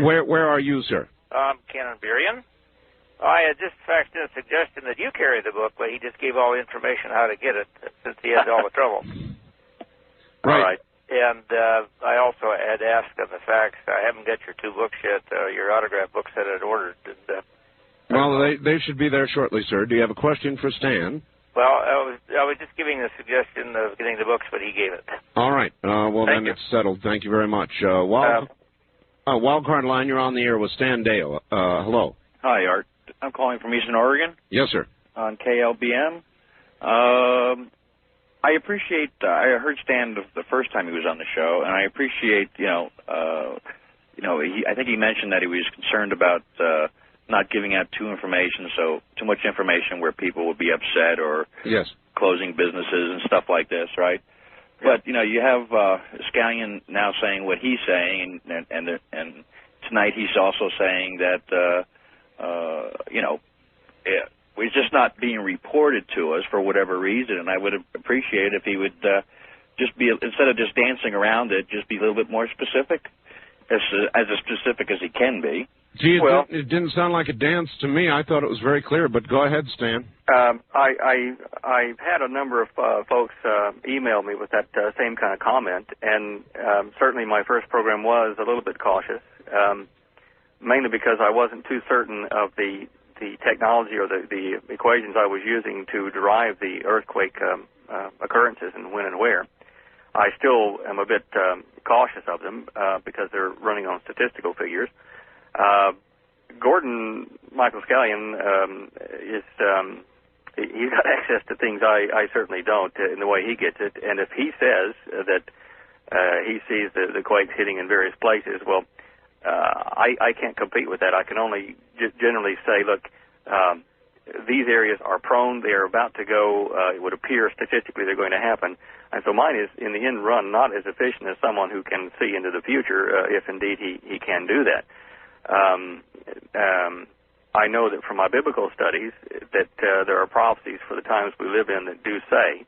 Where are you, sir? I'm Ken Burian. I had just faxed in a suggestion that you carry the book, but he just gave all the information how to get it since he had all the trouble. Right. All right. And I also had asked on the fax, I haven't got your two books yet, your autograph books that I'd ordered. Well, they should be there shortly, sir. Do you have a question for Stan? Well, I was just giving the suggestion of getting the books, but he gave it. All right. Well, then it's settled. Thank you very much. Wildcard line, you're on the air with Stan Deyo. Hello. Hi, Art. I'm calling from Eastern Oregon. Yes, sir. On KLBM. I appreciate. I heard Stan the first time he was on the show, and I appreciate. I think he mentioned that he was concerned about not giving out too much information where people would be upset or closing businesses and stuff like this, right? Yeah. But you have Scallion now saying what he's saying, and tonight he's also saying that it's just not being reported to us for whatever reason, and I would appreciate if he would just be, instead of just dancing around it, just be a little bit more specific, as specific as he can be. Gee, it didn't sound like a dance to me. I thought it was very clear, but go ahead, Stan. I've had a number of folks email me with that same kind of comment, and certainly my first program was a little bit cautious, mainly because I wasn't too certain of the technology or the equations I was using to derive the earthquake occurrences and when and where. I still am a bit cautious of them because they're running on statistical figures. Michael Scallion he's got access to things I certainly don't in the way he gets it. And if he says that he sees the quakes hitting in various places, well, I can't compete with that. I can only generally say, look, these areas are prone. They are about to go. It would appear statistically they're going to happen. And so mine is, in the end run, not as efficient as someone who can see into the future, if indeed he can do that. I know that from my biblical studies that there are prophecies for the times we live in that do say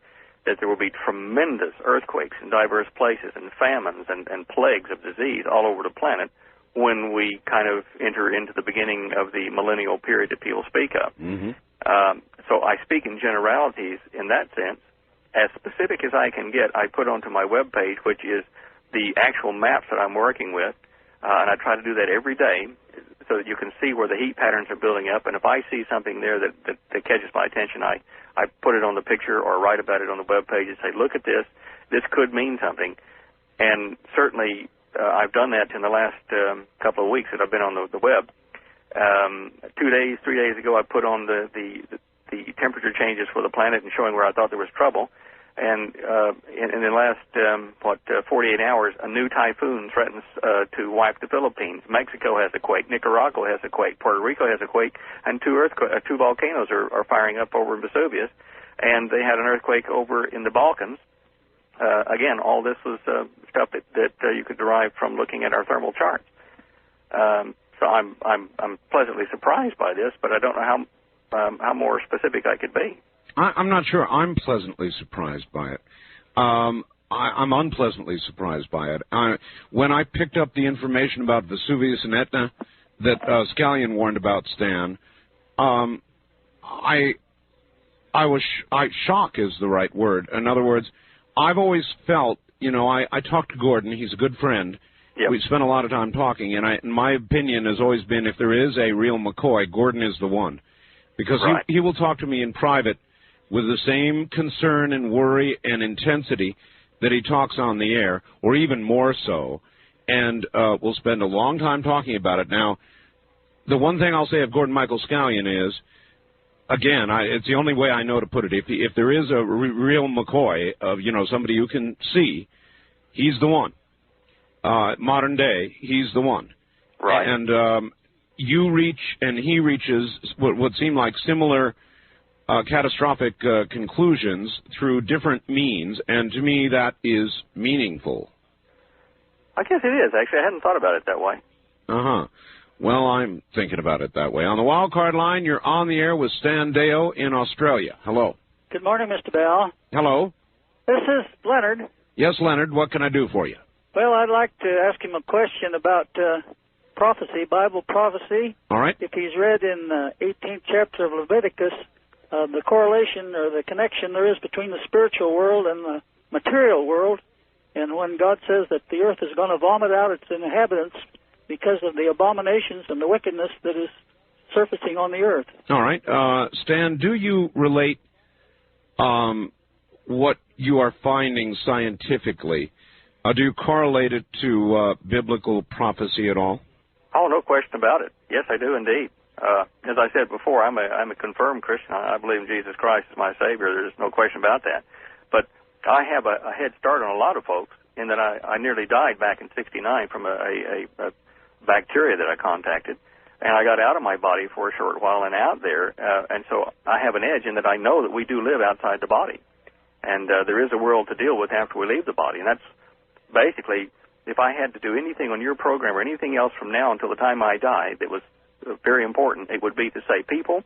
that there will be tremendous earthquakes in diverse places and famines and plagues of disease all over the planet when we kind of enter into the beginning of the millennial period that people speak of. So I speak in generalities in that sense. As specific as I can get, I put onto my webpage, which is the actual maps that I'm working with, and I try to do that every day so that you can see where the heat patterns are building up. And if I see something there that catches my attention, I put it on the picture or write about it on the webpage and say, look at this. This could mean something. And certainly I've done that in the last couple of weeks that I've been on the web. 3 days ago, I put on the temperature changes for the planet and showing where I thought there was trouble. And in the last 48 hours, a new typhoon threatens to wipe the Philippines. Mexico has a quake. Nicaragua has a quake. Puerto Rico has a quake. And two volcanoes are firing up over in Vesuvius. And they had an earthquake over in the Balkans. Again, all this was stuff that you could derive from looking at our thermal charts. So I'm pleasantly surprised by this, but I don't know how more specific I could be. I'm not sure. I'm pleasantly surprised by it. I'm unpleasantly surprised by it. When I picked up the information about Vesuvius and Etna that Scallion warned about, Stan, shock is the right word. In other words, I've always felt, I talked to Gordon. He's a good friend. Yep. We spent a lot of time talking, and my opinion has always been if there is a real McCoy, Gordon is the one. Because right. he will talk to me in private with the same concern and worry and intensity that he talks on the air, or even more so. And we'll spend a long time talking about it. Now, the one thing I'll say of Gordon Michael Scallion is, again, it's the only way I know to put it. If there is a real McCoy of, somebody you can see, he's the one. Modern day, he's the one. Right. And you reach and he reaches what seem like similar catastrophic conclusions through different means, and to me that is meaningful. I guess it is, actually. I hadn't thought about it that way. Uh-huh. Well, I'm thinking about it that way. On the wild card line, you're on the air with Stan Deyo in Australia. Hello. Good morning, Mr. Bell. Hello. This is Leonard. Yes, Leonard. What can I do for you? Well, I'd like to ask him a question about prophecy, Bible prophecy. All right. If he's read in the 18th chapter of Leviticus, the correlation or the connection there is between the spiritual world and the material world, and when God says that the earth is going to vomit out its inhabitants because of the abominations and the wickedness that is surfacing on the earth. All right. Stan, do you relate what you are finding scientifically? Do you correlate it to biblical prophecy at all? Oh, no question about it. Yes, I do indeed. As I said before, I'm a confirmed Christian. I believe in Jesus Christ as my Savior. There's no question about that. But I have a head start on a lot of folks in that I nearly died back in '69 from a bacteria that I contacted, and I got out of my body for a short while and out there, and so I have an edge in that I know that we do live outside the body, and there is a world to deal with after we leave the body, and that's basically, if I had to do anything on your program or anything else from now until the time I die that was very important, it would be to say, people,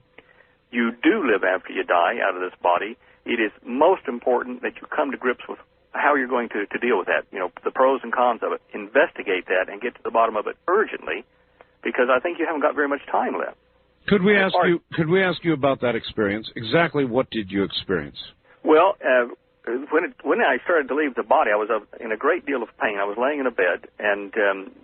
you do live after you die out of this body. It is most important that you come to grips with how you're going to deal with that, the pros and cons of it. Investigate that and get to the bottom of it urgently, because I think you haven't got very much time left. Could we ask you about that experience? Exactly what did you experience? Well, when I started to leave the body, I was in a great deal of pain. I was laying in a bed, and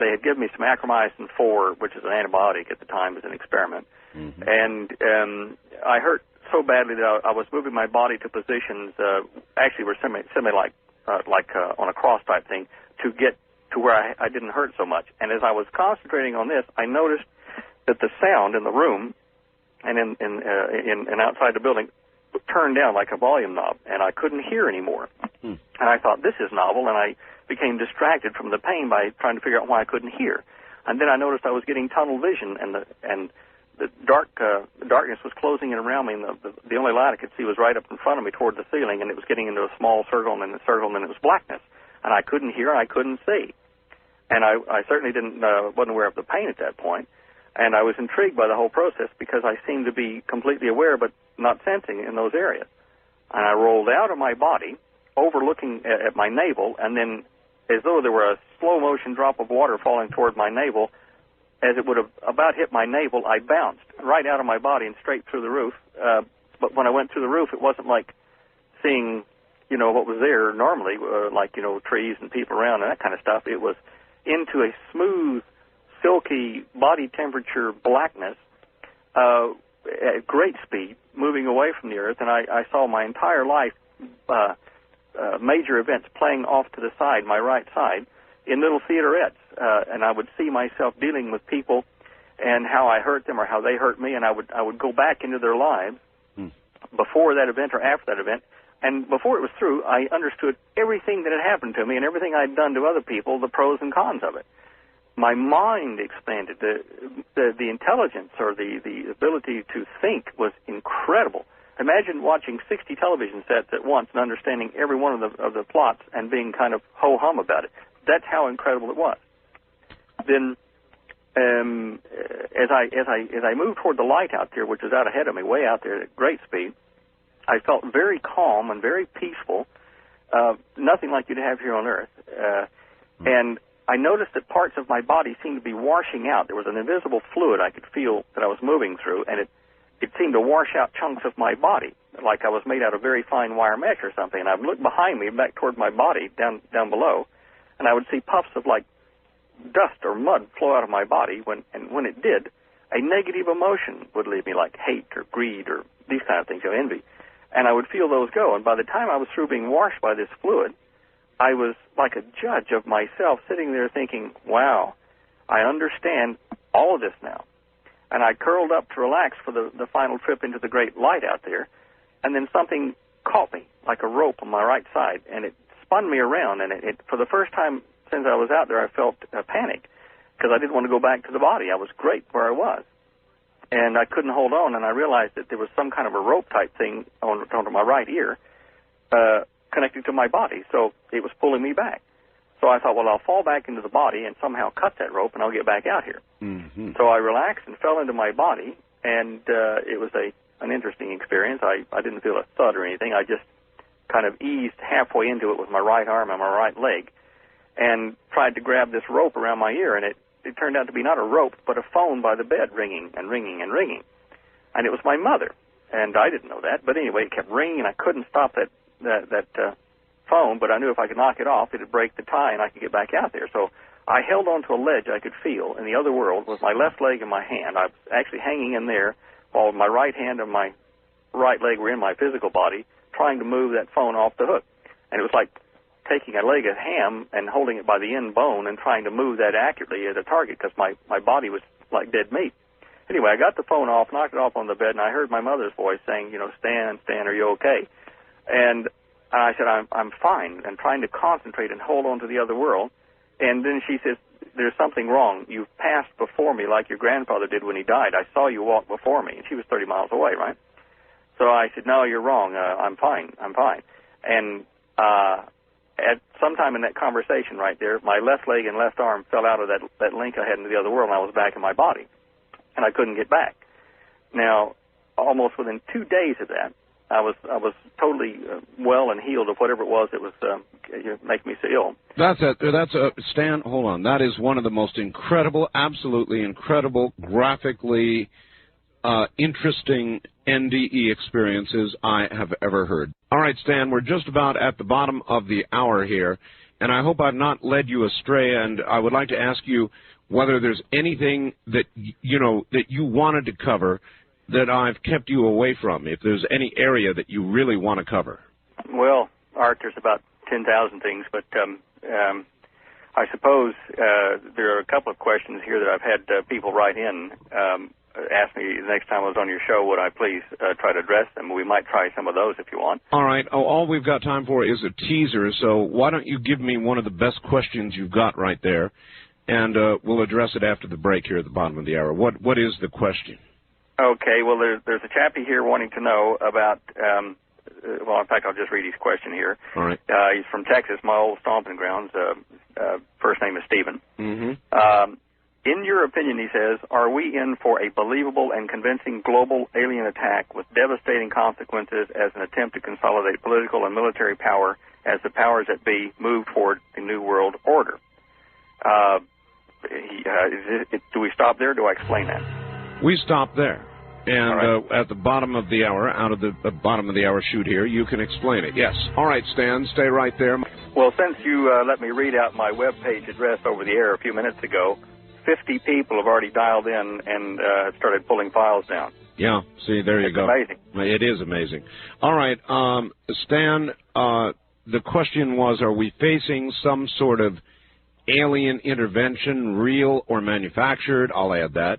they had given me some acromycin-4, which is an antibiotic at the time as an experiment. Mm-hmm. And I hurt so badly that I was moving my body to positions, actually were semi like on a cross type thing, to get to where I didn't hurt so much. And as I was concentrating on this, I noticed that the sound in the room and in outside the building turned down like a volume knob, and I couldn't hear anymore. And I thought, this is novel, and I became distracted from the pain by trying to figure out why I couldn't hear. And then I noticed I was getting tunnel vision, and the darkness was closing in around me, and the only light I could see was right up in front of me toward the ceiling, and it was getting into a small circle, and then a circle, and then it was blackness. And I couldn't hear, and I couldn't see. And I certainly wasn't aware of the pain at that point. And I was intrigued by the whole process because I seemed to be completely aware but not sensing in those areas. and I rolled out of my body, overlooking at my navel, and then as though there were a slow-motion drop of water falling toward my navel, as it would have about hit my navel, I bounced right out of my body and straight through the roof. But when I went through the roof, it wasn't like seeing, what was there normally, like, trees and people around and that kind of stuff. It was into a smooth, silky, body temperature blackness at great speed, moving away from the earth, and I saw my entire life major events playing off to the side, my right side, in little theaterettes, and I would see myself dealing with people and how I hurt them or how they hurt me, and I would go back into their lives before that event or after that event, and before it was through, I understood everything that had happened to me and everything I'd done to other people, the pros and cons of it. My mind expanded. The intelligence or the ability to think was incredible. Imagine watching 60 television sets at once and understanding every one of the plots and being kind of ho-hum about it. That's how incredible it was. Then, as I moved toward the light out there, which was out ahead of me, way out there at great speed, I felt very calm and very peaceful, nothing like you'd have here on Earth. And I noticed that parts of my body seemed to be washing out. There was an invisible fluid I could feel that I was moving through, and it seemed to wash out chunks of my body, like I was made out of very fine wire mesh or something. And I would look behind me, back toward my body, down below, and I would see puffs of, like, dust or mud flow out of my body. When it did, a negative emotion would leave me, like hate or greed or these kind of things, envy. And I would feel those go. And by the time I was through being washed by this fluid, I was like a judge of myself, sitting there thinking, wow, I understand all of this now. And I curled up to relax for the final trip into the great light out there, and then something caught me like a rope on my right side, and it spun me around, and it for the first time since I was out there, I felt a panic, because I didn't want to go back to the body. I was great where I was. And I couldn't hold on, and I realized that there was some kind of a rope-type thing onto my right ear connected to my body, so it was pulling me back. So I thought, well, I'll fall back into the body and somehow cut that rope, and I'll get back out here. Mm-hmm. So I relaxed and fell into my body, and it was an interesting experience. I didn't feel a thud or anything. I just kind of eased halfway into it with my right arm and my right leg and tried to grab this rope around my ear, and it turned out to be not a rope, but a phone by the bed ringing and ringing and ringing. And it was my mother, and I didn't know that. But anyway, it kept ringing, and I couldn't stop that phone, but I knew if I could knock it off, it would break the tie, and I could get back out there. So I held onto a ledge I could feel in the other world with my left leg in my hand. I was actually hanging in there while my right hand and my right leg were in my physical body, trying to move that phone off the hook. And it was like taking a leg of ham and holding it by the end bone and trying to move that accurately at a target, because my body was like dead meat. Anyway, I got the phone off, knocked it off on the bed, and I heard my mother's voice saying, Stan, are you okay? And I said, I'm fine, and trying to concentrate and hold on to the other world. And then she says, there's something wrong. You've passed before me like your grandfather did when he died. I saw you walk before me. And she was 30 miles away, right? So I said, no, you're wrong. I'm fine. And at some time in that conversation right there, my left leg and left arm fell out of that link I had into the other world, and I was back in my body. And I couldn't get back. Now, almost within 2 days of that, I was totally well and healed of whatever it was that was making me so ill. Stan, hold on. That is one of the most incredible, absolutely incredible, graphically interesting NDE experiences I have ever heard. All right, Stan, we're just about at the bottom of the hour here, and I hope I've not led you astray, and I would like to ask you whether there's anything that, that you wanted to cover that I've kept you away from, if there's any area that you really want to cover. Well, Art, there's about 10,000 things, but I suppose there are a couple of questions here that I've had people write in, ask me the next time I was on your show, would I please try to address them? We might try some of those if you want. All right. All we've got time for is a teaser, so why don't you give me one of the best questions you've got right there, and we'll address it after the break here at the bottom of the hour. What is the question? Okay, well, there's a chappie here wanting to know about, well, in fact, I'll just read his question here. All right. He's from Texas, my old stomping grounds. First name is Stephen. Mm-hmm. In your opinion, he says, are we in for a believable and convincing global alien attack with devastating consequences as an attempt to consolidate political and military power as the powers that be move toward a new world order? Do we stop there, or do I explain that? We stop there. And right. At the bottom of the hour, out of the bottom of the hour shoot here, you can explain it. Yes. All right, Stan, stay right there. Well, since you let me read out my web page address over the air a few minutes ago, 50 people have already dialed in and started pulling files down. Yeah, see, there you go. Amazing. It is amazing. All right, Stan, the question was, are we facing some sort of alien intervention, real or manufactured? I'll add that.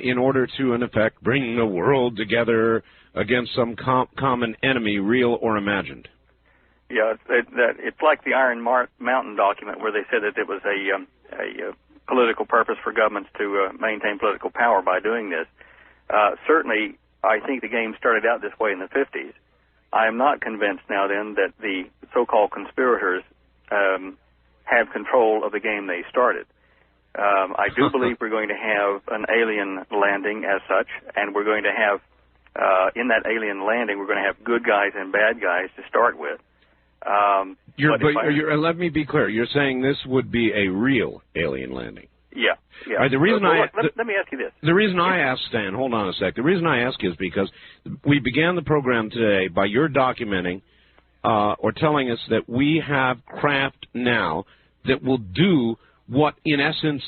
In order to, in effect, bring the world together against some common enemy, real or imagined. Yeah, it's like the Iron Mountain document where they said that it was a political purpose for governments to maintain political power by doing this. Certainly, I think the game started out this way in the 50s. I am not convinced now then that the so-called conspirators have control of the game they started. I do believe we're going to have an alien landing as such, and we're going to have, in that alien landing, we're going to have good guys and bad guys to start with. Let me be clear. You're saying this would be a real alien landing? Yeah. All right, the reason let me ask you this. The reason I asked, Stan, hold on a sec. The reason I ask is because we began the program today by your documenting or telling us that we have craft now that will do what, in essence,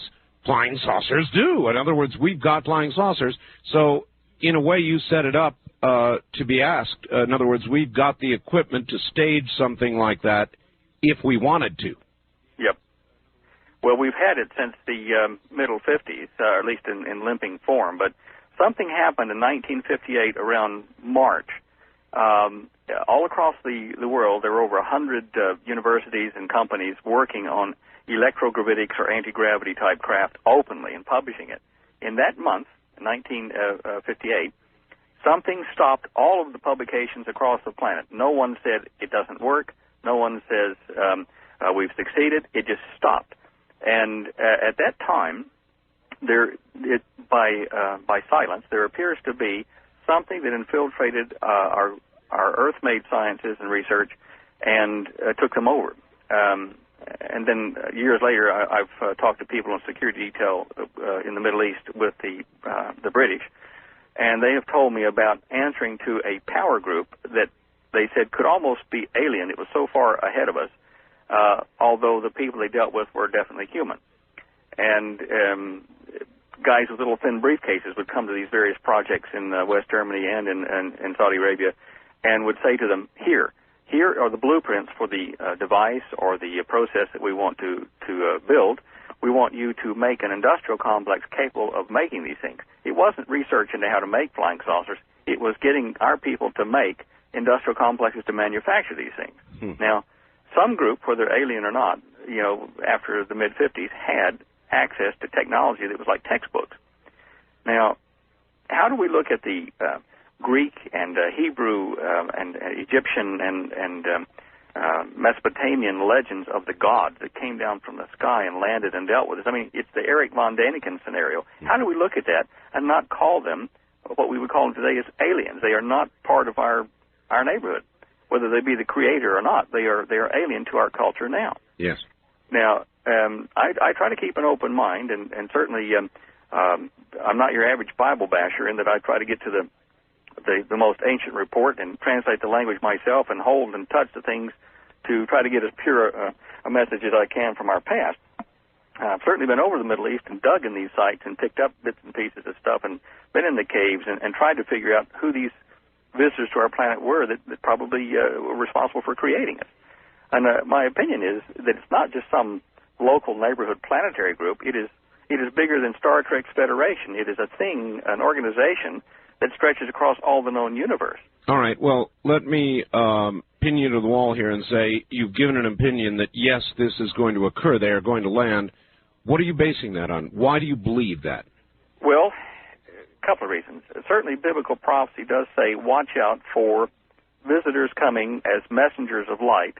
flying saucers do. In other words, we've got flying saucers. So, in a way, you set it up to be asked. In other words, we've got the equipment to stage something like that if we wanted to. Yep. Well, we've had it since the middle 50s, or at least in limping form. But something happened in 1958 around March. All across the world, there were over 100 universities and companies working on electrogravitics or anti-gravity type craft openly and publishing it. In that month, 1958, something stopped all of the publications across the planet. No one said it doesn't work. No one says we've succeeded. It just stopped. And at that time, by silence, there appears to be something that infiltrated our Earth-made sciences and research and took them over. And then years later, I've talked to people in security detail in the Middle East with the British, and they have told me about answering to a power group that they said could almost be alien. It was so far ahead of us, although the people they dealt with were definitely human. And guys with little thin briefcases would come to these various projects in West Germany and in Saudi Arabia and would say to them, here are the blueprints for the device or the process that we want to build. We want you to make an industrial complex capable of making these things. It wasn't research into how to make flying saucers. It was getting our people to make industrial complexes to manufacture these things. Now, some group, whether alien or not, after the mid-50s, had access to technology that was like textbooks. Now, how do we look at the Greek and Hebrew and Egyptian and Mesopotamian legends of the gods that came down from the sky and landed and dealt with us? I mean, it's the Erich von Däniken scenario. How do we look at that and not call them what we would call them today as aliens? They are not part of our neighborhood, whether they be the creator or not. They are alien to our culture now. Yes. Now, I try to keep an open mind, and certainly I'm not your average Bible basher in that I try to get to the most ancient report and translate the language myself and hold and touch the things to try to get as pure a message as I can from our past. I've certainly been over the Middle East and dug in these sites and picked up bits and pieces of stuff and been in the caves and tried to figure out who these visitors to our planet were that probably were responsible for creating us. And my opinion is that it's not just some local neighborhood planetary group. It is bigger than Star Trek's Federation. It is a thing, an organization that stretches across all the known universe. All right. Well, let me pin you to the wall here and say you've given an opinion that, yes, this is going to occur. They are going to land. What are you basing that on? Why do you believe that? Well, a couple of reasons. Certainly, biblical prophecy does say, watch out for visitors coming as messengers of light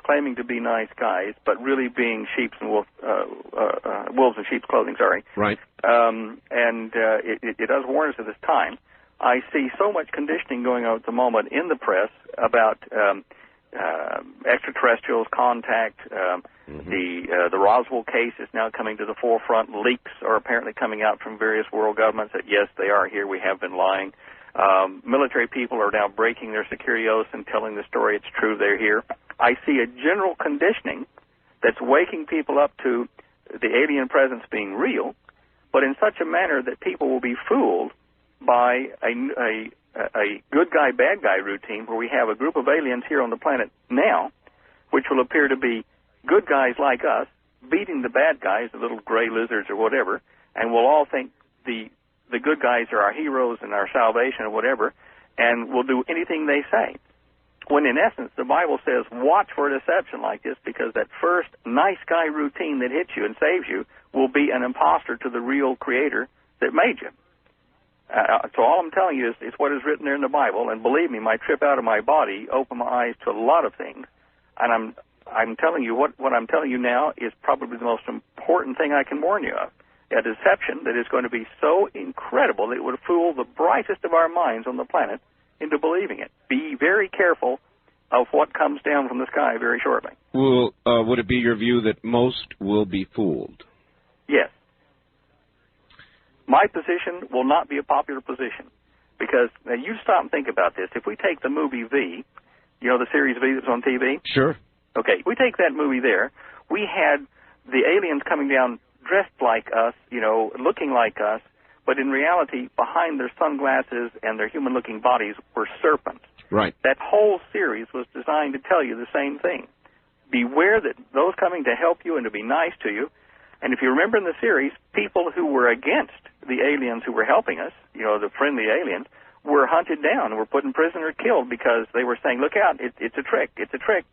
claiming to be nice guys, but really being wolves in sheep's clothing. Sorry. Right. It does warn us of this time. I see so much conditioning going on at the moment in the press about extraterrestrials, contact. The Roswell case is now coming to the forefront. Leaks are apparently coming out from various world governments that, yes, they are here. We have been lying. Military people are now breaking their security oaths and telling the story it's true, they're here. I see a general conditioning that's waking people up to the alien presence being real, but in such a manner that people will be fooled by a good guy, bad guy routine where we have a group of aliens here on the planet now, which will appear to be good guys like us beating the bad guys, the little gray lizards or whatever, and we'll all think the good guys are our heroes and our salvation or whatever, and we'll do anything they say. When in essence, the Bible says, watch for a deception like this, because that first nice guy routine that hits you and saves you will be an imposter to the real creator that made you. So all I'm telling you is what is written there in the Bible, and believe me, my trip out of my body opened my eyes to a lot of things, and I'm telling you what I'm telling you now is probably the most important thing I can warn you of. A deception that is going to be so incredible that it would fool the brightest of our minds on the planet into believing it. Be very careful of what comes down from the sky very shortly. Well, would it be your view that most will be fooled? Yes. My position will not be a popular position, because now you stop and think about this. If we take the movie V, you know the series V that's on TV? Sure. Okay, if we take that movie there, we had the aliens coming down dressed like us, looking like us, but in reality, behind their sunglasses and their human-looking bodies were serpents. Right. That whole series was designed to tell you the same thing. Beware that those coming to help you and to be nice to you, and if you remember in the series, people who were against the aliens who were helping us, the friendly aliens, were hunted down, were put in prison or killed because they were saying, look out, it's a trick, it's a trick.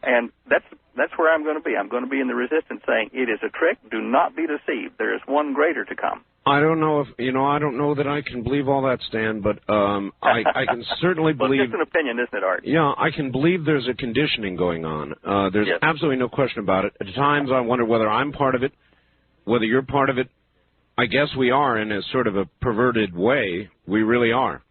And that's where I'm going to be. I'm going to be in the resistance saying, it is a trick, do not be deceived. There is one greater to come. I don't know I don't know that I can believe all that, Stan, but I can certainly believe... Well, it's just an opinion, isn't it, Art? Yeah, I can believe there's a conditioning going on. There's absolutely no question about it. At times I wonder whether I'm part of it, whether you're part of it. I guess we are in a sort of a perverted way. We really are.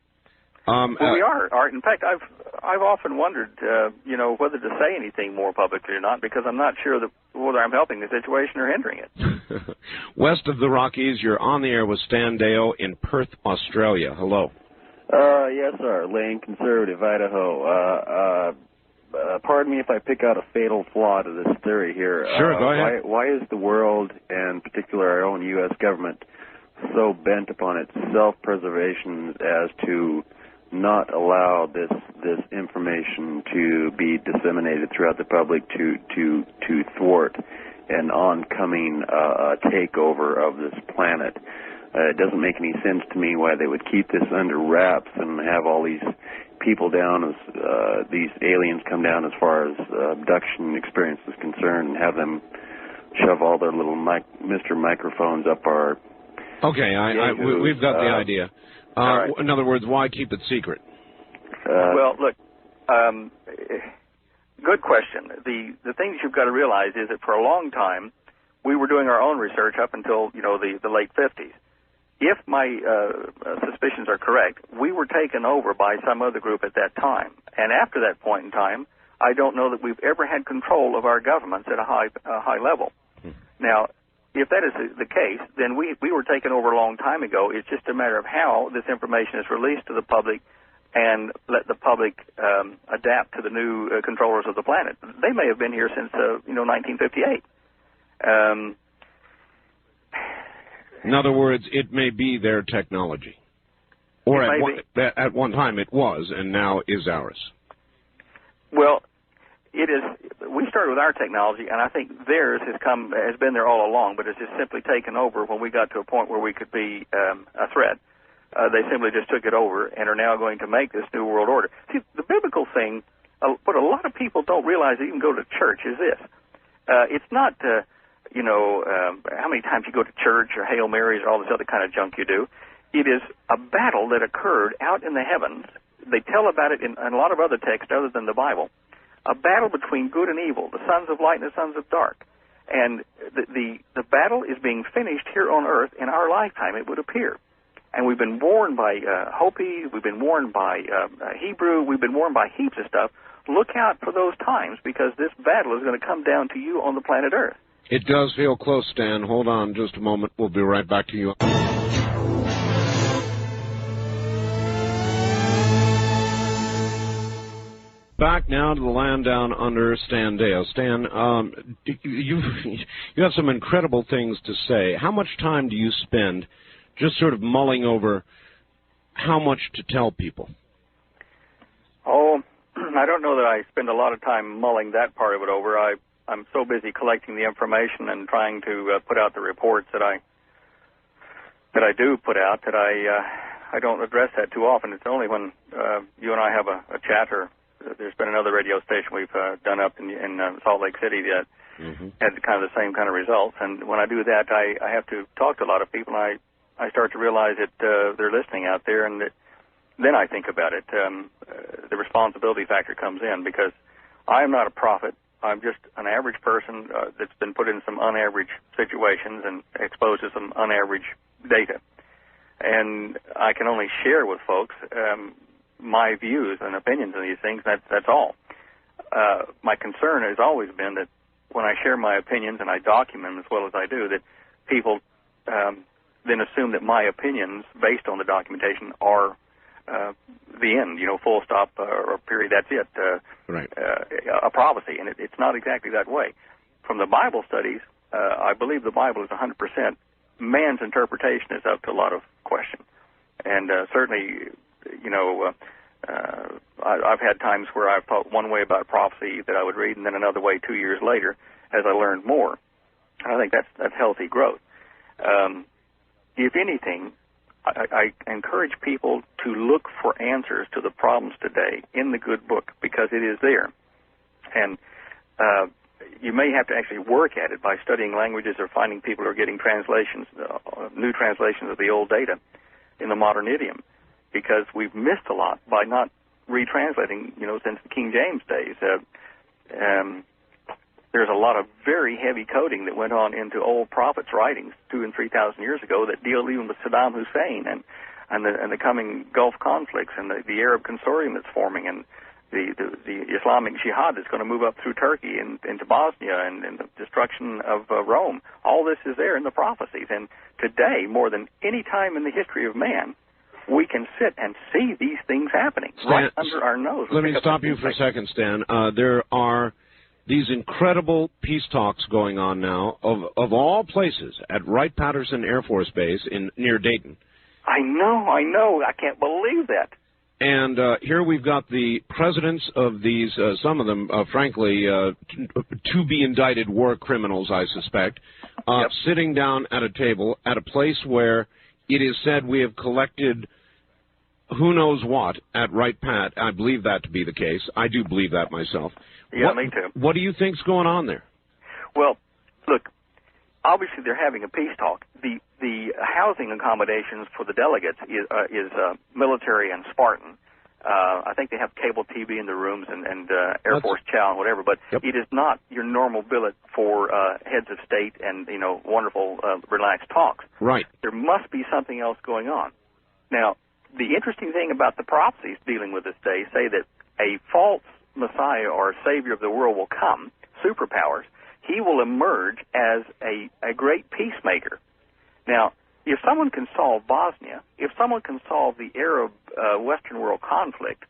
Well, we are, Art. In fact, I've often wondered, whether to say anything more publicly or not, because I'm not sure whether I'm helping the situation or hindering it. West of the Rockies, you're on the air with Stan Deyo in Perth, Australia. Hello. Yes, sir. Lane Conservative, Idaho. Pardon me if I pick out a fatal flaw to this theory here. Sure, go ahead. Why is the world, and in particular our own U.S. government, so bent upon its self-preservation as to not allow this information to be disseminated throughout the public to thwart an oncoming takeover of this planet? It doesn't make any sense to me why they would keep this under wraps and have all these people down, as these aliens come down as far as abduction experience is concerned, and have them shove all their little Mr. microphones up our... Okay, we've got the idea. Right. In other words, why keep it secret? Well, look, good question. The things you've got to realize is that for a long time, we were doing our own research up until, the late 50s. If my suspicions are correct, we were taken over by some other group at that time. And after that point in time, I don't know that we've ever had control of our governments at a high level. Now, if that is the case, then we were taken over a long time ago. It's just a matter of how this information is released to the public and let the public adapt to the new controllers of the planet. They may have been here since, 1958. In other words, it may be their technology. Or at one time it was, and now is ours. Well, it is. We started with our technology, and I think theirs has been there all along, but it's just simply taken over when we got to a point where we could be a threat. They simply just took it over and are now going to make this new world order. See, the biblical thing, what a lot of people don't realize that even go to church is this. It's not, how many times you go to church or Hail Marys or all this other kind of junk you do. It is a battle that occurred out in the heavens. They tell about it in a lot of other texts other than the Bible, a battle between good and evil, the sons of light and the sons of dark. And the battle is being finished here on earth in our lifetime, it would appear. And we've been warned by Hopi, we've been warned by Hebrew, we've been warned by heaps of stuff. Look out for those times, because this battle is going to come down to you on the planet Earth. It does feel close, Stan. Hold on just a moment. We'll be right back to you. Back now to the land down under, Stan Deyo. Stan, you have some incredible things to say. How much time do you spend just sort of mulling over how much to tell people? Oh, I don't know that I spend a lot of time mulling that part of it over. I'm so busy collecting the information and trying to put out the reports that I do put out that I don't address that too often. It's only when you and I have a chat, or there's been another radio station we've done up in Salt Lake City that had kind of the same kind of results. And when I do that, I have to talk to a lot of people, and I start to realize that they're listening out there, and then I think about it. The responsibility factor comes in, because I am not a prophet. I'm just an average person that's been put in some unaverage situations and exposed to some unaverage data. And I can only share with folks my views and opinions on these things. That's all. My concern has always been that when I share my opinions and I document them as well as I do, that people then assume that my opinions, based on the documentation, are the end, full stop or period, that's it, right. A prophecy. And it's not exactly that way. From the Bible studies, I believe the Bible is 100%. Man's interpretation is up to a lot of question. And certainly, I've had times where I've thought one way about prophecy that I would read, and then another way 2 years later as I learned more. And I think that's healthy growth. If anything, I encourage people to look for answers to the problems today in the good book, because it is there. And you may have to actually work at it by studying languages or finding people who are getting translations, new translations of the old data in the modern idiom, because we've missed a lot by not retranslating, since the King James days. There's a lot of very heavy coding that went on into old prophets' writings 2,000 and 3,000 years ago that deal even with Saddam Hussein and the coming Gulf conflicts and the Arab consortium that's forming, and the Islamic Jihad that's going to move up through Turkey and into Bosnia, and the destruction of Rome. All this is there in the prophecies. And today, more than any time in the history of man, we can sit and see these things happening right under our nose. Let me stop you for a second, Stan. There are these incredible peace talks going on now, of all places, at Wright-Patterson Air Force Base near Dayton. I know. I can't believe that. And here we've got the presidents of these, some of them, frankly, to be indicted war criminals, I suspect, sitting down at a table at a place where it is said we have collected who knows what at Wright-Pat. I believe that to be the case. I do believe that myself. Yeah, me too. What do you think's going on there? Well, look, obviously they're having a peace talk. The housing accommodations for the delegates is military and Spartan. I think they have cable TV in the rooms and Air Force chow and whatever, but it is not your normal billet for heads of state and wonderful relaxed talks. Right. There must be something else going on. Now, the interesting thing about the prophecies dealing with this day say that a false Messiah or Savior of the world will come, superpowers. He will emerge as a great peacemaker. Now, if someone can solve Bosnia, if someone can solve the Arab Western world conflict,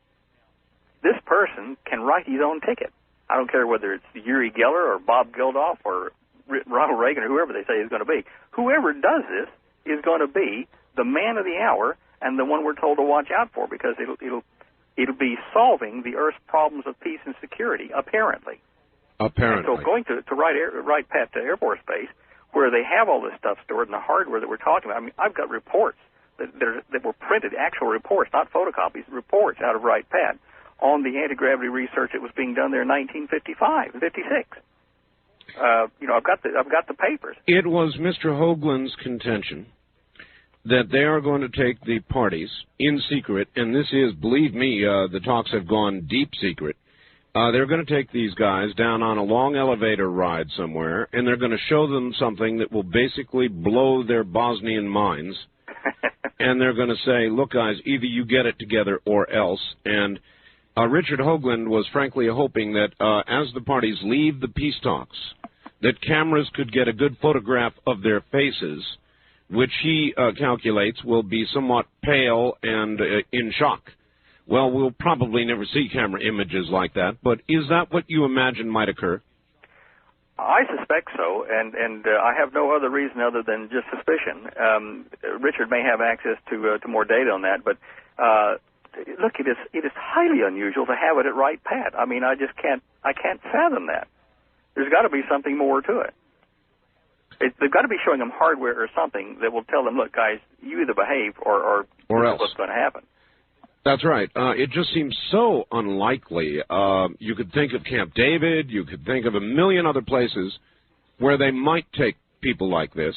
this person can write his own ticket. I don't care whether it's Uri Geller or Bob Geldof or Ronald Reagan or whoever they say is going to be. Whoever does this is going to be the man of the hour and the one we're told to watch out for, because it'll be solving the Earth's problems of peace and security, apparently. Apparently. And so going to Wright-Pat Air Force Base, where they have all this stuff stored and the hardware that we're talking about. I mean, I've got reports that were printed, actual reports, not photocopies, reports out of Wright-Pat on the anti-gravity research that was being done there in 1955, 56. I've got the papers. It was Mr. Hoagland's contention that they are going to take the parties in secret, and this is, believe me, the talks have gone deep secret, They're going to take these guys down on a long elevator ride somewhere, and they're going to show them something that will basically blow their Bosnian minds. And they're going to say, look, guys, either you get it together or else. And Richard Hoagland was frankly hoping that as the parties leave the peace talks, that cameras could get a good photograph of their faces, which he calculates will be somewhat pale and in shock. Well, we'll probably never see camera images like that, but is that what you imagine might occur? I suspect so, and I have no other reason other than just suspicion. Richard may have access to more data on that, but look, it is highly unusual to have it at right pat. I mean, I can't fathom that. There's got to be something more to it. They've got to be showing them hardware or something that will tell them, look, guys, you either behave or else what's going to happen. That's right. It just seems so unlikely. You could think of Camp David. You could think of a million other places where they might take people like this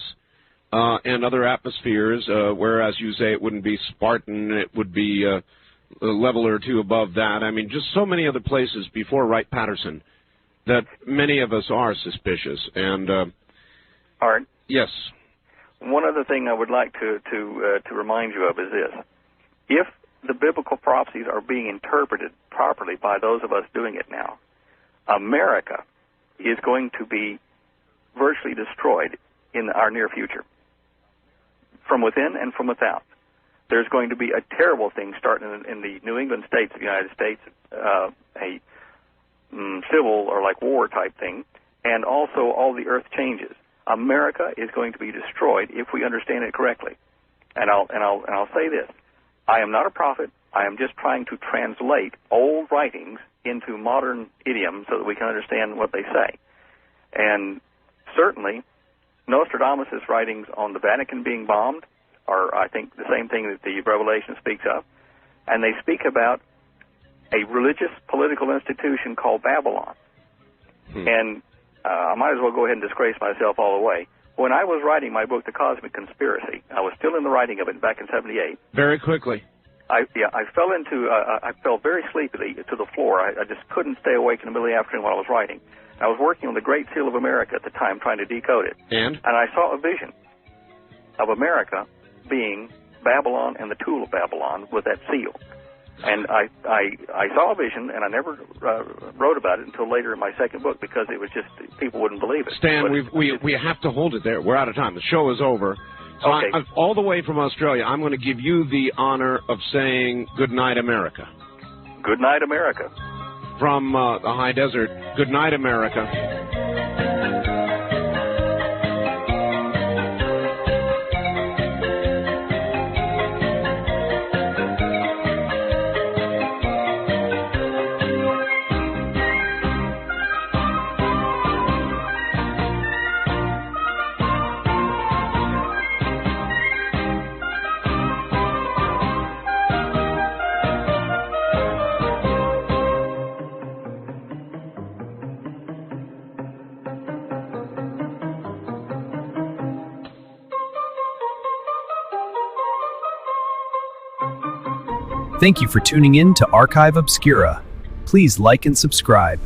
and other atmospheres where, as you say, it wouldn't be Spartan. It would be a level or two above that. I mean, just so many other places before Wright-Patterson that many of us are suspicious. And Art? Yes. One other thing I would like to remind you of is this. If the biblical prophecies are being interpreted properly by those of us doing it now, America is going to be virtually destroyed in our near future, from within and from without. There's going to be a terrible thing starting in the New England states of the United States, a civil or like war type thing, and also all the earth changes. America is going to be destroyed if we understand it correctly. And I'll say this. I am not a prophet. I am just trying to translate old writings into modern idioms so that we can understand what they say. And certainly, Nostradamus' writings on the Vatican being bombed are, I think, the same thing that the Revelation speaks of. And they speak about a religious political institution called Babylon. And I might as well go ahead and disgrace myself all the way. When I was writing my book, The Cosmic Conspiracy, I was still in the writing of it back in '78. Very quickly. I fell very sleepily to the floor. I just couldn't stay awake in the middle of the afternoon while I was writing. I was working on the Great Seal of America at the time, trying to decode it. And I saw a vision of America being Babylon and the tool of Babylon with that seal. And I saw a vision, and I never wrote about it until later in my second book because it was just, people wouldn't believe it. Stan, we have to hold it there. We're out of time. The show is over. So okay. All the way from Australia, I'm going to give you the honor of saying good night, America. Good night, America. From the high desert, good night, America. Thank you for tuning in to Archive Obscura. Please like and subscribe.